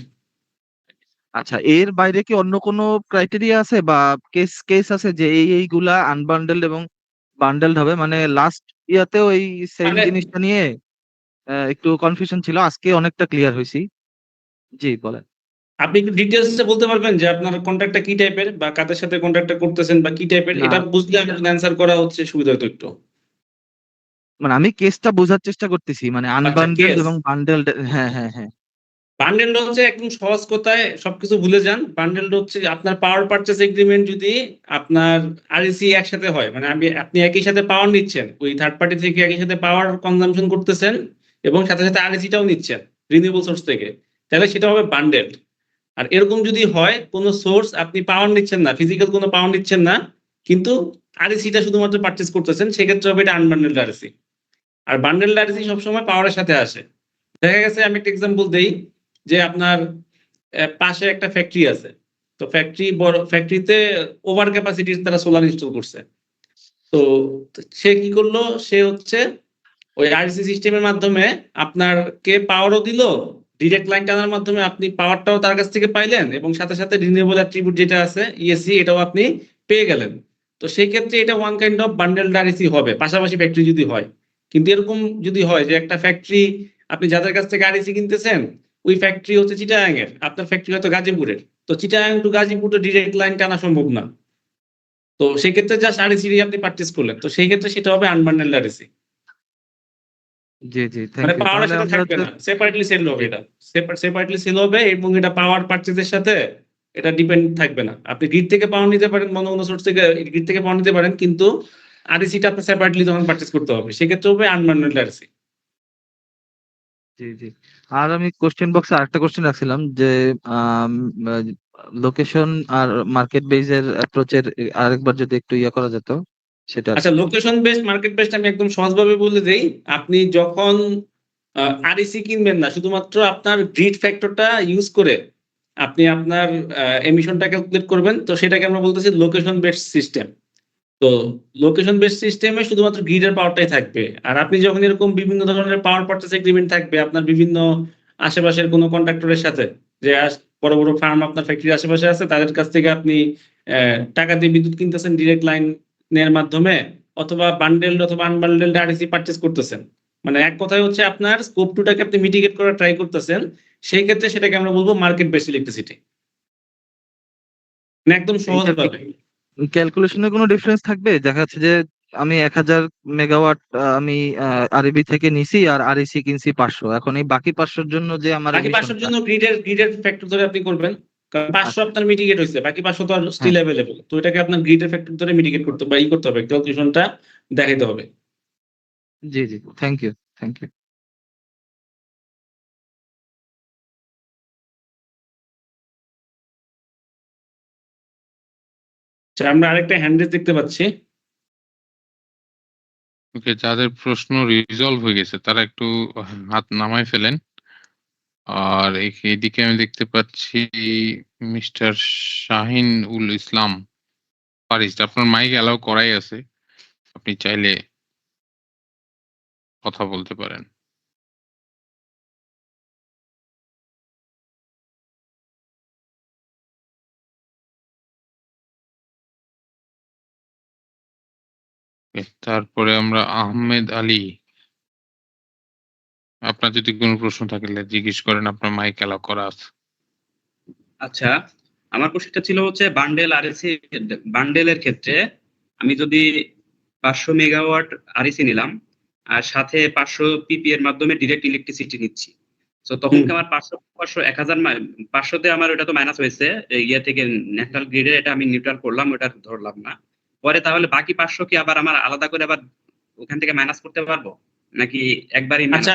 আচ্ছা, এর বাইরে কি অন্য কোনো ক্রাইটেরিয়া আছে বা কেস আছে যে এইগুলা আনবান্ডেলড এবং বান্ডেলড হবে? মানে লাস্ট ইয়াতেও এই সেম মানে জিনিসটা নিয়ে একটু কনফিউশন ছিল, আজকে অনেকটা ক্লিয়ার হয়েছি। জি, বলেন। আপনি একটু ডিটেলসটা বলতে পারবেন যে আপনার কন্ট্রাক্টটা কি টাইপের, বা কাদের সাথে কন্ট্রাক্টটা করতেছেন, বা কি টাইপের? না, এটা বুঝলে আপনার অ্যান্সার করা হচ্ছে সুবিধা হতো একটু। মানে আমি কেসটা বোঝার চেষ্টা করতেছি, মানে আচ্ছা, আনবান্ডেলড কেস। এবং বান্ডেলড। হ্যাঁ হ্যাঁ হ্যাঁ। বান্ডেল হচ্ছে একদম সহজ কথায় সবকিছু ভুলে যান। বান্ডেল হচ্ছে আপনার পাওয়ার পারচেজ এগ্রিমেন্ট যদি আপনার আরইসি একসাথে হয়, মানে আপনি একই সাথে পাওয়ার নিচ্ছেন, ওই থার্ড পার্টি থেকে একই সাথে পাওয়ার কনজাম্পশন করতেছেন এবং সাথে সাথে আরইসিটাও নিচ্ছেন রিনিউয়েবল সোর্স থেকে, তাহলে সেটা হবে বান্ডেল। আর এরকম যদি হয় কোনো সোর্স আপনি পাওয়ার নিচ্ছেন না, ফিজিক্যাল কোনো পাওয়ার নিচ্ছেন না, কিন্তু আরইসিটা শুধুমাত্র পারচেজ করতেছেন, সেক্ষেত্রে হবে এটা আনবান্ডেলড আরইসি। আর বান্ডেলড আরইসি সবসময় পাওয়ারের সাথে আসে। দেখা গেছে, আমি একটা এক্সাম্পল দেই, যে আপনার পাশে একটা ফ্যাক্টরি আছে, তো ফ্যাক্টরিতে ওভার ক্যাপাসিটির তারা সোলার ইনস্টল করছে। তো সে কি করলো, সে হচ্ছে ওই আরসি সিস্টেমের মাধ্যমে আপনারকে পাওয়ারও দিল, ডিরেক্ট লাইন টানার মাধ্যমে আপনি পাওয়ারটাও তার কাছ থেকে পাইলেন, এবং সাথে সাথে রিনিউয়েবল অ্যাট্রিবিউট যেটা আছে ইএসসি, এটাও আপনি পেয়ে গেলেন। তো সেই ক্ষেত্রে এটা ওয়ান কাইন্ড অফ বান্ডেলড আরসি হবে, পাশাপাশি ফ্যাক্টরি যদি হয়। কিন্তু এরকম যদি হয় যে একটা ফ্যাক্টরি আপনি যাদের কাছ থেকে আরইসি কিনতেছেন ওই ফ্যাক্টরি হচ্ছে চিটাগাং এর, আপনার ফ্যাক্টরি হয়তো গাজীপুরের, তো চিটাগাং টু গাজীপুর তো ডিরেক্ট লাইন টানা সম্ভব না। তো সেই ক্ষেত্রে জাস্ট আরইসি আপনি পারচেজ করলেন, তো সেই ক্ষেত্রে সেটা হবে আনবান্ডেলড আরইসি, জি জি, মানে থ্যাংক ইউ। পাওয়ারের তাহলে সাথে আমরা থাকবে না, সেপারেটলি সেল হবে, এটা সেপারেটলি সেল হবে এবং এটা পাওয়ার পারচেজের সাথে এটা ডিপেন্ড থাকবে না। আপনি গ্রিড থেকে পাওয়ার নিতে পারেন, অন্য কোনো সোর্স থেকে গ্রিড থেকে পাওয়ার নিতে পারেন, কিন্তু আরইসিটা আপনার সেপারেটলি তখন পারচেজ করতে হবে, সেক্ষেত্রে হবে আনবান্ডেলড আরইসি। জি জি। আর আমি কোশ্চেন বক্সে আরেকটা কোশ্চেন রাখছিলাম যে লোকেশন আর মার্কেট বেজের অ্যাপ্রোচের আরেকবার যদি একটু ইয়ে করা যেত সেটা। আচ্ছা, লোকেশন বেসড মার্কেট বেসড আমি একদম সহজভাবে বলে দেই। আপনি যখন আরইসি কিনবেন না, শুধুমাত্র আপনার গ্রিড ফ্যাক্টরটা ইউজ করে আপনি আপনার এমিশনটা ক্যালকুলেট করবেন, তো সেটাকে আমরা বলতেছি লোকেশন বেসড সিস্টেম। তো লোকেশন বেসড সিস্টেমে শুধুমাত্র গ্রিডের পাওয়ারটাই থাকবে। আর আপনি যখন এরকম বিভিন্ন ধরনের পাওয়ার পারচেজ এগ্রিমেন্ট থাকবে আপনার বিভিন্ন আশেপাশের কোনো কন্ট্রাক্টরের সাথে, যে বড় বড় ফার্ম আপনার ফ্যাক্টরির আশেপাশে আছে, তাদের কাছ থেকে আপনি টাকা দিয়ে বিদ্যুৎ কিনতেছেন ডিরেক্ট লাইনের মাধ্যমে, অথবা বান্ডেলড অথবা আনবান্ডেলড আরইসি পারচেজ করতেছেন, মানে এক কথায় হচ্ছে আপনার স্কোপ 2 টাকে আপনি মিটিগেট করার ট্রাই করতেছেন, সেই ক্ষেত্রে সেটাকে আমরা বলবো মার্কেট বেসড ইলেকট্রিসিটি, মানে একদম সহজভাবে। ক্যালকুলেশনে কোনো ডিফারেন্স থাকবে? দেখা যাচ্ছে যে আমি 1000 মেগাওয়াট আমি আরইবি থেকে নিছি আর আরইসি কিনছি 500, এখন এই বাকি 500 জন্য যে আমার বাকি 500 জন্য গ্রিডের ফ্যাক্টর ধরে আপনি করবেন, কারণ 500 আপনার মিটিগেট হইছে, বাকি 500 তো আর স্টিল अवेलेबल, তো এটাকে আপনার গ্রিডের ফ্যাক্টর ধরে মিটিগেট করতে বা করতে হবে, ক্যালকুলেশনটা দেখাইতে হবে। জি জি, থ্যাংক ইউ থ্যাংক ইউ। আচ্ছা, আমরা আরেকটা হ্যান্ড রেজ দেখতে পাচ্ছি। ওকে, যাদের প্রশ্ন রিজলভ হয়ে গেছে তারা একটু হাত নামায় ফেলেন। আর এইদিকে আমি দেখতে পাচ্ছি মিস্টার শাহিন উল ইসলাম পারিস, আপনার মাইক অ্যালাউ করাই আছে, আপনি চাইলে কথা বলতে পারেন। তারপরে আমরা আহমেদ আলী, আপনার যদি কোনো প্রশ্ন থাকলে জিজ্ঞেস করেন, আপনার মাইক অ্যালাউ করা আছে। আচ্ছা, আমার কোশ্চেনটা ছিল হচ্ছে বান্ডেল আরএসি বান্ডেলের ক্ষেত্রে আমি যদি 500 মেগাওয়াট আরএসি নিলাম আর সাথে 500 পিপি এর মাধ্যমে ডিরেক্ট ইলেকট্রিসিটি নিচ্ছি, তো তখন কি আমার 500 1000 500 তে আমার ওটা তো মাইনাস হয়েছে ইয়ে থেকে ন্যাশনাল গ্রিডে, এটা আমি নিউট্রাল করলাম, ওটা ধরলাম না, পরে তাহলে বাকি 500 কি আবার আমার আলাদা করে আবার ওখান থেকে মাইনাস করতে পারবো নাকি একবারই? আচ্ছা,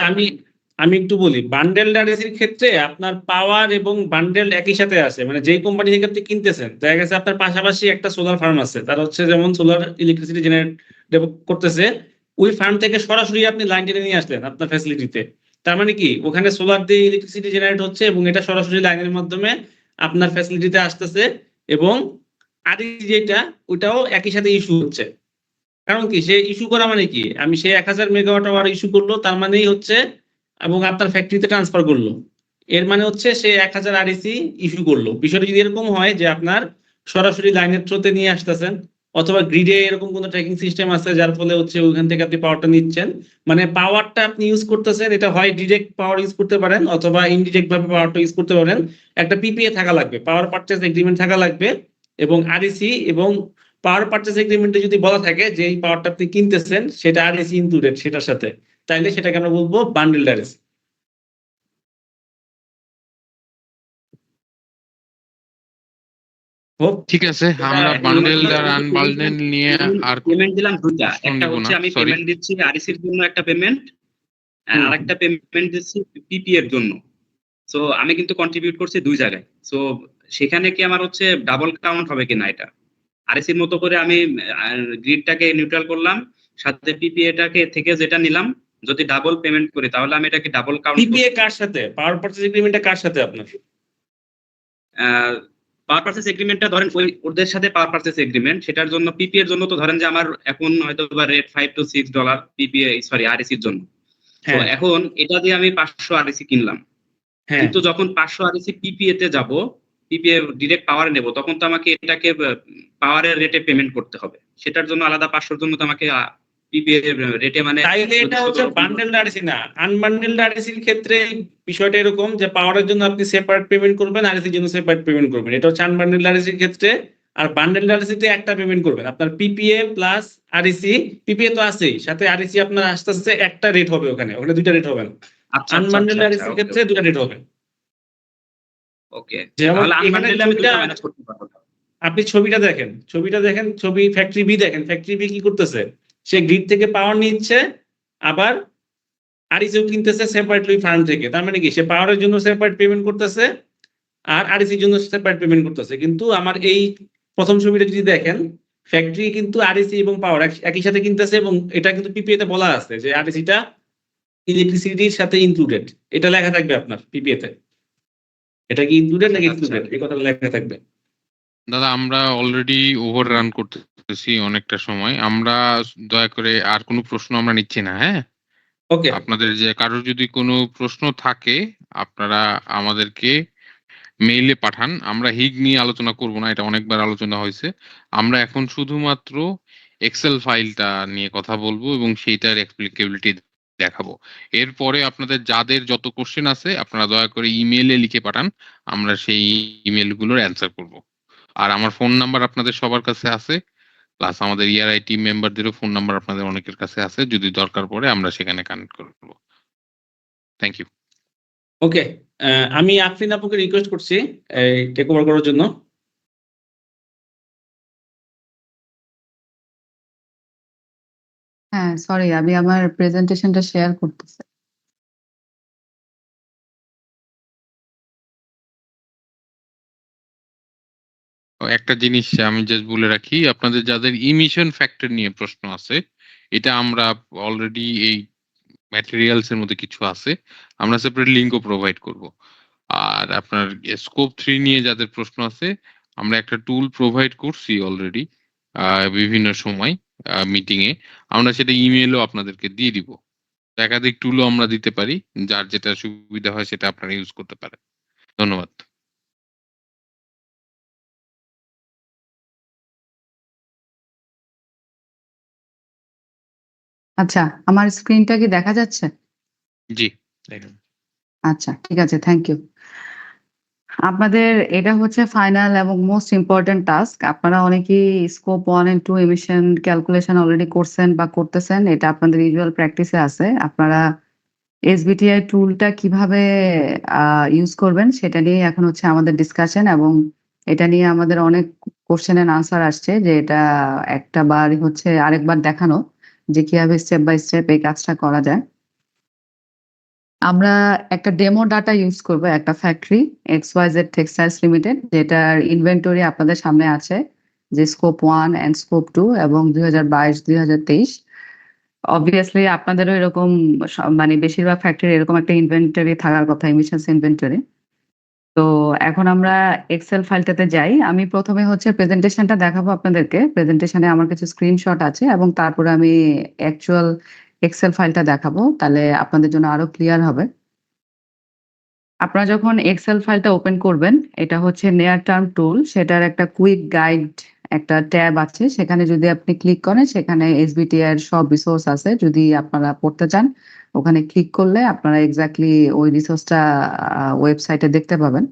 আমি একটু বলি, বান্ডেলড আরইসির ক্ষেত্রে আপনার পাওয়ার এবং বান্ডেল একই সাথে আছে, মানে যেই কোম্পানি থেকে আপনি কিনতেছেন, দেখা গেছে আপনার পাশাপাশি একটা সোলার ফার্ম আছে, তারা হচ্ছে যেমন সোলার ইলেকট্রিসিটি জেনারেট করতেছে, ওই ফার্ম থেকে সরাসরি আপনি লাইন টেনে নিয়ে আসলেন আপনার ফ্যাসিলিটিতে, তার মানে কি ওখানে সোলার দিয়ে ইলেকট্রিসিটি জেনারেট হচ্ছে এবং এটা সরাসরি লাইনের মাধ্যমে আপনার ফ্যাসিলিটিতে আসতেছে, এবং আরইসি যেটা ওটাও একই সাথে ইস্যু হচ্ছে। কারণ কি, সে ইস্যু করা মানে কি, আমি সে 1000 মেগাওয়াট আওয়ার ইস্যু করলো, তার মানেই হচ্ছে এবং আপনার ফ্যাক্টরিতে ট্রান্সফার করলো, এর মানে হচ্ছে সে 1000 আরইসি ইস্যু করলো। বিষয়টা যদি এরকম হয় যে আপনার সরাসরি লাইনের থ্রুতে নিয়ে আসতেছেন, অথবা গ্রিডে এরকম কোনো ট্র্যাকিং সিস্টেম আছে যার ফলে হচ্ছে ওইখান থেকে আপনি পাওয়ারটা নিচ্ছেন, মানে পাওয়ারটা আপনি ইউজ করতেছেন, এটা হয় ডিরেক্ট পাওয়ার ইউজ করতে পারেন অথবা ইনডিরেক্ট ভাবে পাওয়ারটা ইউজ করতে পারেন, একটা পিপিএ থাকা লাগবে, পাওয়ার পারচেজ এগ্রিমেন্ট থাকা লাগবে, এবং আরইসি এবং পাওয়ার পারচেজ এগ্রিমেন্টে যদি বলা থাকে যে এই পাওয়ারটা আপনি কিনতেছেন সেটা আরইসি ইনক্লুডেড সেটার সাথে, তাইলে সেটাকে আমরা বলবো বান্ডেলড আরইসি। ঠিক আছে, আমরা বান্ডেল আর আনবান্ডেল নিয়ে আর পেমেন্ট দিলাম দুইটা, প্রশ্ন একটা নিব হচ্ছে না, আমি sorry। পেমেন্ট দিচ্ছি আরইসির জন্য একটা পেমেন্ট, আর একটা পেমেন্ট দিচ্ছি পিপি এর জন্য, সো আমি কিন্তু কন্ট্রিবিউট করছি দুই জায়গায়, সো সেখানে কি আমার হচ্ছে ডাবল কাউন্ট হবে কিনা? এটা আরইসির মতো করে আমি গ্রিডটাকে নিউট্রাল করলাম, সাথে পিপিএটাকে থেকে যেটা নিলাম, যদি ডাবল পেমেন্ট করি তাহলে আমি এটাকে ডাবল কাউন্ট পিপিএ কার সাথে, পাওয়ার পারচেজ এগ্রিমেন্টটা কার সাথে আপনার? পাওয়ার পারচেজ এগ্রিমেন্টটা ধরেন ওদের সাথে পাওয়ার পারচেজ এগ্রিমেন্ট, সেটার জন্য পিপি এর জন্য তো ধরেন যে আমার এখন হয়তো বা রেট $5 to $6 পিপিএ সরি আরইসির জন্য, তো এখন এটা দিয়ে আমি 500 আরইসি কিনলাম, কিন্তু যখন 500 আরইসি পিপিএ তে যাব, পিপিএ ডিরেক্ট পাওয়ার নেব, তখন তো আমাকে এটাকে পাওয়ারের রেটে পেমেন্ট করতে হবে, সেটার জন্য আলাদা 500 জন্য তো আমাকে পিপিএ রেটে মানে তাইলে এটা হচ্ছে বান্ডেলড আরএসি না, আনবান্ডেলড আরএসির ক্ষেত্রে বিষয়টা এরকম যে পাওয়ারের জন্য আপনি সেপারেট পেমেন্ট করবেন, আরএসির জন্য সেপারেট পেমেন্ট করবেন, এটা হচ্ছে আনবান্ডেলড আরএসির ক্ষেত্রে। আর বান্ডেলড আরএসিতে একটা পেমেন্ট করবেন, আপনার পিপিএ প্লাস আরএসি, পিপিএ তো আছেই, সাথে আরএসি আপনার আস্তে আস্তে একটা রেট হবে, ওখানে দুইটা রেট হবে না। আচ্ছা আনবান্ডেলড আরএসির ক্ষেত্রে দুটা রেট হবে। ওকে, যেমন তাহলে এখানে আনবান্ডেলে আমি ছবিটা- দুটো ম্যানেজ করতে পারবো না। আপনি ছবিটা দেখেন, ছবি ফ্যাক্টরি বি দেখেন, ফ্যাক্টরি বি কি করতেছে, সে গ্রিড থেকে পাওয়ার নিচ্ছে, আবার আরইসিও কিনতেছে সেপারেটলি ফার্ম থেকে। তার মানে কি, সে পাওয়ারের জন্য সেপারেট পেমেন্ট করতেছে আর আরইসির জন্য সেপারেট পেমেন্ট করতেছে। কিন্তু আমার এই প্রথম ছবিটা যদি দেখেন, ফ্যাক্টরি কিন্তু আরইসি এবং পাওয়ার একই সাথে কিনতেছে, এবং এটা কিন্তু পিপিএ তে বলা আছে যে আরইসিটা ইলেকট্রিসিটির সাথে ইনক্লুডেড, এটা লেখা থাকবে আপনার পিপিএ তে। এটা কি ইনক্লুডেড নাকি এক্সক্লুডেড, এই কথাটা লেখা থাকবে। দাদা আমরা অলরেডি ওভার রান করতেছি অনেকটা সময়, আমরা দয়া করে আর কোনো প্রশ্ন আমরা নিচ্ছি না। হ্যাঁ, ওকে, আপনাদের যে কারোর যদি কোনো প্রশ্ন থাকে আপনারা আমাদেরকে মেইলে পাঠান। আমরা হিগ নিয়ে আলোচনা করব না, এটা অনেকবার আলোচনা হয়েছে। আমরা এখন শুধুমাত্র এক্সেল ফাইলটা নিয়ে কথা বলবো এবং সেইটার এক্সপ্লিকেবিলিটি দেখাবো। এরপরে আপনাদের যাদের যত কোশ্চেন আছে আপনারা দয়া করে ইমেইলে লিখে পাঠান, আমরা সেই ইমেইলগুলোর অ্যান্সার করব। আর আমার ফোন নাম্বার আপনাদের সবার কাছে আছে, প্লাস আমাদের ইআরআই টিম মেম্বারদেরও ফোন নাম্বার আপনাদের অনেকের কাছে আছে, যদি দরকার পড়ে আমরা সেখানে কানেক্ট করব। Thank you. ওকে, আমি আফরিন আপুকে রিকোয়েস্ট করছি এই টেক ওভার করার জন্য। হ্যাঁ, সরি, আমি আমার প্রেজেন্টেশনটা শেয়ার করতেছি। একটা জিনিস আমি জাস্ট বলে রাখি, আপনাদের যাদের ইমিশন ফ্যাক্টর নিয়ে প্রশ্ন আছে, এটা আমরা অলরেডি এই ম্যাটেরিয়ালস এর মধ্যে কিছু আছে, আমরা সেপারেট লিঙ্কও প্রোভাইড করব। আর আপনার স্কোপ 3 নিয়ে যাদের প্রশ্ন আছে, আমরা একটা টুল প্রোভাইড করছি অলরেডি বিভিন্ন সময় মিটিং এ, আমরা সেটা ইমেলও আপনাদেরকে দিয়ে দিব। একাধিক টুলও আমরা দিতে পারি, যার যেটা সুবিধা হয় সেটা আপনারা ইউজ করতে পারেন। ধন্যবাদ। আচ্ছা, আমার স্ক্রিনটা কি দেখা যাচ্ছে? জি, দেখেন। আচ্ছা, ঠিক আছে, থ্যাংক ইউ। আপনাদের এটা হচ্ছে ফাইনাল এবং মোস্ট ইম্পর্টেন্ট টাস্ক। আপনারা অনেকেই scope 1 and 2 emission calculation already করছেন বা করতেছেন, এটা আপনাদের ইউজুয়াল প্র্যাকটিসে আছে। আপনারা এসবিটিআই টুলটা কিভাবে ইউজ করবেন সেটা নিয়ে এখন হচ্ছে আমাদের ডিসকাশন, এবং এটা নিয়ে আমাদের অনেক কোশ্চেন এন্ড আনসার আসছে, যে এটা একটা বার হচ্ছে আরেকবার দেখানো যে কিভাবে স্টেপ বাই স্টেপ এই কাজটা করা যায়। আমরা একটা ডেমো ডাটা ইউজ করব, একটা ফ্যাক্টরি XYZ টেক্সটাইলস লিমিটেড, যেটার ইনভেন্টরি আপনাদের সামনে আছে, যে স্কোপ 1 এন্ড স্কোপ 2 এবং 2022-2023। অবভিয়াসলি আপনাদেরও এরকম মানে বেশিরভাগ ফ্যাক্টরি এরকম একটা ইনভেন্টরি থাকার কথা, এমিশনস ইনভেন্টরি। তো এখন আমরা এক্সেল ফাইলটাতে যাই। আমি প্রথমে হচ্ছে প্রেজেন্টেশনটা দেখাবো আপনাদেরকে। প্রেজেন্টেশনে আমার কিছু স্ক্রিনশট আছে এবং তারপরে আমি অ্যাকচুয়াল এক্সেল ফাইলটা দেখাবো, তাহলে আপনাদের জন্য আরো ক্লিয়ার হবে। আপনারা যখন এক্সেল ফাইলটা ওপেন করবেন, এটা হচ্ছে নিয়ার টার্ম টুল, সেটার একটা কুইক গাইড একটা ট্যাব আছে, সেখানে যদি আপনি ক্লিক করেন সেখানে এসবিটিআই এর সব রিসোর্স আছে। যদি আপনারা পড়তে চান ওখানে ক্লিক করলে আপনারা এক্স্যাক্টলি ওই রিসোর্সটা ওয়েবসাইটে দেখতে পাবেন।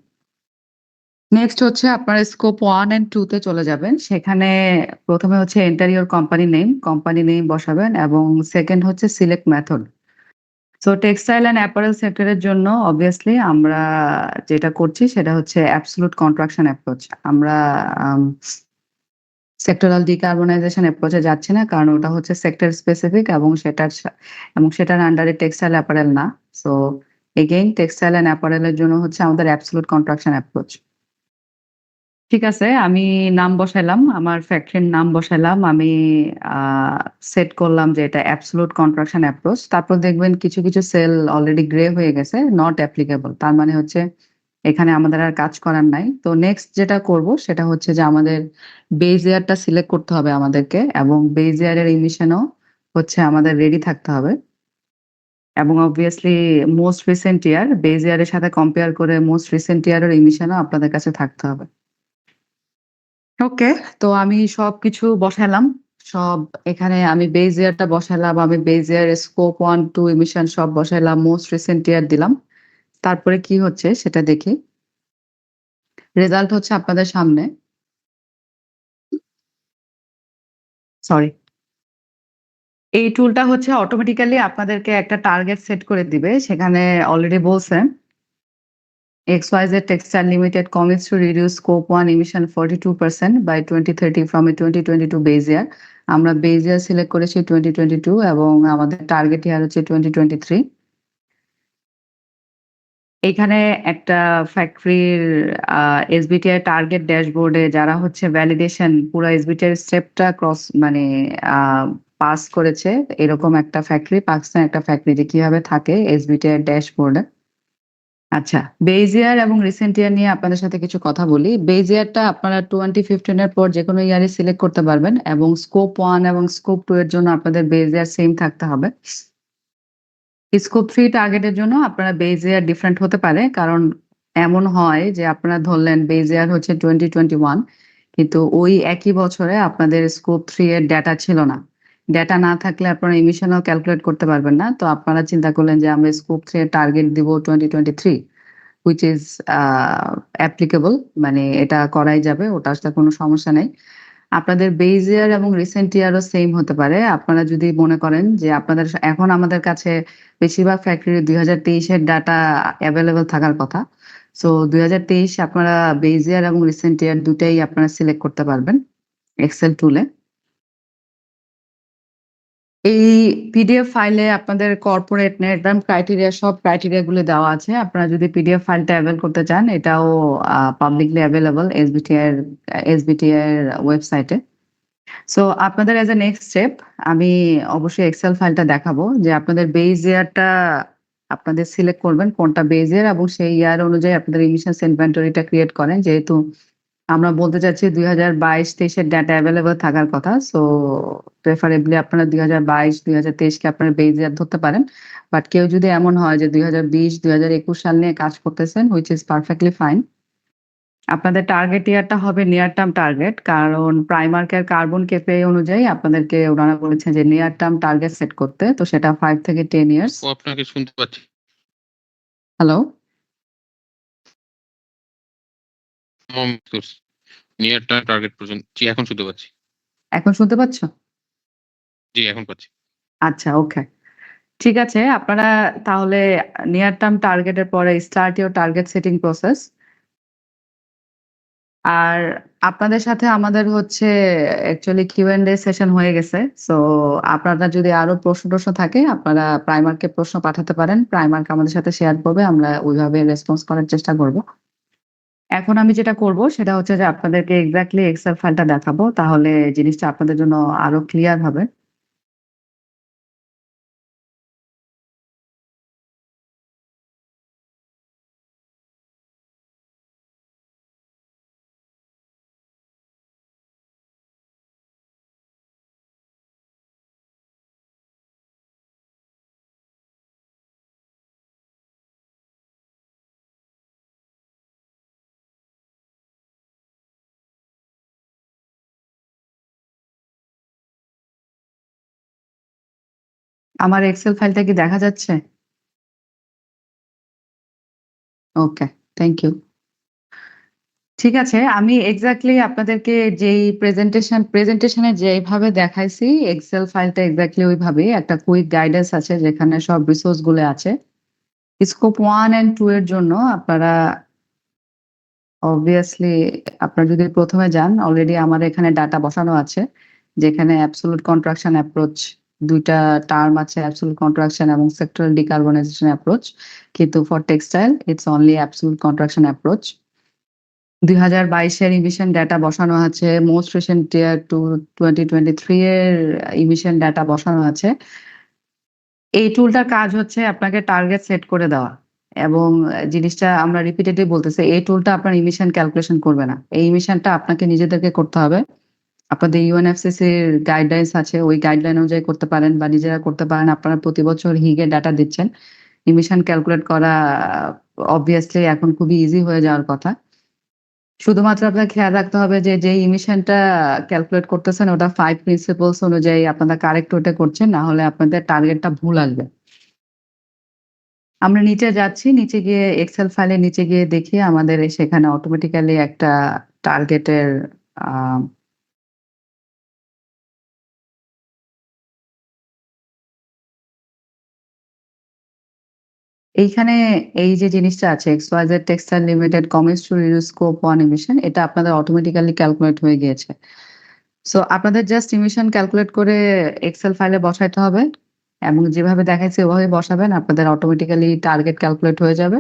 নেক্সট হচ্ছে আপনারা স্কোপ 1 এন্ড 2 তে চলে যাবেন। সেখানে প্রথমে হচ্ছে এন্টার ইওর কোম্পানি নেম বসাবেন, এবং সেকেন্ড হচ্ছে select method. So textile and apparel সেক্টরের জন্য অবভিয়াসলি আমরা যেটা করছি সেটা হচ্ছে অ্যাবসলিউট কন্ট্রাকশন অ্যাপ্রোচ। আমরা সেক্টরাল ডিকার্বনাইজেশন অ্যাপ্রোচে যাচ্ছি না, কারণ ওটা হচ্ছে সেক্টর স্পেসিফিক এবং সেটার আন্ডারে টেক্সটাইল অ্যাপারেল না। সো এগেইন টেক্সটাইল এন্ড অ্যাপারেলের জন্য হচ্ছে আমাদের অ্যাবসলিউট কন্ট্রাকশন অ্যাপ্রোচ। ঠিক আছে, আমি নাম বসাইলাম, আমার ফ্যাক্টরির নাম বসাইলাম, আমি সেট করলাম যে এটা অ্যাবসলিউট কন্ট্রাকশন অ্যাপ্রোচ। তারপর দেখবেন কিছু কিছু সেল অলরেডি গ্রে হয়ে গেছে, নট অ্যাপ্লিকেবল, তার মানে হচ্ছে এখানে আমাদের আর কাজ করার নাই। তো নেক্সট যেটা করব সেটা হচ্ছে যে আমাদের বেজ ইয়ারটা সিলেক্ট করতে হবে আমাদেরকে, এবং বেজ ইয়ারের ইমিশনও হচ্ছে আমাদের রেডি থাকতে হবে, এবং অবভিয়াসলি মোস্ট রিসেন্ট ইয়ার বেজ ইয়ারের সাথে কম্পেয়ার করে মোস্ট রিসেন্ট ইয়ারের ইমিশনও আপনাদের কাছে থাকতে হবে। ওকে, তো আমি সবকিছু বসালাম। সব এখানে আমি বেজ ইয়ারটা বসাইলাম, আমি বেজ ইয়ার স্কোপ 1 2 ইমিশন সব বসাইলাম, মোস্ট রিসেন্ট ইয়ার দিলাম। তারপরে কি হচ্ছে সেটা দেখি। রেজাল্ট হচ্ছে আপনাদের সামনে। সরি। এই টুলটা হচ্ছে অটোমেটিক্যালি আপনাদেরকে একটা টার্গেট সেট করে দিবে। সেখানে অলরেডি বলছে XYZ Textile Limited commits to reduce scope 1 emission 42% by 2030 from a 2022 base year. আমরা বেজ ইয়ার সিলেক্ট করেছি 2022 এবং আমাদের টার্গেট ইয়ার হচ্ছে 2023। এখানে একটা ফ্যাক্টরির SBTi টার্গেট ড্যাশবোর্ডে যারা হচ্ছে ভ্যালিডেশন পুরো SBTi স্টেপটা ক্রস মানে পাস করেছে, এরকম একটা ফ্যাক্টরি, পাকিস্তান একটা ফ্যাক্টরি যে কিভাবে থাকে SBTi ড্যাশবোর্ডে। আচ্ছা, বেজ ইয়ার এবং রিসেন্ট ইয়ার নিয়ে আপনাদের সাথে কিছু কথা বলি। বেজ ইয়ারটা আপনারা 2015 এর পর যেকোনো ইয়ারে সিলেক্ট করতে পারবেন এবং স্কোপ 1 এবং স্কোপ 2 এর জন্য আপনাদের বেজ ইয়ার সেম থাকতে হবে। স্কোপ 3 টার্গেটের জন্য আপনারা বেজ ইয়ার ডিফারেন্ট হতে পারে, কারণ এমন হয় যে আপনারা ধরলেন বেজ ইয়ার হচ্ছে 2021, কিন্তু ওই একই বছরে আপনাদের স্কোপ 3 এর ডেটা ছিল না। ডেটা না থাকলে আপনারা ইমিশনও ক্যালকুলেট করতে পারবেন না। তো আপনারা চিন্তা করলেন যে আমরা স্কোপ 3 এর টার্গেট দিব 2023, which is applicable, মানে এটা করাই যাবে, ওটার সাথে কোনো সমস্যা নেই। আপনাদের বেজ ইয়ার এবং রিসেন্ট ইয়ারও সেম হতে পারে। আপনারা যদি মনে করেন যে আপনাদের এখন আমাদের কাছে বেশিরভাগ ফ্যাক্টরি 2023 এর ডাটা অ্যাভেলেবল থাকার কথা। সো 2023 আপনারা বেজ ইয়ার এবং রিসেন্ট ইয়ার দুটাই আপনারা সিলেক্ট করতে পারবেন এক্সেল টুলে। এই পিডিএফ ফাইলে আপনাদের কর্পোরেট নেট রান ক্রাইটেরিয়া সব ক্রাইটেরিয়া গুলো দেওয়া আছে। আপনারা যদি পিডিএফ ফাইলটা অ্যাভেল করতে চান, এটাও পাবলিকলি অ্যাভেলেবল এসবিটিআই এর ওয়েবসাইটে। সো আপনাদের অ্যাজ এ নেক্সট স্টেপ আমি অবশ্যই এক্সেল ফাইলটা দেখাবো যে আপনাদের বেজ ইয়ারটা আপনাদের সিলেক্ট করবেন কোনটা বেজ ইয়ার, এবং সেই ইয়ার অনুযায়ী আপনাদের ইমিশনস ইনভেন্টরিটা ক্রিয়েট করেন। যেহেতু আমরা বলতে চাচ্ছি 2022-23 এর ডাটা অ্যাভেলেবল থাকার কথা, সো প্রেফারেবলি আপনারা 2022-2023 কে আপনারা বেজ ইয়ার ধরতে পারেন। বাট কেউ যদি এমন হয় যে 2020-2021 সাল নিয়ে কাজ করতেছেন, হুইচ ইজ পারফেক্টলি ফাইন। আপনাদের টার্গেট ইয়ারটা হবে নিয়ার টার্ম টার্গেট, কারণ প্রাইমার্কের কার্বন কেপে অনুযায়ী আপনাদেরকে ওনারা বলেছেন যে নিয়ার টার্ম টার্গেট সেট করতে, তো সেটা 5 থেকে 10 ইয়ার্স। ও আপনাকে শুনতে পাচ্ছি। হ্যালো, নিয়ার টার্ম টার্গেট পর্যন্ত জি এখন শুনতে পাচ্ছি। এখন শুনতে পাচ্ছ? জি এখন পাচ্ছি। আচ্ছা, ওকে, ঠিক আছে। আপনারা তাহলে নিয়ার টার্ম টার্গেটের পরে start your target setting process. আর আপনাদের সাথে আমাদের হচ্ছে অ্যাকচুয়ালি কিউ&এ সেশন হয়ে গেছে। সো আপনারা যদি আরো প্রশ্ন থাকে আপনারা প্রাইমারকে প্রশ্ন পাঠাতে পারেন, প্রাইমার্ক আমাদের সাথে শেয়ার করবে, আমরা ওইভাবে রেসপন্স করার চেষ্টা করব। এখন আমি যেটা করব সেটা হচ্ছে যে আপনাদেরকে এক্স্যাক্টলি এক্সেল ফাইলটা দেখাবো, তাহলে জিনিসটা আপনাদের জন্য আরো ক্লিয়ার হবে। আমার এক্সেল ফাইলটা কি দেখা যাচ্ছে? ওকে, থ্যাংক ইউ। ঠিক আছে, আমি এক্স্যাক্টলি আপনাদেরকে যেই প্রেজেন্টেশনে যেভাবে দেখাইছি এক্সেল ফাইলটা এক্স্যাক্টলি ওইভাবেই একটা কুইক গাইডেন্স আছে যেখানে সব রিসোর্স গুলো আছে। স্কোপ 1 and 2 এর জন্য আপনারা অবভিয়াসলি আপনারা যদি প্রথমে যান, অলরেডি আমার এখানে ডাটা বসানো আছে যেখানে অ্যাবসোলুট কন্ট্রাকশন অ্যাপ্রোচ দুইটা টার্ম আছে, অ্যাবসোলুট কন্ট্রাকশন এবং সেক্টরাল ডিকার্বনাইজেশন অ্যাপ্রোচ, কিন্তু for textile it's only absolute contraction approach. 2022 এর ইমিশন ডাটা বসানো আছে, মোস্ট রিসেন্ট ইয়ার টু 2023 এর ইমিশন ডাটা বসানো আছে। এই টুলটার কাজ হচ্ছে আপনাকে টার্গেট সেট করে দেওয়া, এবং জিনিসটা আমরা রিপিটেডলি বলতেছি, এই টুলটা আপনার ইমিশন ক্যালকুলেশন করবে না, এই ইমিশনটা আপনাকে নিজেদেরকে করতে হবে। আপনাদের ইউএনএফসিসির গাইডলাইন্স আছে, ওই গাইডলাইন অনুযায়ী করতে পারেন বা নিজেরা করতে পারেন। আপনারা প্রতি বছর হিগে ডাটা দিচ্ছেন, ইমিশন ক্যালকুলেট করা অবভিয়াসলি এখন খুবই ইজি হয়ে যাওয়ার কথা। শুধুমাত্র আপনার খেয়াল রাখতে হবে যে, যেই ইমিশনটা ক্যালকুলেট করতেছেন ওটা 5 প্রিন্সিপলস অনুযায়ী আপনারা কারেক্ট ওটা করছেন, না হলে আপনাদের টার্গেটটা ভুল আসবে। আমরা নিচে যাচ্ছি, নিচে গিয়ে এক্সেল ফাইলের নিচে গিয়ে দেখি আমাদের সেখানে অটোমেটিক্যালি একটা টার্গেটের আ এইখানে এই যে জিনিসটা আছে XYZ textile limited commits to reduce scope 1 emission, এটা আপনাদের অটোমেটিক্যালি ক্যালকুলেট হয়ে গিয়েছে। সো আপনাদের জাস্ট ইমিশন ক্যালকুলেট করে এক্সেল ফাইলে বসাইতে হবে এবং যেভাবে দেখাইছে ওভাবে বসাবেন। আপনাদের অটোমেটিক্যালি টার্গেট ক্যালকুলেট হয়ে যাবে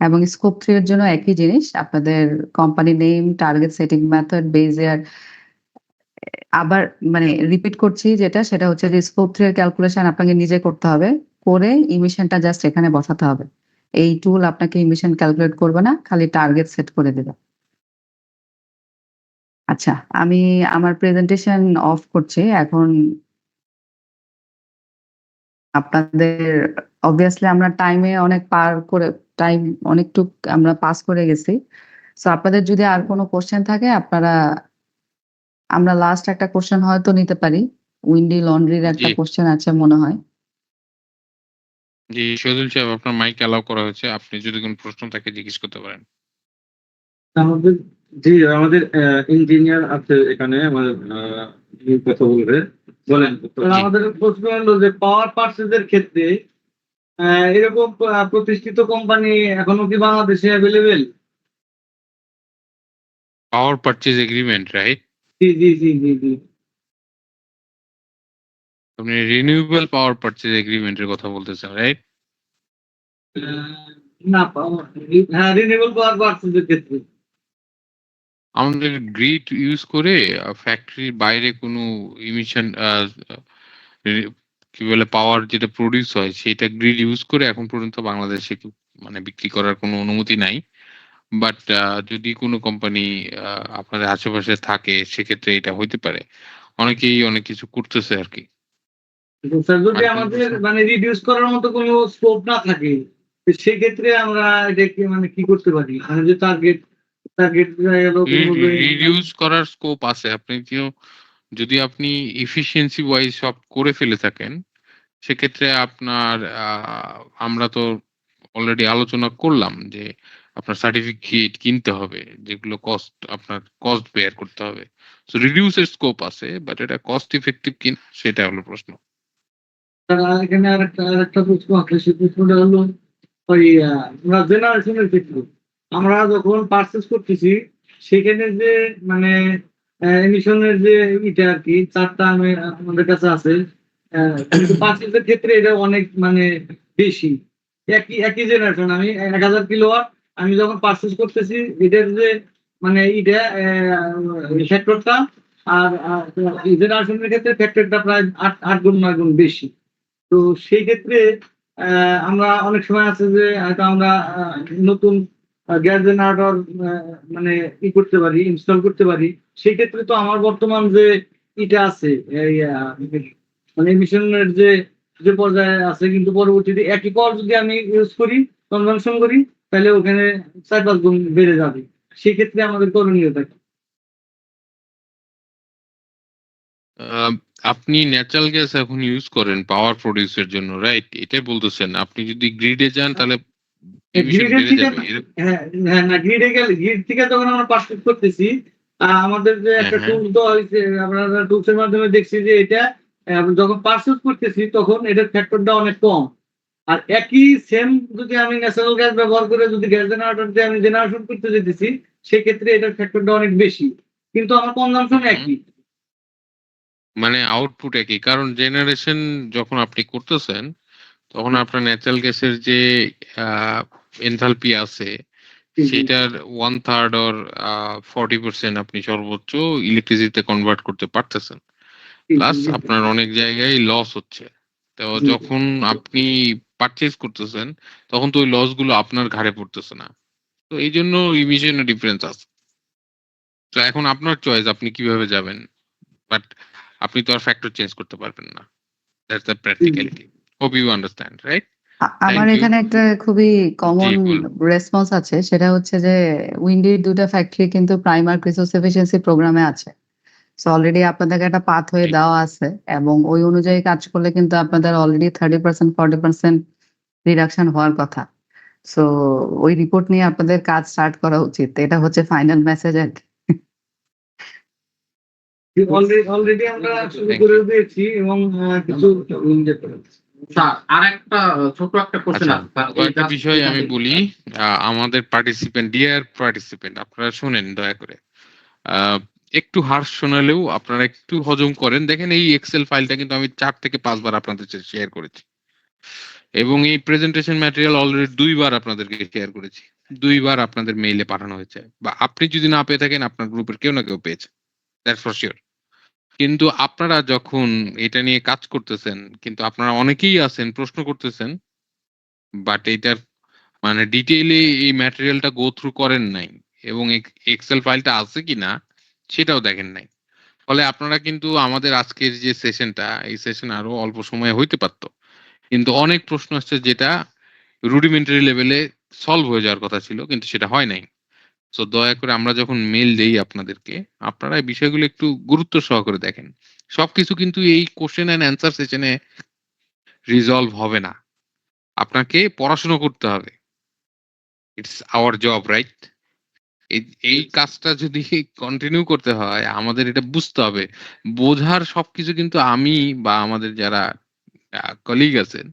এবং স্কোপ 3 এর জন্য একই জিনিস। আপনাদের company name, target setting method, base year আবার মানে রিপিট করছি যেটা, সেটা হচ্ছে যে স্কোপ 3 এর ক্যালকুলেশন আপনাকে নিজে করতে হবে। করে ইমিশনটা জাস্ট এখানে বসাতে হবে। এই টুল আপনাকে ইমিশন ক্যালকুলেট করবে না, খালি টার্গেট সেট করে দেবে। আচ্ছা, আমি আমার প্রেজেন্টেশন অফ করছি। এখন আপনাদের অবভিয়াসলি আমরা টাইমে অনেক পার করে টাইম অনেকটুক আমরা পাস করে গেছি। সো আপনাদের যদি আর কোনো কোয়েশ্চেন থাকে আপনারা আমরা লাস্ট একটা কোয়েশ্চেন হয়তো নিতে পারি। উইন্ডি লন্ড্রির একটা জি। কোয়েশ্চেন আছে মনে হয়। জি, শহীদুল সাহেব আপনার মাইক অ্যালাউ করা হয়েছে। আপনি যদি কোনো প্রশ্ন থাকে জিজ্ঞেস করতে পারেন। আমাদের জি আমাদের ইঞ্জিনিয়ার আছে এখানে আমাদের কথা বলবে বলেন। জি। আমাদের প্রশ্ন হলো যে পাওয়ার পার্সেসের ক্ষেত্রে এরকম প্রতিষ্ঠিত কোম্পানি এখনো কি বাংলাদেশে অ্যাভেলেবেল? পাওয়ার পারচেজ এগ্রিমেন্ট, রাইট? জি জি জি জি জি আপনি রিনিউয়েবল পাওয়ার পারচেজ এগ্রিমেন্টের কথা বলতেছেন, রাইট? না হ্যাঁ রিনিউয়েবল পাওয়ার পার্সেসের ক্ষেত্রে আমাদের গ্রিড ইউজ করে ফ্যাক্টরির বাইরে কোনো ইমিশন কি বলে পাওয়ার যেটা প্রডিউস হয় সেটা গ্রিড ইউজ করে এখন পর্যন্ত বাংলাদেশে মানে বিক্রি করার কোনো অনুমতি নাই। বাট যদি কোনো কোম্পানি আপনাদের আশেপাশে থাকে সেক্ষেত্রে এটা হইতে পারে। অনেকেই অনেক কিছু করতেছে আর কি। স্যার যদি আর কোনো আমাদের প্রশ্ন? মানে রিডিউস করার মতো কোনো স্কোপ না থাকে তো সেক্ষেত্রে আমরা এটাকে মানে কি করতে পারি, মানে যে টার্গেট টার্গেট রিডিউস করার স্কোপ আছে। আপনি যদি আপনি এফিসিয়েন্সি ওয়াইজ সব করে ফেলে থাকেন সেক্ষেত্রে আপনার আমরা তো অলরেডি আলোচনা করলাম যে আপনার সার্টিফিকেট কিনতে হবে, যেগুলো আপনার কস্ট বেয়ার করতে হবে। সো রিডিউস এর স্কোপ আছে, বাট এটা কস্ট ইফেক্টিভ কিনা সেটা হলো প্রশ্ন। এখানে আরেকটা প্রশ্ন আছে, সেই প্রশ্নটা হলো ওই আমরা জেনারেশনের ক্ষেত্রে আমরা যখন পারচেস করতেছি সেখানে যে মানে এমিশনের যে এটা আর কি চারটা আমাদের কাছে আছে, কিন্তু পারচেসের ক্ষেত্রে এটা অনেক মানে বেশি। একই জেনারেশন আমি 1000 কিলোওয়াট আমি যখন পারচেস করতেছি এটার যে মানে এইটা ফ্যাক্টরটা আর জেনারেশনের ক্ষেত্রে ফ্যাক্টরটা প্রায় 8 গুণ 9 গুণ বেশি। তো সেই ক্ষেত্রে আমরা অনেক সময় আছে যে হয়তো আমরা নতুন গ্যাস জেনারেটর মানে করতে পারি, ইনস্টল করতে পারি। সেই ক্ষেত্রে তো আমার বর্তমান যে এটা আছে এই মানে এমিশনের যে যে পর্যায়ে আছে, কিন্তু পরবর্তীতে একই পাওয়ার যদি আমি ইউজ করি, কনজাম্পশন করি, তাহলে ওখানে 4-5 গুণ বেড়ে যাবে। সেক্ষেত্রে আমাদের করণীয়টা কি? আপনি ন্যাচারাল গ্যাস এখন ইউজ করেন পাওয়ার প্রডিউসের জন্য, রাইট? এটাই বলতেছেন। আপনি যদি গ্রিডে যান তাহলে এমিশন গ্রিডের বেড়ে থেকে যাবে। হ্যাঁ হ্যাঁ না গ্রিডে গেলে গ্রিড থেকে যখন আমরা পার্সেস করতেছি আমাদের যে একটা হ্যাঁ। টুল দেওয়া হয়েছে, আমরা টুলস এর মাধ্যমে দেখছি যে এটা যখন পার্সেস করতেছি তখন এটার ফ্যাক্টরটা অনেক কম। আর একই সেম যদি আমি ন্যাচারাল গ্যাস ব্যবহার করে যদি গ্যাস জেনারেটর দিয়ে আমি জেনারেশন করতে যেতেছি সেক্ষেত্রে এটার ফ্যাক্টরটা অনেক বেশি, কিন্তু আমার কনজাম্পশন একই। মানে আউটপুট একই, কারণ জেনারেশন যখন আপনি করতেছেন তখন আপনার ন্যাচারাল গ্যাসের যে এনথালপি আছে সেটার 1/3 অর 40% আপনি সর্বোচ্চ ইলেকট্রিসিটিতে কনভার্ট করতে পারতেছেন। প্লাস আপনার অনেক জায়গায় লস হচ্ছে। তো যখন আপনি পারচেজ করতেছেন তখন তো ওই লস গুলো আপনার ঘাড়ে পড়তেছে না। তো এই জন্য ইমিশনের ডিফারেন্স আছে। তো এখন আপনার চয়েস আপনি কিভাবে যাবেন, বাট আপনি তো আর ফ্যাক্টর চেঞ্জ করতে পারবেন না। That's the practicality. Hope you understand, right? আমার Thank you. এখানে একটা খুবই কমন বলুন। রেসপন্স আছে, সেটা হচ্ছে যে উইন্ডির 2টা ফ্যাক্টরি কিন্তু প্রাইমার্ক রিসোর্স এফিসিয়েন্সি প্রোগ্রামে আছে। সো অলরেডি আপনাদেরকে একটা পাথওয়ে জি। দেওয়া আছে এবং ওই অনুযায়ী কাজ করলে কিন্তু আপনাদের অলরেডি 30% 40% রিডাকশন হওয়ার কথা। সো ওই রিপোর্ট নিয়ে আপনাদের কাজ স্টার্ট করা উচিত। এটা হচ্ছে ফাইনাল মেসেজ আর কি। অলরেডি আমরা শুরু Thank করে you. দিয়েছি এবং কিছু স্যার আরেকটা ছোট একটা কোশ্চেন আচ্ছা, আছে কয়েকটা বিষয় আমি বলি। আমাদের ডিয়ার পার্টিসিপেন্ট, আপনারা শুনেন দয়া করে। একটু হার্শ শোনালেও আপনারা একটু হজম করেন। দেখেন এই এক্সেল ফাইলটা কিন্তু আমি 4 থেকে 5 বার আপনাদের সাথে শেয়ার করেছি এবং এই প্রেজেন্টেশন ম্যাটেরিয়াল অলরেডি 2 বার আপনাদেরকে শেয়ার করেছি। 2 বার আপনাদের মেইলে পাঠানো হয়েছে, বা আপনি যদি না পেয়ে থাকেন আপনার গ্রুপের কেউ না কেউ পেয়েছে, দ্যাটস ফর শিওর। কিন্তু আপনারা যখন এটা নিয়ে কাজ করতেছেন, কিন্তু আপনারা অনেকেই আছেন প্রশ্ন করতেছেন, বাট এইটার মানে ডিটেইলে এই ম্যাটেরিয়ালটা গো থ্রু করেন নাই এবং এক্সেল ফাইলটা আছে কিনা সেটাও দেখেন নাই। ফলে আপনারা কিন্তু আমাদের আজকের যে সেশনটা, এই সেশন আরো অল্প সময়ে হইতে পারত, কিন্তু অনেক প্রশ্ন আসছে যেটা রুডিমেন্টারি লেভেলে সলভ হয়ে যাওয়ার কথা ছিল, কিন্তু সেটা হয় নাই। সো দয়া করে আমরা যখন মেল দেই আপনাদেরকে, আপনারা এই বিষয়গুলো একটু গুরুত্ব সহকারে দেখেন। সবকিছু কিন্তু এই কোশ্চেন অ্যান্ড অ্যান্সার সেশনে রিজলভ হবে না, আপনাকে পড়াশোনা করতে হবে। It's hour job, right? এই কাজটা যদি কন্টিনিউ করতে হয়, আমাদের এটা বুঝতে হবে। বোঝার সবকিছু কিন্তু আমি বা আমাদের যারা কলিগ আছেন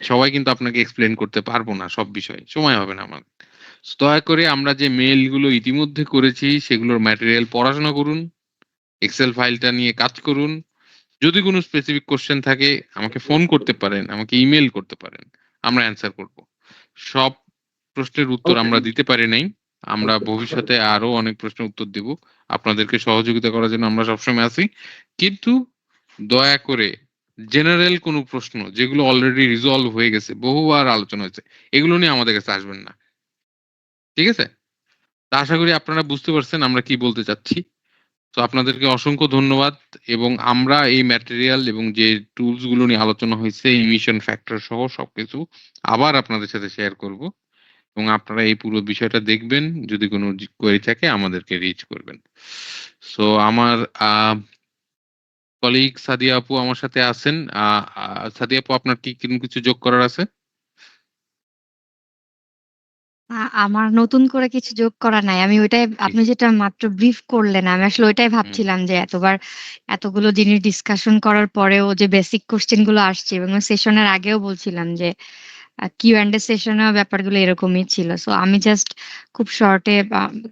সবাই কিন্তু আপনাকে এক্সপ্লেন করতে পারবো না, সব বিষয় সময় হবে না আমার। দয়া করে আমরা যে মেইলগুলো ইতিমধ্যে করেছি সেগুলোর ম্যাটেরিয়াল পড়াশোনা করুন, এক্সেল ফাইলটা নিয়ে কাজ করুন। যদি কোনো স্পেসিফিক কোশ্চেন থাকে আমাকে ফোন করতে পারেন, আমাকে ইমেল করতে পারেন, আমরা অ্যান্সার করব। সব প্রশ্নের উত্তর আমরা দিতে পারি নাই, আমরা ভবিষ্যতে আরো অনেক প্রশ্নের উত্তর দেব। আপনাদেরকে সহযোগিতা করার জন্য আমরা সবসময় আছি, কিন্তু দয়া করে জেনারেল কোনো প্রশ্ন যেগুলো অলরেডি রিজলভ হয়ে গেছে, বহুবার আলোচনা হয়েছে, এগুলো নিয়ে আমাদের কাছে আসবেন না, ঠিক আছে? তা আশা করি আপনারা বুঝতে পারছেন আমরা কি বলতে চাচ্ছি। তো আপনাদেরকে অসংখ্য ধন্যবাদ, এবং আমরা এই ম্যাটেরিয়াল এবং যে টুলস গুলো নিয়ে আলোচনা হয়েছে, ইমিশন ফ্যাক্টর সহ সবকিছু আবার আপনাদের সাথে শেয়ার করব, এবং আপনারা এই পুরো বিষয়টা দেখবেন। যদি কোনো কোয়েরি থাকে আমাদেরকে রিচ করবেন। সো আমার কলিগ সাদিয়া আপু আমার সাথে আছেন। সাদিয়া আপু, আপনার কি কোনো কিছু যোগ করার আছে? আমার নতুন করে কিছু যোগ করা নাই। আমি ওইটাই, আপনি যেটা মাত্র ব্রিফ করলেন, আমি আসলে ওইটাই ভাবছিলাম যে এতবার এতগুলো জিনিস ডিসকাশন করার পরেও যে বেসিক কোয়েশ্চেন গুলো আসছে, এবং সেশনের আগেও বলছিলাম যে Q&A সেশনেও ব্যাপারগুলো এরকমই ছিল। সো আমি জাস্ট খুব শর্টে,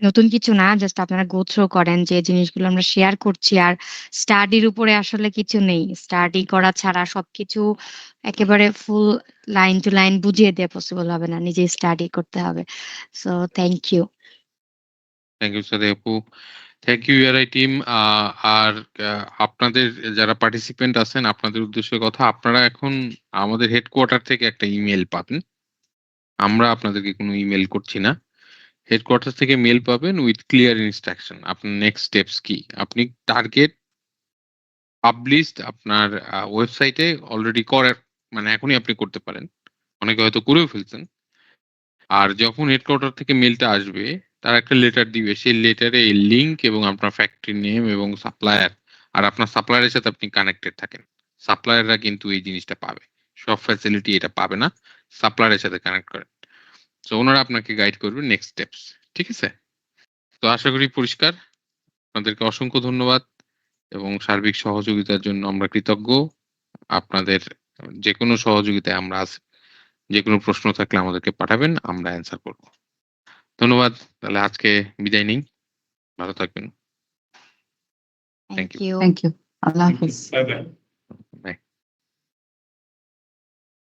নতুন কিছু না, জাস্ট আপনারা গো থ্রু করেন যে জিনিসগুলো আমরা শেয়ার করছি। আর স্টাডির উপরে আসলে কিছু নেই। স্টাডি করা ছাড়া সবকিছু একেবারে ফুল লাইন টু লাইন বুঝিয়ে দেওয়া পসিবল হবে না। নিজেই স্টাডি করতে হবে। So thank you. Thank you Sadia আপু, থ্যাংক ইউ ইয়ারাই টিম। আর আপনাদের যারা পার্টিসিপেন্ট আছেন, আপনাদের উদ্দেশ্যে কথা, আপনারা এখন আমাদের হেডকোয়ার্টার থেকে একটা ইমেল পাবেন। আমরা আপনাদেরকে কোনো ইমেল করছি না, হেডকোয়ার্টার থেকে মেল পাবেন উইথ ক্লিয়ার ইনস্ট্রাকশন আপনার নেক্সট স্টেপস কি। আপনি টার্গেট পাবলিশড আপনার ওয়েবসাইটে অলরেডি করার, মানে এখনই আপনি করতে পারেন, অনেকে হয়তো করেও ফেলছেন। আর যখন হেডকোয়ার্টার থেকে মেলটা আসবে, তার একটা লেটার দিবে, সেই লেটারে এই লিংক এবং আপনার ফ্যাক্টরি নেম এবং সাপ্লায়ার, আর আপনার সাপ্লায়ারের সাথে আপনি কানেক্টেড থাকেন। সাপ্লায়াররা কিন্তু এই জিনিসটা পাবে, সব ফ্যাসিলিটি এটা পাবে না, সাপ্লায়ারের সাথে কানেক্ট করেন। তো ওনারা আপনাকে গাইড করবে নেক্সট স্টেপস, ঠিক আছে? তো আশা করি পরিষ্কার। আপনাদেরকে অসংখ্য ধন্যবাদ এবং সার্বিক সহযোগিতার জন্য আমরা কৃতজ্ঞ। আপনাদের যে কোনো সহযোগিতায় আমরা আছি, যে কোনো প্রশ্ন থাকলে আমাদেরকে পাঠাবেন, আমরা অ্যান্সার করব। ধন্যবাদ। তাহলে আজকে বিদায় নিই, ভালো থাকবেন। Thank you. Thank you. আল্লাহ হাফিজ। Bye by.